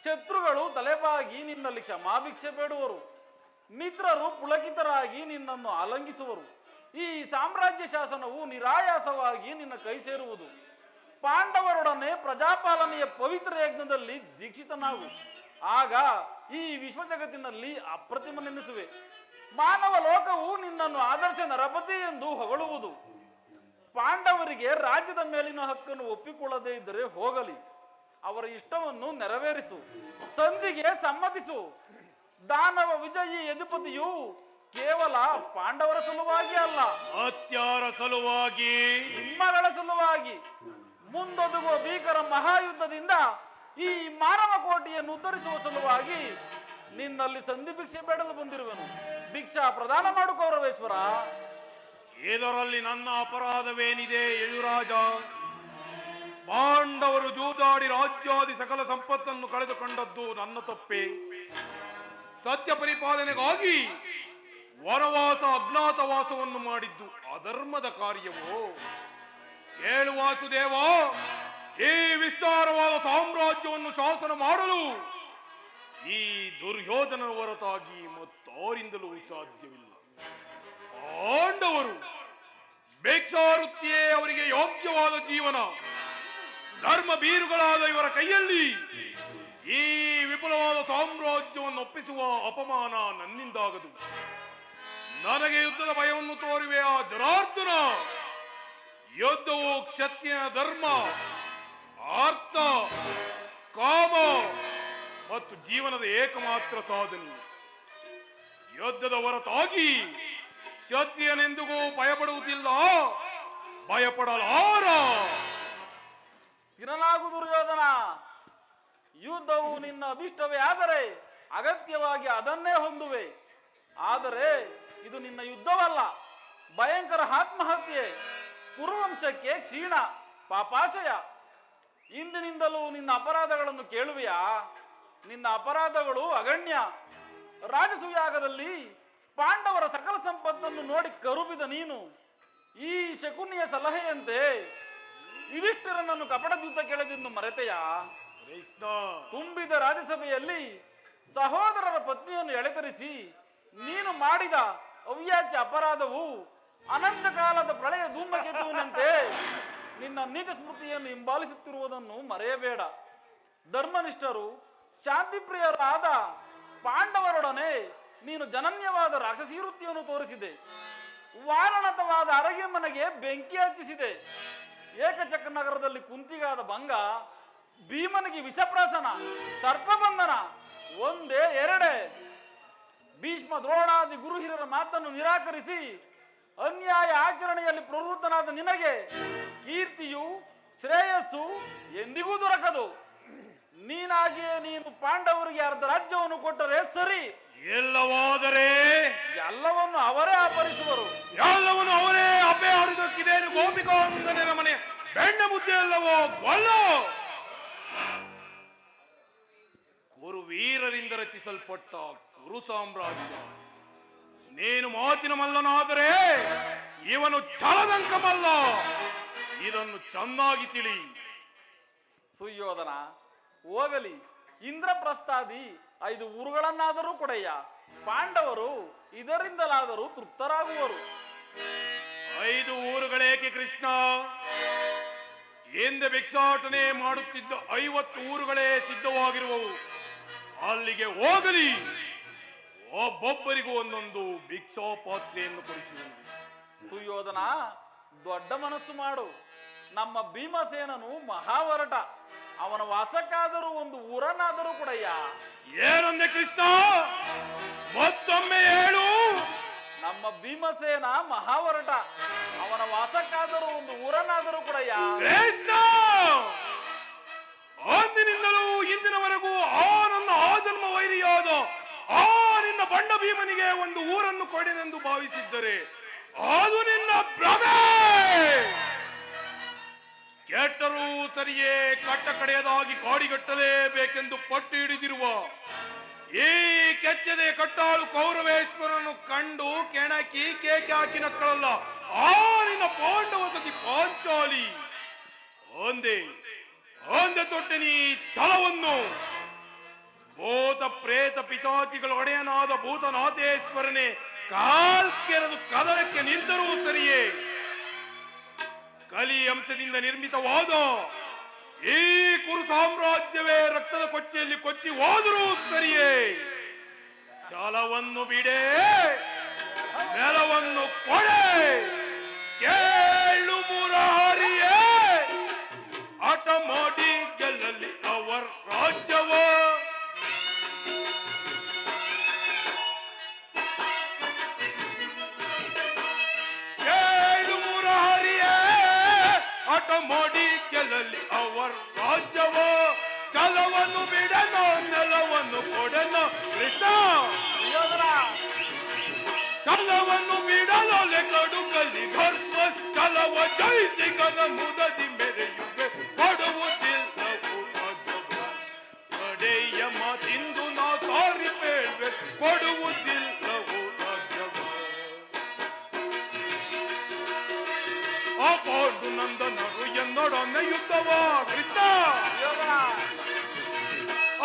ಶತ್ರುಗಳು ತಲೆಬಾಗಿ ನಿನ್ನಲ್ಲಿ ಕ್ಷಮಾಭಿಕ್ಷೆ ಬೇಡುವರು, ಮಿತ್ರರು ಪುಳಕಿತರಾಗಿ ನಿನ್ನನ್ನು ಆಲಂಗಿಸುವರು. ಈ ಸಾಮ್ರಾಜ್ಯ ಶಾಸನವು ನಿರಾಯಾಸವಾಗಿ ನಿನ್ನ ಕೈ ಸೇರುವುದು. ಪಾಂಡವರೊಡನೆ ಪ್ರಜಾಪಾಲನೆಯ ಪವಿತ್ರ ಯಜ್ಞದಲ್ಲಿ ದೀಕ್ಷಿತನಾಗು. ಆಗ ಈ ವಿಶ್ವ ಜಗತ್ತಿನಲ್ಲಿ ಅಪ್ರತಿಮನೆನಿಸುವೆ. ಮಾನವ ಲೋಕವು ನಿನ್ನನ್ನು ಆದರ್ಶ ನರಪತಿ ಎಂದು ಹೊಗಳುವುದು. ಪಾಂಡವರಿಗೆ ರಾಜ್ಯದ ಮೇಲಿನ ಹಕ್ಕನ್ನು ಒಪ್ಪಿಕೊಳ್ಳದೇ ಇದ್ದರೆ ಹೋಗಲಿ, ಅವರ ಇಷ್ಟವನ್ನು ನೆರವೇರಿಸು, ಸಂಧಿಗೆ ಸಮ್ಮತಿಸು. ದಾನವ ವಿಜಯಿ ಯದುಪತಿಯು ಕೇವಲ ಪಾಂಡವರ ಸಲುವಾಗಿ ಅಲ್ಲ, ಅತ್ಯಾರ ಸಲುವಾಗಿ, ನಿಮ್ಮಗಳ ಸಲುವಾಗಿ ಮುಂದೊದಗುವ ಭೀಕರ ಮಹಾಯುದ್ಧದಿಂದ ಈ ಮಾನವ ಕೋಟಿಯನ್ನು ಉದ್ಧರಿಸುವ ಸಲುವಾಗಿ ನಿನ್ನಲ್ಲಿ ಸಂಧಿ ಭಿಕ್ಷೆ ಬೇಡಲು ಬಂದಿರುವೆನು. ಭಿಕ್ಷಾ ಪ್ರದಾನ ಮಾಡು ಕೌರವೇಶ್ವರ. ಇದರಲ್ಲಿ ನನ್ನ ಅಪರಾಧವೇನಿದೆ ಯದುರಾಜ? ಪಾಂಡವರು ಜೂದಾಡಿ ರಾಜ್ಯಾದಿ ಸಕಲ ಸಂಪತ್ತನ್ನು ಕಳೆದುಕೊಂಡದ್ದು ನನ್ನ ತಪ್ಪೇ. ಸತ್ಯ ಪರಿಪಾಲನೆಗಾಗಿ ವನವಾಸ ಅಜ್ಞಾತವಾಸವನ್ನು ಮಾಡಿದ್ದು ಅಧರ್ಮದ ಕಾರ್ಯವೋ? ಹೇಳು ವಾಸುದೇವ, ಈ ವಿಸ್ತಾರವಾದ ಸಾಮ್ರಾಜ್ಯವನ್ನು ಶಾಸನ ಮಾಡಲು ಈ ದುರ್ಯೋಧನನ ಹೊರತಾಗಿ ಮತ್ತಾರಿಂದಲೂ ಸಾಧ್ಯವಿಲ್ಲ. ಪಾಂಡವರು ಭಿಕ್ಷಾವೃತ್ತಿಯೇ ಅವರಿಗೆ ಯೋಗ್ಯವಾದ ಜೀವನ. ಧರ್ಮ ಬೀರುಗಳಾದ ಇವರ ಕೈಯಲ್ಲಿ ಈ ವಿಪುಲವಾದ ಸಾಮ್ರಾಜ್ಯವನ್ನು ಒಪ್ಪಿಸುವ ಅಪಮಾನ ನನ್ನಿಂದಾಗದು. ನನಗೆ ಯುದ್ಧದ ಭಯವನ್ನು ತೋರಿವೆ ಆ ಜನಾರ್ದನ. ಯುದ್ಧವು ಕ್ಷತ್ರಿಯ ಧರ್ಮ, ಅರ್ಥ, ಕಾಮ ಮತ್ತು ಜೀವನದ ಏಕಮಾತ್ರ ಸಾಧನೆ. ಯುದ್ಧದ ಹೊರತಾಗಿ ಕ್ಷತ್ರಿಯನೆಂದಿಗೂ ಭಯಪಡುವುದಿಲ್ಲ, ಭಯಪಡಲಾರ. ಸ್ಥಿರನಾಗು ದುರ್ಯೋಧನ. ಯುದ್ಧವು ನಿನ್ನ ಅಭಿಷ್ಟವೇ ಆದರೆ ಅಗತ್ಯವಾಗಿ ಅದನ್ನೇ ಹೊಂದುವೆ. ಆದರೆ ಇದು ನಿನ್ನ ಯುದ್ಧವಲ್ಲ, ಭಯಂಕರ ಆತ್ಮಹತ್ಯೆ, ಕುರುವಂಶಕ್ಕೆ ಕ್ಷೀಣ, ಪಾಪಾಶಯ. ಇಂದಿನಿಂದಲೂ ನಿನ್ನ ಅಪರಾಧಗಳನ್ನು ಕೇಳುವೆಯಾ? ನಿನ್ನ ಅಪರಾಧಗಳು ಅಗಣ್ಯ. ರಾಜಸೂಯಾಗದಲ್ಲಿ ಪಾಂಡವರ ಸಕಲ ಸಂಪತ್ತನ್ನು ನೋಡಿ ಕರುಬಿದ ನೀನು ಈ ಶಕುನಿಯ ಸಲಹೆಯಂತೆ ಯುಧಿಷ್ಠಿರನನ್ನು ಕಪಟದ್ಯೂತ ಕೆಳೆದೆಂದು ಮರೆತೆಯ? ಕೃಷ್ಣ, ತುಂಬಿದ ರಾಜ್ಯಸಭೆಯಲ್ಲಿ ಸಹೋದರರ ಪತ್ನಿಯನ್ನು ಎಳೆತರಿಸಿ ನೀನು ಮಾಡಿದ ಅವ್ಯಾಚ್ಯ ಅಪರಾಧವು ಅನಂತ ಕಾಲದ ಪ್ರಳಯ ಧೂಮಕೇತುವಿನಂತೆ ನಿನ್ನ ನೀಚ ಸ್ಮೃತಿಯನ್ನು ಹಿಂಬಾಲಿಸುತ್ತಿರುವುದನ್ನು ಮರೆಯಬೇಡ. ಧರ್ಮನಿಷ್ಠರು, ಶಾಂತಿಪ್ರಿಯರಾದ ಪಾಂಡವರೊಡನೆ ನೀನು ಜನನ್ಯವಾದ ರಾಕ್ಷಸೀ ವೃತ್ತಿಯನ್ನು ತೋರಿಸಿದೆ. ವಾರಣತವಾದ ಅರಗೆ ಮನೆಗೆ ಬೆಂಕಿ ಹಚ್ಚಿಸಿದೆ. ಏಕಚಕ್ರ ನಗರದಲ್ಲಿ ಕುಂತಿಗಾದ ಭಂಗ, ಭೀಮನಿಗೆ ವಿಷಪ್ರಾಸನ, ಸರ್ಪಬಂಧನ ಒಂದೇ ಎರಡೇ. ಭೀಷ್ಮ ದ್ರೋಣಾದಿ ಗುರು ಹಿರಿಯರ ಮಾತನ್ನು ನಿರಾಕರಿಸಿ ಅನ್ಯಾಯ ಆಚರಣೆಯಲ್ಲಿ ಪ್ರವೃತ್ತನಾದ ನಿನಗೆ ಕೀರ್ತಿಯು ಶ್ರೇಯಸ್ಸು ಎಂದಿಗೂ ದೊರಕದು. ನೀನಾಗಿಯೇ ನೀನು ಪಾಂಡವರಿಗೆ ಅರ್ಧ ರಾಜ್ಯವನ್ನು ಕೊಟ್ಟರೆ ಸರಿ, ಎಲ್ಲವಾದರೆ ಎಲ್ಲವನ್ನು ಅವರೇ ಅಪಹರಿಸುವರು. ಎಲ್ಲವನ್ನು ಅವರೇ ಅಪಹರಿಸಕ್ಕಿದೇನು ಗೋಪಿಕಾಂಗನರ ಮನೆ ಬೆಣ್ಣ ಮುದ್ದೆ ಅಲ್ಲವೋ ಗೊಲ್ಲ. ಕುರುವೀರರಿಂದ ರಚಿಸಲ್ಪಟ್ಟ ಕುರು ಸಾಮ್ರಾಜ್ಯ. ನೀನು ಮಾತಿನ ಮಲ್ಲನಾದರೆ ಇವನು ಛಲದಂಕ ಮಲ್ಲ. ಇದನ್ನು ಚೆನ್ನಾಗಿ ತಿಳಿ. ಸುಯೋಧನ, ಹೋಗಲಿ. ಇಂದ್ರಪ್ರಸ್ಥಾದಿ 5 ಊರುಗಳನ್ನಾದರೂ ಕೊಡೆಯ. ಪಾಂಡವರು ಇದರಿಂದಲಾದರೂ ತೃಪ್ತರಾಗುವರು. 5 ಊರುಗಳೇಕೆ ಕೃಷ್ಣ? ಹಿಂದೆ ಭಿಕ್ಷಾಟನೆ ಮಾಡುತ್ತಿದ್ದ 50 ಊರುಗಳೇ ಸಿದ್ಧವಾಗಿರುವವು. ಅಲ್ಲಿಗೆ ಹೋಗಲಿ. ಒಬ್ಬೊಬ್ಬರಿಗೂ ಒಂದೊಂದು ಭಿಕ್ಷಾ ಪಾತ್ರೆಯನ್ನು ಕೊಡಿಸುವುದು. ಸುಯೋಧನ, ದೊಡ್ಡ ಮನಸ್ಸು ಮಾಡು. ನಮ್ಮ ಭೀಮಸೇನನು ಮಹಾವರಟ. ಅವನ ವಾಸಕ್ಕಾದರೂ ಒಂದು ಊರನ್ನಾದರೂ ಕೊಡಯ್ಯ. ಏನಂದೆ ಕೃಷ್ಣ? ಮತ್ತೊಮ್ಮೆ ಹೇಳು. ನಮ್ಮ ಭೀಮಸೇನ ಮಹಾವರಟ, ಅವನ ವಾಸಕ್ಕಾದರೂ ಒಂದು ಊರನ್ನಾದರೂ ಕೊಡಯ್ಯ. ಕೃಷ್ಣ, ಅಂದಿನಿಂದಲೂ ಇಂದಿನವರೆಗೂ ನನ್ನ ಆಜನ್ಮ ವೈರಿಯಾದ ನಿನ್ನ ಬಂಡ ಭೀಮನಿಗೆ ಒಂದು ಊರನ್ನು ಕೊಡೆನೆಂದು ಭಾವಿಸಿದ್ದರೆ ಅದು ನಿನ್ನ ಭ್ರಮೆ. ಕೆಟ್ಟರೂ ಸರಿಯೇ ಕಟ್ಟ ಕಡೆಯದಾಗಿ ಕಾಡಿಗಟ್ಟಲೇಬೇಕೆಂದು ಪಟ್ಟು ಹಿಡಿದಿರುವ ಈ ಕೆಚ್ಚದೆ ಕಟ್ಟಾಳು ಕೌರವೇಶ್ವರನ್ನು ಕಂಡು ಕೆಣಕಿ ಕೇಕೆ ಹಾಕಿ ನಕ್ಕಳಲ್ಲ ನಿನ್ನ ಪಾಂಡವ ಸತಿ ಪಾಂಚಾಲಿ. ಒಂದೇ ತೊಟ್ಟೆ ನೀ ಛಲವನ್ನು. ಭೂತ ಪ್ರೇತ ಪಿಚಾಚಿಗಳ ಒಡೆಯನಾದ ಭೂತನಾಥೇಶ್ವರನೇ ಕಾಲ್ಕೆರೆದು ಕದಲಕ್ಕೆ ನಿಂತರೂ ಸರಿಯೇ, ಕಲಿ ಅಂಶದಿಂದ ನಿರ್ಮಿತವಾದ ಈ ಕುರು ಸಾಮ್ರಾಜ್ಯವೇ ರಕ್ತದ ಕೊಚ್ಚೆಯಲ್ಲಿ ಕೊಚ್ಚಿ ಹೋದರೂ ಸರಿಯೇ, ಛಲವನ್ನು ಬಿಡೆ, ನೆಲವನ್ನು ಕೊಡೆ. ಕೇಳು ಮುರಾರಿಯೇ, ಆಟ ಮಾಡಿ ಗೆಲ್ಲಲಿ ಅವರ ರಾಜ್ಯವ. ಕೇಳು ಮುರಾರಿಯೇ, ಆಟ ಮಾಡಿ ಗೆಲ್ಲಲಿ ಅವರ ರಾಜ್ಯವ. ಛಲವನ್ನು ಬಿಡನೋ, ನೆಲವನ್ನು ಕೊಡನೋ ಕೃಷ್ಣ. ಛಲವನ್ನು ಬಿಡಲೊಲೆ ಕಡುಗಲಿ ಗರ್ಭ, ಛಲವ ಜಯಿಸಿ ಗನ ಮುದದಿ ಮೆರೆಯುವೆ ಕೊಡುವುದಿಲ್ಲವು ರಾಜ್ಯವ. ಕಡೆಯ ಮಾತಿಂದು ನಾ ಸಾರಿ ಬೇಡ್ವೆ ಕೊಡುವುದಿಲ್ಲವು ರಾಜ್ಯವ. ಆ ಪಾಂಡು ನಂದನರು ಎನ್ನೊಡನೆ ಯುದ್ಧವ ಕೃಷ್ಣ.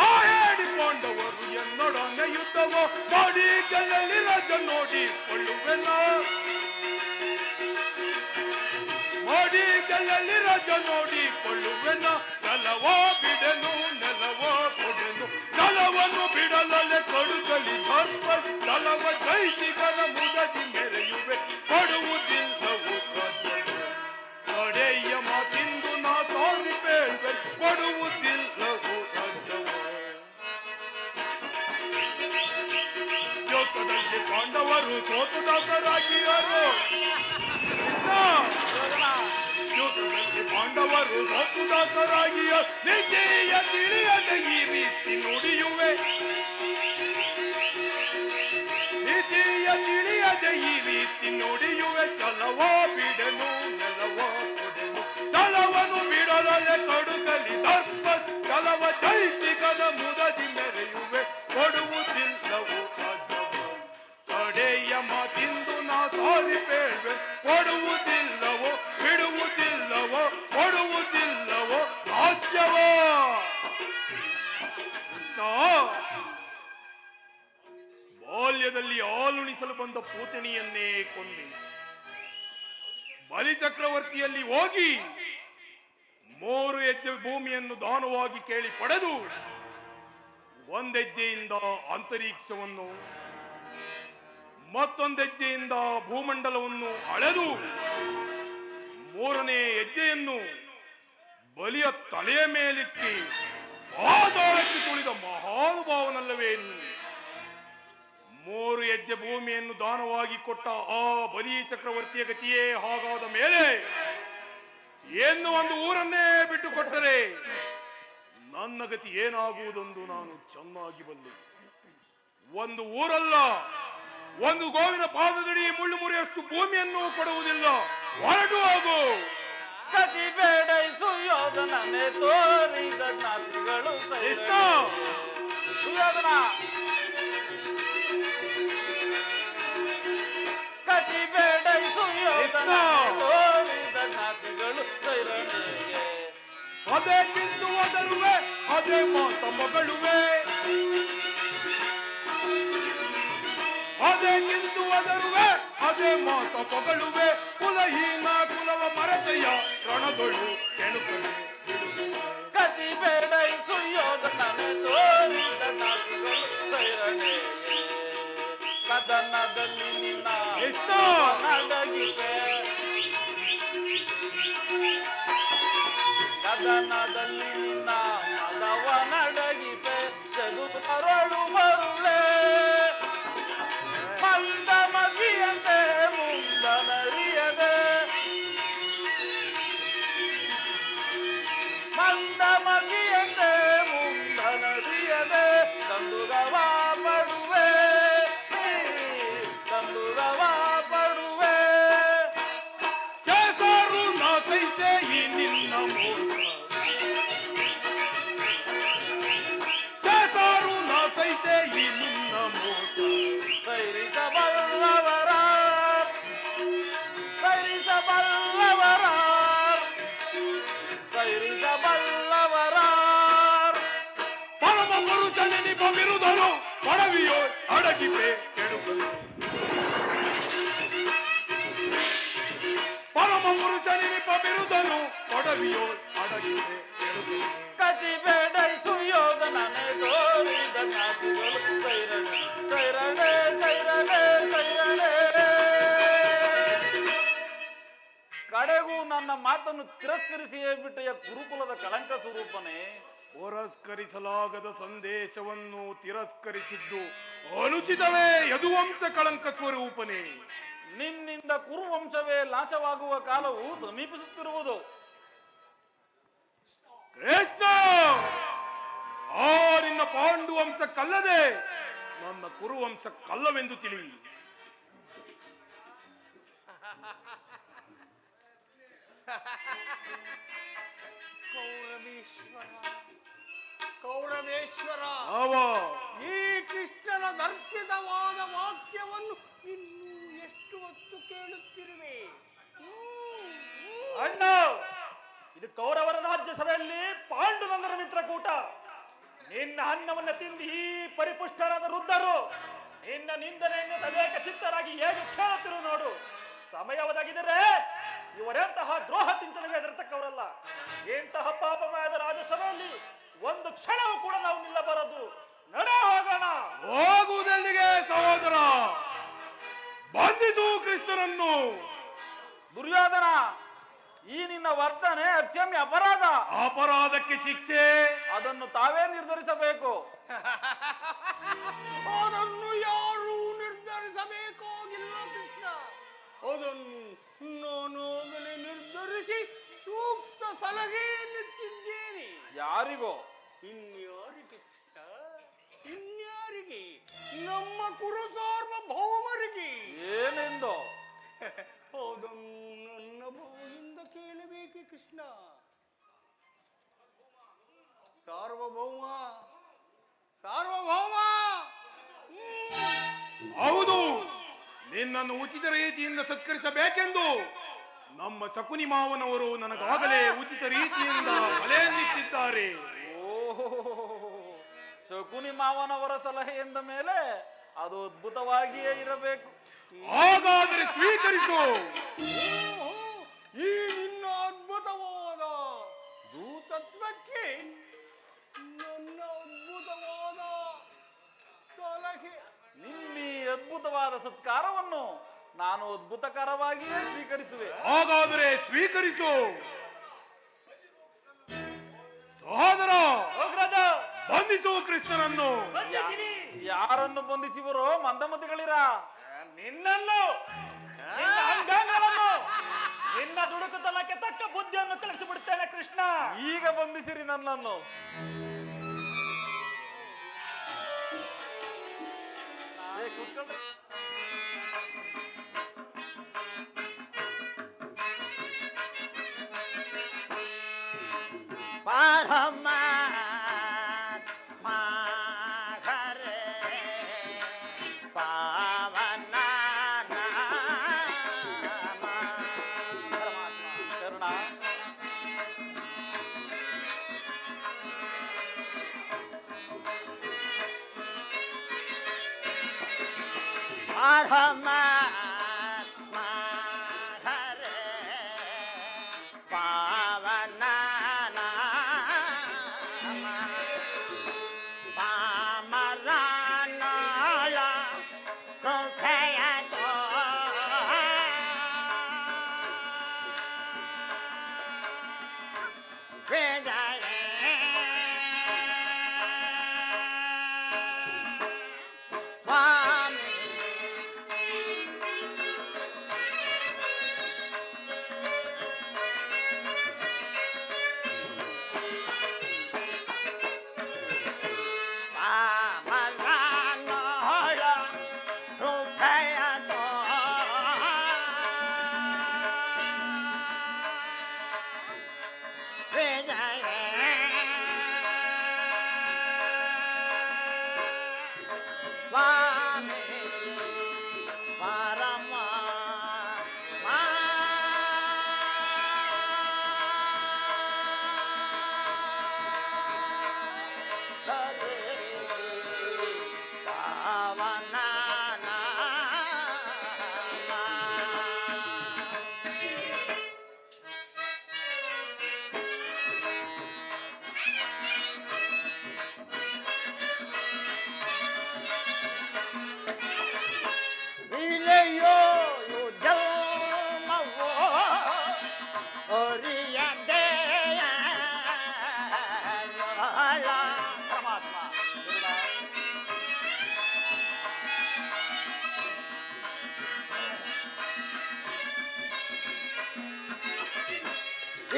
ಆ ಹೇಳಿ ಪಾಂಡವರು ಎನ್ನೊಡನೆ ಯುದ್ಧವ ಮಾಡಿ ಗೆಲ್ಲಲಿ ರಾಜ ನೋಡಿಕೊಳ್ಳುವೆನ. ಮಾಡಿ ಗೆಲ್ಲಲಿ ರಾಜ ನೋಡಿಕೊಳ್ಳುವೆನ. ಛಲವ ಬಿಡನು, ನೆಲವ ಕೊಡೆನು, ಛಲವನ್ನು ಬಿಡಲಲೆ ಕೊಡುಗಲಿ ಧರ್ಮ. ಛಲವ ಜಯಿಸಿಗನ ಮುದದಿ ಮೆರೆಯುವೆ ಕೊಡುವುದಿಲ್ಲವು ರಾಜ್ಯವ. ಕಡೆಯ ಮಾತಿಂದು ನಾ ಸಾರಿ ಬೇಡ್ವೆ ಕೊಡುವುದಿಲ್ಲವು ರಾಜ್ಯವ. ಯೋಗದಲ್ಲಿ ಪಾಂಡವರು ಸೋತು ದಾಸರಾಗಿಯರು. ಯುದ್ಧದಲ್ಲಿ ಪಾಂಡವರು ಸೋತು ದಾಸರಾಗಿಯ ನಿಜೆಯ ತಿಳಿಯದ ಈ ರೀತಿ ನುಡಿಯುವೆ. ನಿಜೆಯ ತಿಳಿಯದ ಈ ರೀತಿ ನುಡಿಯುವೆ. ಛಲವ ಬಿಡನು, ನೆಲವ ಕೊಡೆನು, ಛಲವನ್ನು ಬಿಡಲಲೆ ಕಡುಗಲಿ ದರ್ಪ. ಛಲವ ಜಯಿಸಿಗನ ಮುದದಿ ಮೆರೆಯುವೆ ಕೊಡುವುದಿಲ್ಲವು ರಾಜ್ಯವ. ಕಡೆಯ ಮಾತಿಂದು ನಾ ಸಾರಿ ಬೇಡ್ವೆ ಕೊಡುವುದಿಲ್ಲವೋ, ಬಿಡುವುದಿಲ್ಲವೋ, ಕೊಡುವುದಿಲ್ಲವೋ ರಾಜ್ಯವ. ಬಾಲ್ಯದಲ್ಲಿ ಹಾಲುಣಿಸಲು ಬಂದ ಪೂತಣಿಯನ್ನೇ ಕೊಂದೆ. ಬಲಿಚಕ್ರವರ್ತಿಯಲ್ಲಿ ಹೋಗಿ 3 ಹೆಜ್ಜೆ ಭೂಮಿಯನ್ನು ದಾನವಾಗಿ ಕೇಳಿ ಪಡೆದು, ಒಂದೆಜ್ಜೆಯಿಂದ ಅಂತರಿಕ್ಷವನ್ನು, ಮತ್ತೊಂದೆಜ್ಜೆಯಿಂದ ಭೂಮಂಡಲವನ್ನು ಅಳೆದು, 3ನೇ ಹೆಜ್ಜೆಯನ್ನು ಬಲಿಯ ತಲೆಯ ಮೇಲಿಕ್ಕಿ ಪಾತಾಳಕ್ಕೆ ತುಳಿದ ಮಹಾನುಭಾವನಲ್ಲವೇ ನೀನು? 3 ಹೆಜ್ಜೆ ಭೂಮಿಯನ್ನು ದಾನವಾಗಿ ಕೊಟ್ಟ ಆ ಬಲಿ ಚಕ್ರವರ್ತಿಯ ಗತಿಯೇ ಹಾಗಾದ ಮೇಲೆ ಏನು ಒಂದು ಊರನ್ನೇ ಬಿಟ್ಟು ಕೊಟ್ಟರೆ ನನ್ನ ಗತಿ ಏನಾಗುವುದೆಂದು ನಾನು ಚೆನ್ನಾಗಿ ಬಲ್ಲೆ. ಒಂದು ಊರಲ್ಲ, ಒಂದು ಗೋವಿನ ಪಾದದಡಿ ಮುಳ್ಳು ಮುರಿಯಷ್ಟು ಭೂಮಿಯನ್ನು ಕೊಡುವುದಿಲ್ಲ. ಹೊರಟು ಹೋಗು. ಕತಿ ಬೇಡೈಸು ಯೋಧನನೆ ತೋರಿದ ನಾತಿಗಳು ಸುಯೋಧನ. ಕತಿ ಬೇಡೈಸು ಯೋಧನನೆ ತೋರಿದ ನಾತಿಗಳು ಸೈರಣೆಗೆ. ಅದೇ ಕಿಂದು ಒದರುವೆ, ಅದೇ ಮಾತ ಮಗಳುವೆ. ಅದೇ ಕಿಂದು ಒದರುವೆ, ಅದೇ ಮಾತ ಮಗಳುವೆ. ಕುಲಹೀನ ಕುಲವ ಮರತೆಯ ರಣಗಳು ಕೆಣುಕಲು ಕತಿ ಬೇಡೈಸು ಯೋಧನನೆ ತೋರಿದ ನಾತಿಗಳು ಸೈರಣೆಗೆ. ಕದನದಲ್ಲಿ ನಿನ್ನ ನಡಗಿವೆ, ಕದನದಲ್ಲಿ ನಿನ್ನ ಮದವ ನಡಗಿವೆ. ಚದುರೊಳ ಸೈರಿಸಬಲ್ಲವರಾರ್ ಸೈರಿಸಬಲ್ಲವರಾರ್ ಪರಮ ಪುರುಷ ನೆನಪ ಬಿರುದನು ಪಡವಿಯೋ ಅಡಗಿಪೆ ಕೆಡುಕನು ಪರಮ ಪುರುಷ ನೆನಪ ಬಿರುದನು ಪಡವಿಯೋ ಅಡಗಿಪೆ ಕೆಡುಕನು ಕಸಿಬೇಡೈ ಸುಯೋಧನನೆ ತೋರಿದ ಜ್ಞಾತಿಗಳು ಸೈರಣೆ ಸೈರಣೆ ಸೈರಣೆ ಸೈರಣೆ. ಕಡೆಗೂ ನನ್ನ ಮಾತನ್ನು ತಿರಸ್ಕರಿಸಿಯೇ ಬಿಟ್ಟೆಯ ಕುರುಕುಲದ ಕಳಂಕ ಸ್ವರೂಪನೇ. ಪುರಸ್ಕರಿಸಲಾಗದ ಸಂದೇಶವನ್ನು ತಿರಸ್ಕರಿಸಿದ್ದು ಅನುಚಿತವೇ ಯದುವಂಶ ಕಳಂಕ ಸ್ವರೂಪನೇ. ನಿನ್ನಿಂದ ಕುರುವಂಶವೇ ನಾಶವಾಗುವ ಕಾಲವು ಸಮೀಪಿಸುತ್ತಿರುವುದು. ಕೃಷ್ಣ, ಆ ನಿನ್ನ ಪಾಂಡು ವಂಶಕ್ಕಲ್ಲದೆ ನನ್ನ ಕುರುವಂಶಕ್ಕಲ್ಲವೆಂದು ತಿಳಿ. ಕೌರವೇಶ್ವರ, ಅವ ಈ ಕೃಷ್ಣನ ದರ್ಪಿತವಾದ ವಾಕ್ಯವನ್ನು ಇನ್ನೂ ಎಷ್ಟು ಹೊತ್ತು ಕೇಳುತ್ತಿರುವೆ? ಅಣ್ಣ, ಇದು ಕೌರವರ ರಾಜ್ಯ ಸಭೆಯಲ್ಲಿ ಪಾಂಡುನಂದನ ಮಿತ್ರಕೂಟ. ನಿನ್ನ ಅನ್ನವನ್ನ ತಿಂದು ಈ ಪರಿಪುಷ್ಟರಾದ ವೃದ್ಧರು ನಿನ್ನ ನಿಂದನೆಯನ್ನು ತದೇಕ ಚಿತ್ತರಾಗಿ ಹೇಗೆ ಕೇಳುತ್ತಿರು ನೋಡು. ಸಮಯ ಒದಗಿದರೆ ಇವರೆಂತಹ ದ್ರೋಹ ಚಿಂತನೆಗೆ ಎದುರತಕ್ಕವರಲ್ಲ. ಎಂತಹ ಪಾಪಮಯದ ರಾಜಸಭೆಯಲ್ಲಿ ಒಂದು ಕ್ಷಣವೂ ಕೂಡ ನಾವು ನಿಲ್ಲಬಾರದು. ನಡೆ ಹೋಗೋಣ. ಹೋಗುವುದೆಲ್ಲಿಗೆ ಸಹೋದರ? ಬಂಧಿಸು ಕೃಷ್ಣನನ್ನು. ದುರ್ಯೋಧನ, ಈ ನಿನ್ನ ವರ್ತನೆ ಅಕ್ಷಮ್ಯ ಅಪರಾಧ. ಅಪರಾಧಕ್ಕೆ ಶಿಕ್ಷೆ ಅದನ್ನು ತಾವೇ ನಿರ್ಧರಿಸಬೇಕು. ಅದನ್ನು ಯಾರೂ ನಿರ್ಧರಿಸಬೇಕಾಗಿಲ್ಲ ಕೃಷ್ಣ. ಅದನ್ನು ನಾನಾಗಲೇ ನಿರ್ಧರಿಸಿ ಸೂಕ್ತ ಸಲಹೆಯನ್ನಿಟ್ಟಿದ್ದೇನೆ. ಯಾರಿಗೋ? ಇನ್ಯಾರಿಗೆ ಕೃಷ್ಣ? ಇನ್ಯಾರಿಗೆ? ನಮ್ಮ ಕುರು ಸಾರ್ವಭೌಮರಿಗೆ. ಏನೆಂದು? ಅದನ್ನು ನನ್ನ ಬಾಯಿಂದ ಕೇಳಬೇಕೆ ಕೃಷ್ಣ? ಸಾರ್ವಭೌಮ, ಸಾರ್ವಭೌಮ. ಹೌದು, ನಿನ್ನನ್ನು ಉಚಿತ ರೀತಿಯಿಂದ ಸತ್ಕರಿಸಬೇಕೆಂದು ನಮ್ಮ ಶಕುನಿ ಮಾವನವರು ನನಗಾಗಲೇ ಉಚಿತ ರೀತಿಯಿಂದ ಸಲಹೆಯನ್ನಿಟ್ಟಿದ್ದಾರೆ. ಓಹೋ, ಶಕುನಿ ಮಾವನವರ ಸಲಹೆ ಎಂದ ಮೇಲೆ ಅದು ಅದ್ಭುತವಾಗಿಯೇ ಇರಬೇಕು. ಹಾಗಾದರೆ ಸ್ವೀಕರಿಸು. ಈ ನಿನ್ನ ಅದ್ಭುತವಾದ ದೂತತ್ವಕ್ಕೆ ನನ್ನ ಅದ್ಭುತವಾದ ಸಲಹೆ. ನಿಮ್ಮಿ ಅದ್ಭುತವಾದ ಸತ್ಕಾರವನ್ನು ನಾನು ಅದ್ಭುತಕರವಾಗಿಯೇ ಸ್ವೀಕರಿಸುವೆ. ಹಾಗಾದರೆ ಸ್ವೀಕರಿಸು ಸಹೋದರ. ಹೋಗ್ರಾಜ, ಬಂಧಿಸು ಕೃಷ್ಣನನ್ನು. ಬಂದಿದ್ದೀನಿ. ಯಾರನ್ನು ಬಂಧಿಸಿವರೋ ಮಂದಮತಿಗಳಿರ? ನಿನ್ನನ್ನು, ನಿನ್ನ ಅಂಗಾಂಗಗಳನ್ನು, ನಿನ್ನ ದುಡುಕುತನಕ್ಕೆ ತಕ್ಕ ಬುದ್ಧಿಯನ್ನು ಕಲಿಸಿಬಿಡುತ್ತೇನೆ ಕೃಷ್ಣ. ಈಗ ಬಂಧಿಸಿರಿ ನನ್ನನ್ನು. ಕೂತ್ಕೊಳ್ರಿ. ಪರಮಾತ್ಮ ಹರೇ ಪಾವನ ನಾಮ. ಕರುಣ, ಪರಮಾತ್ಮ ಹರೇ ಪಾವನ ನಾಮ. ಪಾಮರನಾಳ ಕೃಪೆಯ ವಿಜಯ ಸ್ವಾಮಿ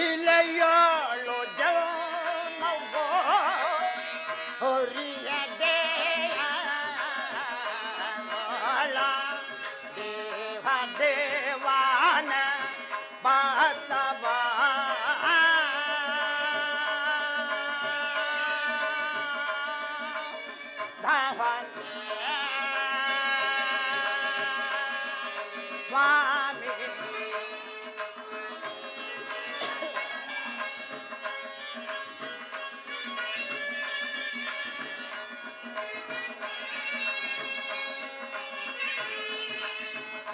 ಲೀಲೆಯೋಳು ಜಲನವೋ ಹೊರಿಯದೆ ದೇವ ದೇವಾನ ಬಹತವ ಧಾವನ ಸ್ವಾಮಿ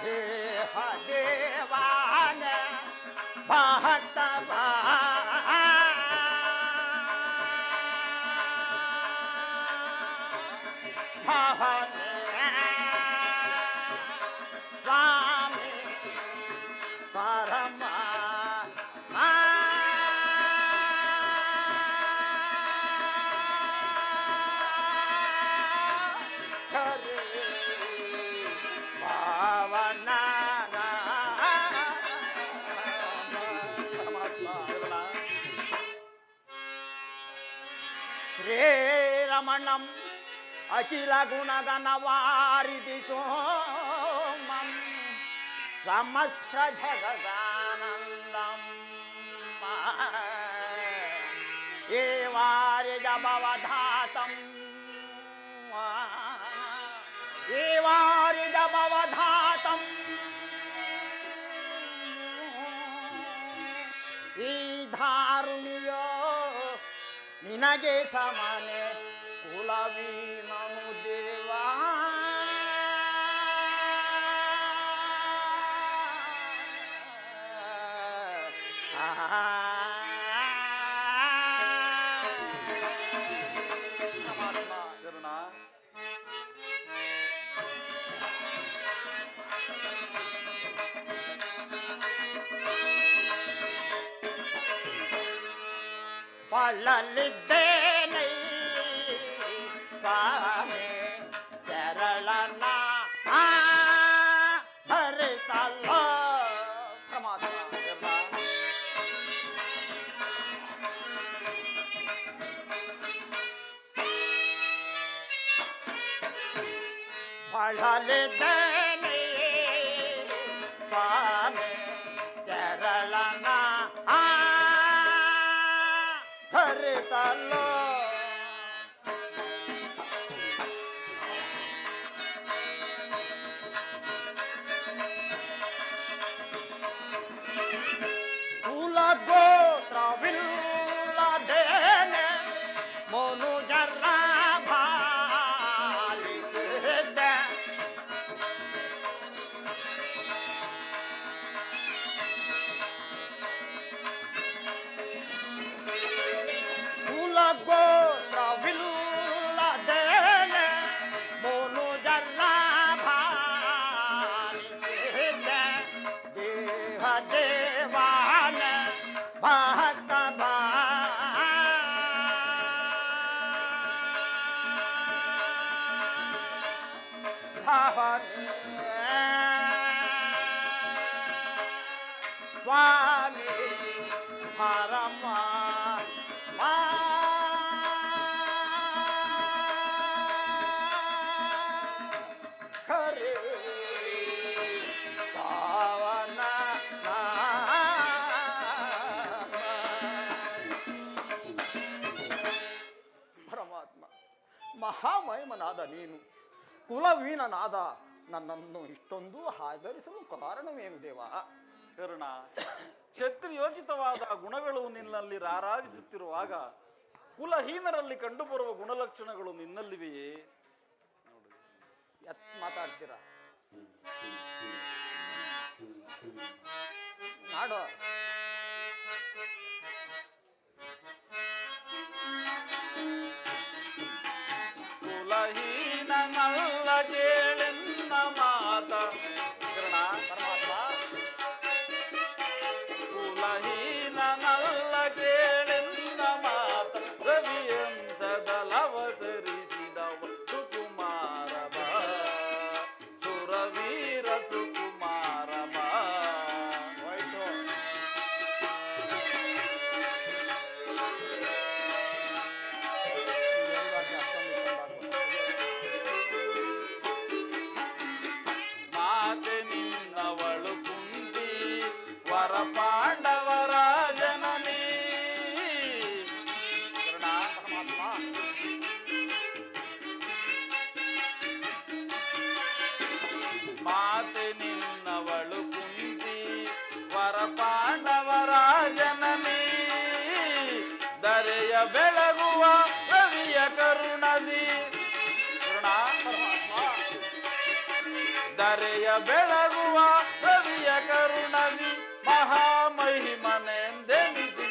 ದೇವ ದೇವಾನ ಭಕ್ತವ ಭಾವನ ಸ್ವಾಮಿ ಪರಮ ಹರೇ ಪಾವನ ಶ್ರೀರಮಣಂ ಅಖಿಲ ಗುಣಗಣವಾರಿಧಿ ಸೋಮಂ ಸಮಸ್ತ ಜಗದಾನಂದಂ ಏವಾರ್ಯ ಭವಧಾತಂ ಏವಾರ್ಯ ಭವಧಾತಂ ಈ ಧಾರುಣಿಯೋ ನಿನಗೆ ಸಮಾನೆ ಕುಲವೀನನು ದೇವಾ ಕರುಣ, ಪಳ್ಳಲಿದ್ದೇನೆ ಸ್ವಾಮಿ ಕೆರಳನ ಹರಿಸಲ್ಲ ಪ್ರಮಾದ ಪಳ್ಳಲಿದ್ದೇನೆ ಸ್ವಾಮಿ ಕೆರಳನ ಹರಿಸಲ್ಲ ಕುಲಗೋತ್ರವಿಲ್ಲದೇನೆ ಮನುಜರ ಪಾಲಿಸಿದೆ ಕುಲಗೋತ್ರವಿಲ್ಲದೇನೆ ಮನುಜರ ಪಾಲಿಸಿದೆ ದೇಹ ದೇವಾನ ಭಕ್ತವ ಭಾವನೆ ಸ್ವಾಮಿ ಪರಮ ಖರೇ ಪಾವನ ಪರಮಾತ್ಮ ಮಹಾಮಹಿಮನಾದ ನೀನು ಕುಲವೀನನಾದ ನನ್ನನ್ನು ಇಷ್ಟೊಂದು ಆಧರಿಸಲು ಕಾರಣವೇನು ದೇವ? ಕರುಣ, ಕ್ಷತ್ರಿಯೋಚಿತವಾದ ಗುಣಗಳು ನಿನ್ನಲ್ಲಿ ರಾರಾಜಿಸುತ್ತಿರುವಾಗ ಕುಲಹೀನರಲ್ಲಿ ಕಂಡುಬರುವ ಗುಣಲಕ್ಷಣಗಳು ನಿನ್ನಲ್ಲಿವೆಯೇ? ಎತ್ ಮಾತಾಡ್ತೀರ ನಾಡೋ ಕುಲಹೀನನಲ್ಲ ಕೇಳೆನ್ನ ಮಾತ ಕರುಣ, ಪರಮಾತ್ಮ ಕುಲಹೀನನಲ್ಲ ಕೇಳೆನ್ನ ಮಾತ ರವಿಯಂಶದಲವತರಿಸಿದವ ಸುಕುಮಾರ ಬಾ ಸುರವೀರ ಸುಕುಮಾರ ಬಾ. ಹೋಯ್ತು ವರ ಪಾಂಡವರ ಜನನಿ. ಕರ್ಣ ಪರಮಾತ್ಮ ಮಾತೆ ನಿನ್ನವಳು ಕುಂತಿ ವರ ಪಾಂಡವರ ಜನನಿ. ದರೆಯ ಬೆಳಗುವ ರವಿಯ ಕರುಣದಿ. ಕರುಣ ಪರಮಾತ್ಮ ದರೆಯ ಬೆಳಗುವ ರವಿಯ ಕರುಣದಿ. ಮಹಾಮಹಿಮನೆಂದೆನಿಸಿ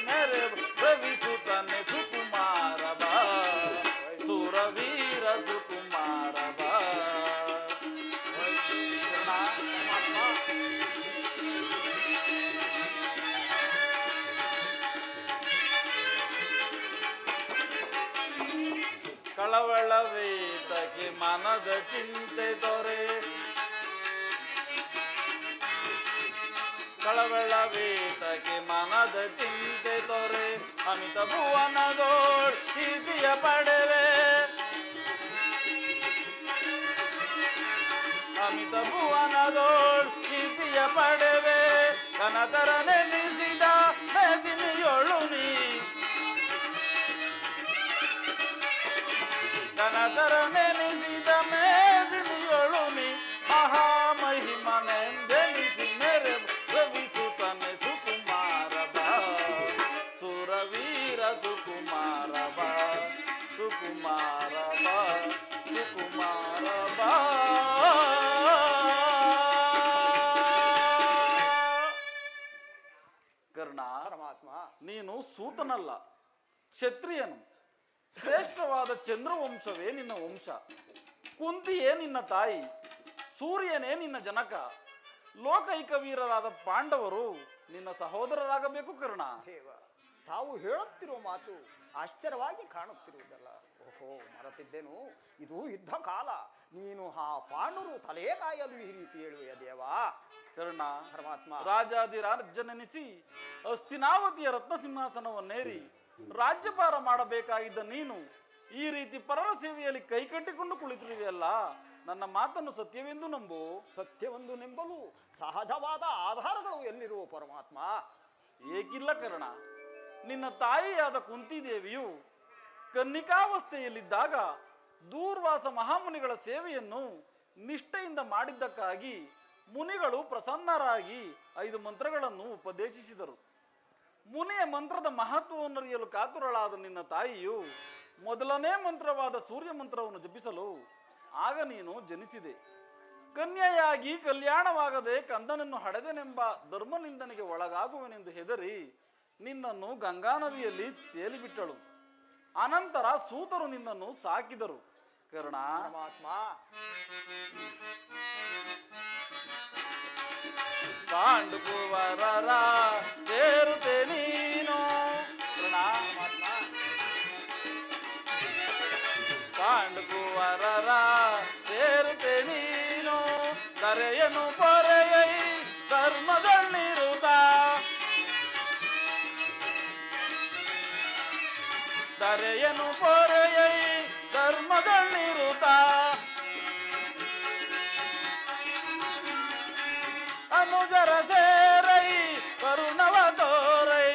ನೆರೆ ರವಿಸುತ್ತನೆ ಸುಕುಮಾರ ಬಾ. ಸುರವೀರ ಸುಕುಮಾರ ಬಾ. ಕಳವಳವೇತಕ್ಕೆ ಮನದ ಚಿಂತೆ ತೊರೆ. ಕಳವಳವೇತಕ್ಕೆ ಮನದ ಚಿಂತೆ ತೊರೆ. ಅಮಿತ ಭುವನದೋಳ್ ಕೀರ್ತಿಯ ಪಡೆವೆ. ಅಮಿತ ಭುವನದೋಳ್ ಕೀರ್ತಿಯ ಪಡೆವೆ. ಕನತರ ನೆನೆಸಿದ ಮೇದಿನಿಯೊಳು ನೀ. ಕನತರ ನೆನೆಸಿದ ಮೇದಿನಿಯೊಳು ನೀ. ಮಹಾಮಹಿಮನೆಂದೆನಿಸಿ ಮೇರೆ ರವಿಸುತ್ತನೆ ಸುಕುಮಾರ ಬಾ. ಸುರವೀರ ಸುಕುಮಾರ ಬಾ. ಸುಕುಮಾರ ಬಾ. ಸುಕುಮಾರ ಬಾ. ಕರ್ಣ ಪರಮಾತ್ಮ ನೀನು ಸೂತನಲ್ಲ, ಕ್ಷತ್ರಿಯನು. ಶ್ರೇಷ್ಠವಾದ ಚಂದ್ರವಂಶವೇ ನಿನ್ನ ವಂಶ. ಕುಂತಿಯೇ ನಿನ್ನ ತಾಯಿ, ಸೂರ್ಯನೇ ನಿನ್ನ ಜನಕ. ಲೋಕೈಕ ವೀರರಾದ ಪಾಂಡವರು ನಿನ್ನ ಸಹೋದರರಾಗಬೇಕು ಕರ್ಣ. ದೇವ ತಾವು ಹೇಳುತ್ತಿರುವ ಮಾತು ಆಶ್ಚರ್ಯವಾಗಿ ಕಾಣುತ್ತಿರುವುದಲ್ಲ. ಓಹೋ, ಮರೆತಿದ್ದೇನು, ಇದು ಯುದ್ಧ ಕಾಲ. ನೀನು ಆ ಪಾಂಡವರು ತಲೆ ಕಾಯಲು ಈ ರೀತಿ ಹೇಳುವೆಯ ದೇವ? ಕರ್ಣ ಪರಮಾತ್ಮ ರಾಜಾದಿರಾಜನೆನಿಸಿ ಹಸ್ತಿನಾವತಿಯ ರತ್ನ ಸಿಂಹಾಸನವನ್ನೇರಿ ರಾಜ್ಯಭಾರ ಮಾಡಬೇಕಾಗಿದ್ದ ನೀನು ಈ ರೀತಿ ಪರರ ಸೇವೆಯಲ್ಲಿ ಕೈಕಟ್ಟಿಕೊಂಡು ಕುಳಿತಿರುವೆಯಲ್ಲ. ನನ್ನ ಮಾತನ್ನು ಸತ್ಯವೆಂದು ನಂಬು. ಸತ್ಯವೊಂದು ನೆಂಬಲು ಸಹಜವಾದ ಆಧಾರಗಳು ಎಲ್ಲಿರುವ ಪರಮಾತ್ಮ? ಏಕಿಲ್ಲ ಕರ್ಣ. ನಿನ್ನ ತಾಯಿಯಾದ ಕುಂತಿದೇವಿಯು ಕನ್ನಿಕಾವಸ್ಥೆಯಲ್ಲಿದ್ದಾಗ ದೂರ್ವಾಸ ಮಹಾಮುನಿಗಳ ಸೇವೆಯನ್ನು ನಿಷ್ಠೆಯಿಂದ ಮಾಡಿದ್ದಕ್ಕಾಗಿ ಮುನಿಗಳು ಪ್ರಸನ್ನರಾಗಿ 5 ಮಂತ್ರಗಳನ್ನು ಉಪದೇಶಿಸಿದರು. ಮುನಿಯ ಮಂತ್ರದ ಮಹತ್ವವನ್ನು ಅರಿಯಲು ಕಾತುರಳಾದ ನಿನ್ನ ತಾಯಿಯು ಮೊದಲನೇ ಮಂತ್ರವಾದ ಸೂರ್ಯ ಮಂತ್ರವನ್ನು ಜಪಿಸಲು ಆಗ ನೀನು ಜನಿಸಿದೆ. ಕನ್ಯೆಯಾಗಿ ಕಲ್ಯಾಣವಾಗದೆ ಕಂದನನ್ನು ಹಡೆದನೆಂಬ ಧರ್ಮನಿಂದನೆಗೆ ಒಳಗಾಗುವೆನೆಂದು ಹೆದರಿ ನಿನ್ನನ್ನು ಗಂಗಾ ನದಿಯಲ್ಲಿ ತೇಲಿಬಿಟ್ಟಳು. ಅನಂತರ ಸೂತರು ನಿನ್ನನ್ನು ಸಾಕಿದರು. ಕರ್ಣ ಪರಮಾತ್ಮ ಪಾಂಡುಕುವರರ ಸೇರುತ್ತೆ ನೀನು. ಕರ್ಣ ಪಾಂಡುಕುವರರ ಸೇರುತ್ತೆ ನೀನು. ಕರೆಯನು ಪೊರೆಯೈ ಧರ್ಮದಲ್ಲಿರುತ್ತ. ಕರೆಯನು ಪೊರೆಯೈ ಧರ್ಮದಲ್ಲಿರುತ್ತ. ಅನುಜರ ಸೇರೈ ಕರುಣವ ತೋರೈ.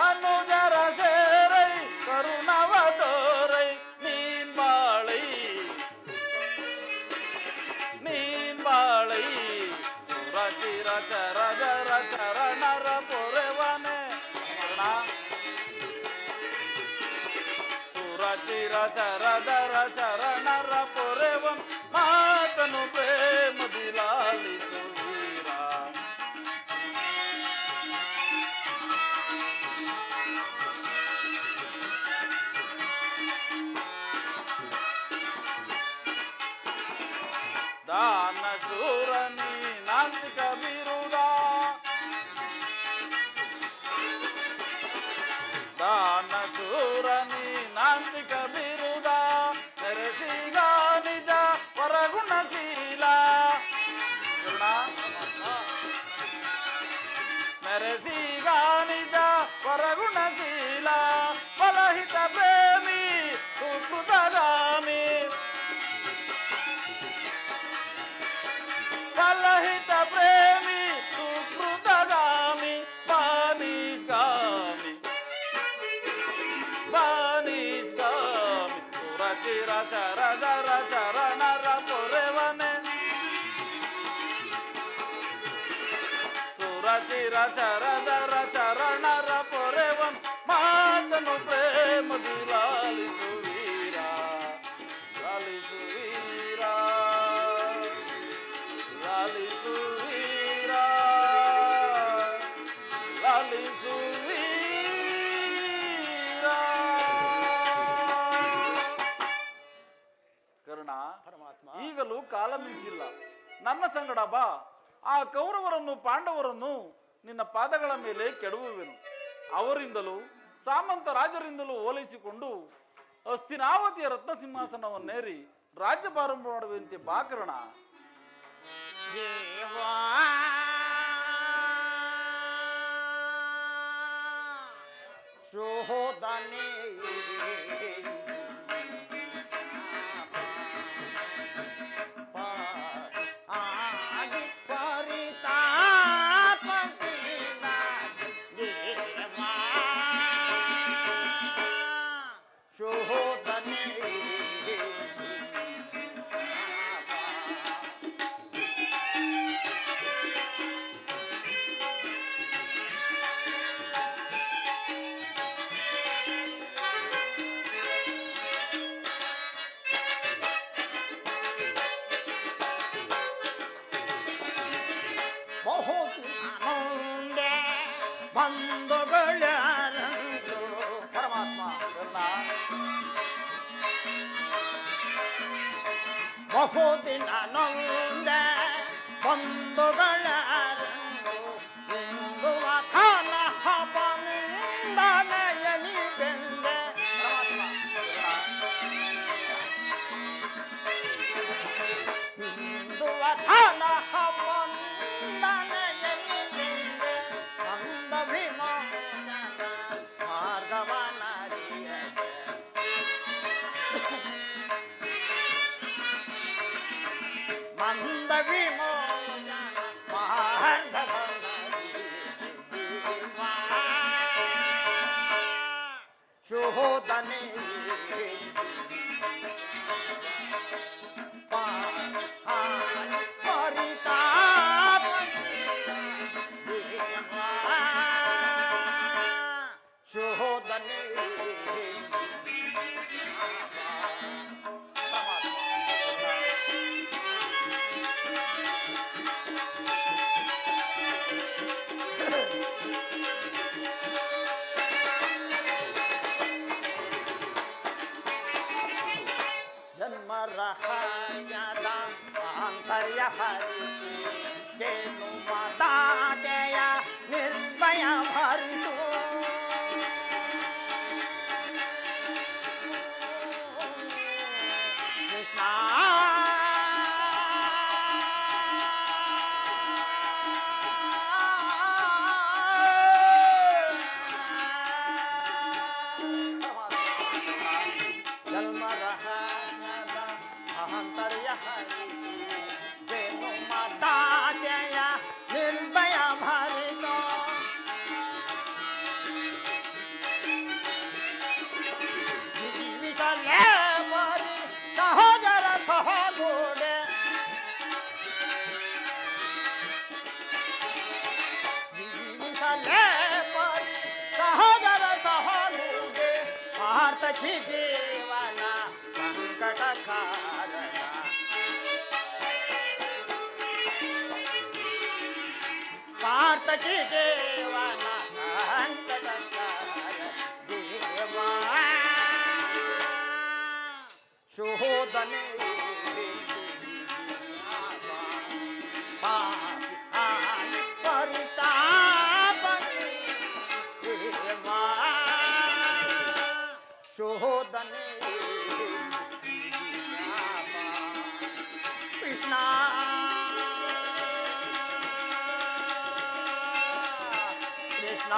ಅನುಜರ ಸೇರೈ ಕರುಣವ ತೋರೈ. ನೀನ್ ಬಾಳೈ ನೀನ್ ಬಾಳೈ. ಸುರಚಿರ ಚರದರ ಚರಣರ ಪೊರೆವನೆ. ಸುರಚಿರ ಚರದರ ಚರಣರ ಪೊರೆವನ್ ಮಾತನು ಪ್ರೇಮದಿ ಲಾಲಿಸು ವೀರ. ದಾನ ಶೂರನಿ ನಾಂತಿಕ ಬಿರುದ. ದಾನ ಶೂರನಿ ನಾಂತಿಕ ಬಿರುದ. ನೆರೆಸಿಗ ನಿಜ ವರಗುಣಶೀಲ. ಮೆರೆಸಿಗ ನಿಜ ವರಗುಣಶೀಲ. ಬಲಹಿತ ಪ್ರೇಮಿ ಸುಕೃತಗಾಮಿ. ಫಲಹಿತ ಪ್ರೇಮಿ ಸುಕೃತಗಾಮಿ ಬಾನಿಸ್ಗಾಮಿ ಬಾನಿಸ್ಗಾಮಿ ಸುರಚಿರ ಚರದರ ಚರಣರ ಪೊರೆವನೆ ಸುರಚಿರ ಚರದರ ಚರಣರ ಪೊರೆವನ್ ಮಾತನು ಪ್ರೇಮದಿ ಲಾಲಿಸು ವೀರ ಲಾಲಿಸು ವೀರ ಲಾಲಿಸು ವೀರ ಲಾಲಿಸು ವೀರ. ಕರ್ಣ, ಪರಮಾತ್ಮ ಈಗಲೂ ಕಾಲ ಮಿಂಚಿಲ್ಲ. ನನ್ನ ಸಂಗಡ ಬಾ. ಆ ಕೌರವರನ್ನು ಪಾಂಡವರನ್ನು ನಿನ್ನ ಪಾದಗಳ ಮೇಲೆ ಕೆಡವುವೆನು. ಅವರಿಂದಲೂ ಸಾಮಂತ ರಾಜರಿಂದಲೂ ಓಲೈಸಿಕೊಂಡು ಹಸ್ತಿನಾವತಿಯ ರತ್ನ ಸಿಂಹಾಸನವನ್ನೇರಿ ರಾಜ್ಯಭಾರ ಮಾಡುವಂತೆ ಬಾಕರಣ. ಶೋಧನೆ ಆಗಿ ಪರಿತಾಪದಿಂದ ದೇವಾ ಶೋಧನೆ ಬಹುದಿನೊಂದೆ ಬಂಧುಗಳಾರಂತು ಪರಮಾತ್ಮ ಬಹುದಿನ ನೊಂದೆ ಬಂಧುಗಳಾರಂತು ಇಂದು ಕಾಲ ಹಬ್ಬನಿಂದನೆಯಲಿ ಬೆಂದೆ ಇಂದು ಕಾಲ ಹಬ್ಬನಿಂದನೆಯಲಿ ಬೆಂದೆ ಅಂದ ವಿಮೋಚನ ಮಾರ್ಗವನರಿಯದೆ ಮಂದ ವಿಮೋಚನ ಶೋಧನೆ ಪರಿತಾಪ ಶೋಧನೆ ಜನ್ಮ ರಹಸ್ಯದ ಆಂತರ್ಯ ಹರಿತು ಕೇನು ಮತಾದೆಯ ನಿರ್ಭಯ ಭರಿತು ಕೃಷ್ಣ ಜನ್ಮ ರಹಸ್ಯದ ಆಂತರ್ಯ ಹರಿತು ಕೇನು ಮತಾದೆಯ ನಿರ್ಭಯ ಭರಿತು ಜೀವಿಸಲೇ ಬರಿ ಸಹೋದರ ಸಹಗೂಡೆ ಜೀವಿಸಲೇ ಬರಿ ಸಹೋದರ ಸಹಗೂಡೆ ಆರ್ತಕಿ ಜೀವನ ಸಂಕಟ ಕಾರಣ ಪಾರ್ಥಕಿ ಜೀವನ ಸಂಕಟ ಕಾರಣ ದೇವಾ ಶೋಧನೆ ಪರಿತಾಪ ದೇವಾ ಶೋಧನೆ ಕೃಷ್ಣ ಕೃಷ್ಣ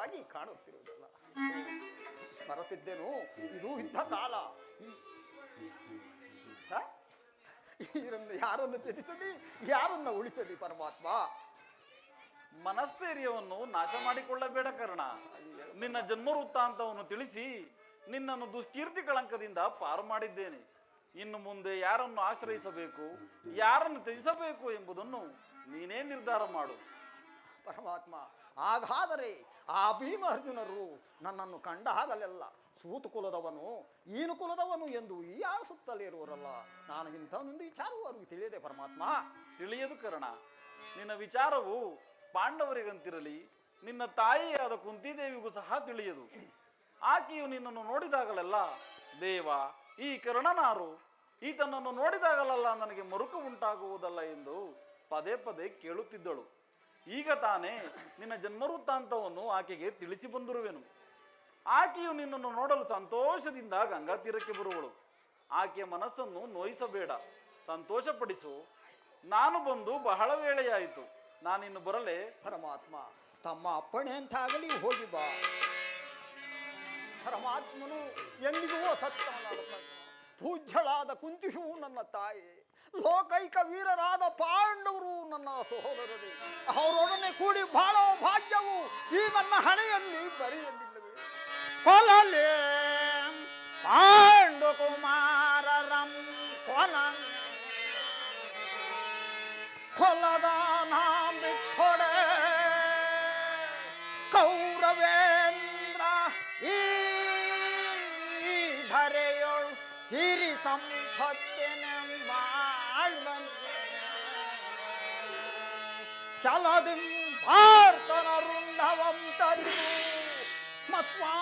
ಅಚ್ಚರವಾಗಿ ಕಾಣುತ್ತಿರುವುದಲ್ಲ. ಮರೆತಿದ್ದೇನು, ಇದು ಯುದ್ಧ ಕಾಲ. ಇದನ್ನು ಯಾರನ್ನು ಚಲಿಸಲಿ, ಯಾರನ್ನ ಉಳಿಸಲಿ ಪರಮಾತ್ಮ? ಮನಸ್ಥೈರ್ಯವನ್ನು ನಾಶ ಮಾಡಿಕೊಳ್ಳಬೇಡ ಕರ್ಣ. ನಿನ್ನ ಜನ್ಮ ವೃತ್ತಾಂತವನ್ನು ತಿಳಿಸಿ ನಿನ್ನನ್ನು ದುಷ್ಕೀರ್ತಿ ಕಳಂಕದಿಂದ ಪಾರು ಮಾಡಿದ್ದೇನೆ. ಇನ್ನು ಮುಂದೆ ಯಾರನ್ನು ಆಶ್ರಯಿಸಬೇಕು, ಯಾರನ್ನು ತ್ಯಜಿಸಬೇಕು ಎಂಬುದನ್ನು ನೀನೇ ನಿರ್ಧಾರ ಮಾಡು. ಪರಮಾತ್ಮ, ಹಾಗಾದರೆ ಆ ಭೀಮ ಅರ್ಜುನರು ನನ್ನನ್ನು ಕಂಡ ಹಾಗಲೆಲ್ಲ ಸೂತು ಕುಲದವನು, ಈನು ಕುಲದವನು ಎಂದು ಹೀಯಾಳಿಸುತ್ತಲೇ ಇರುವರಲ್ಲ. ನಾನು ಇಂಥವನೊಂದು ವಿಚಾರವೂ ಅವ್ರಿಗೆ ತಿಳಿಯದೆ ಪರಮಾತ್ಮ. ತಿಳಿಯದು ಕರ್ಣ. ನಿನ್ನ ವಿಚಾರವು ಪಾಂಡವರಿಗಂತಿರಲಿ, ನಿನ್ನ ತಾಯಿಯಾದ ಕುಂತಿದೇವಿಗೂ ಸಹ ತಿಳಿಯದು. ಆಕೆಯು ನಿನ್ನನ್ನು ನೋಡಿದಾಗಲೆಲ್ಲ, ದೇವ ಈ ಕರ್ಣನಾರು, ಈತನನ್ನು ನೋಡಿದಾಗಲೆಲ್ಲ ನನಗೆ ಮರುಕು ಉಂಟಾಗುವುದಲ್ಲ ಎಂದು ಪದೇ ಪದೇ ಕೇಳುತ್ತಿದ್ದಳು. ಈಗ ತಾನೇ ನಿನ್ನ ಜನ್ಮವೃತ್ತಾಂತವನ್ನು ಆಕೆಗೆ ತಿಳಿಸಿ ಬಂದಿರುವೆನು. ಆಕೆಯು ನಿನ್ನನ್ನು ನೋಡಲು ಸಂತೋಷದಿಂದ ಗಂಗಾ ತೀರಕ್ಕೆ ಬರುವಳು. ಆಕೆಯ ಮನಸ್ಸನ್ನು ನೋಯಿಸಬೇಡ, ಸಂತೋಷಪಡಿಸು. ನಾನು ಬಂದು ಬಹಳ ವೇಳೆಯಾಯಿತು, ನಾನಿನ್ನು ಬರಲೇ? ಪರಮಾತ್ಮ, ತಮ್ಮ ಅಪ್ಪಣೆ ಅಂತಾಗಲಿ ಹೋಗಿ ಬಾ. ಪರಮಾತ್ಮನು ಎಂದಿಗೂ ಸತ್ಯವನಾಗುತ್ತಾನೆ. ಪೂಜ್ಯಳಾದ ಕುಂತಿಯು ನನ್ನ ತಾಯಿ, ಲೋಕೈಕ ವೀರರಾದ ಪಾಂಡವರು ನನ್ನ ಸಹೋದರರೇ. ಅವರೊಡನೆ ಕೂಡಿ ಬಾಳೋ ಭಾಗ್ಯವು ಈ ನನ್ನ ಹಣೆಯಲ್ಲಿ ಬರೆಯಲಿಲ್ಲವೇ? ಕೊಲಲೇ ಪಾಂಡು ಕುಮಾರರಂ ಕೊಲದ ನಾಂಬಿಟ್ಟೊಡೆ ಕೌರವೇಂದ್ರ ಈ ಧರೆಯೊಳು ಸಿರಿ ಸಂಪತ್ತಿನೆಂಬಾಳ್ವಂತೆ ಚಲದಿಂ ಭಾರ್ತನ ವೃಂದವಂ ತರಿದು ಮತ್ವಾ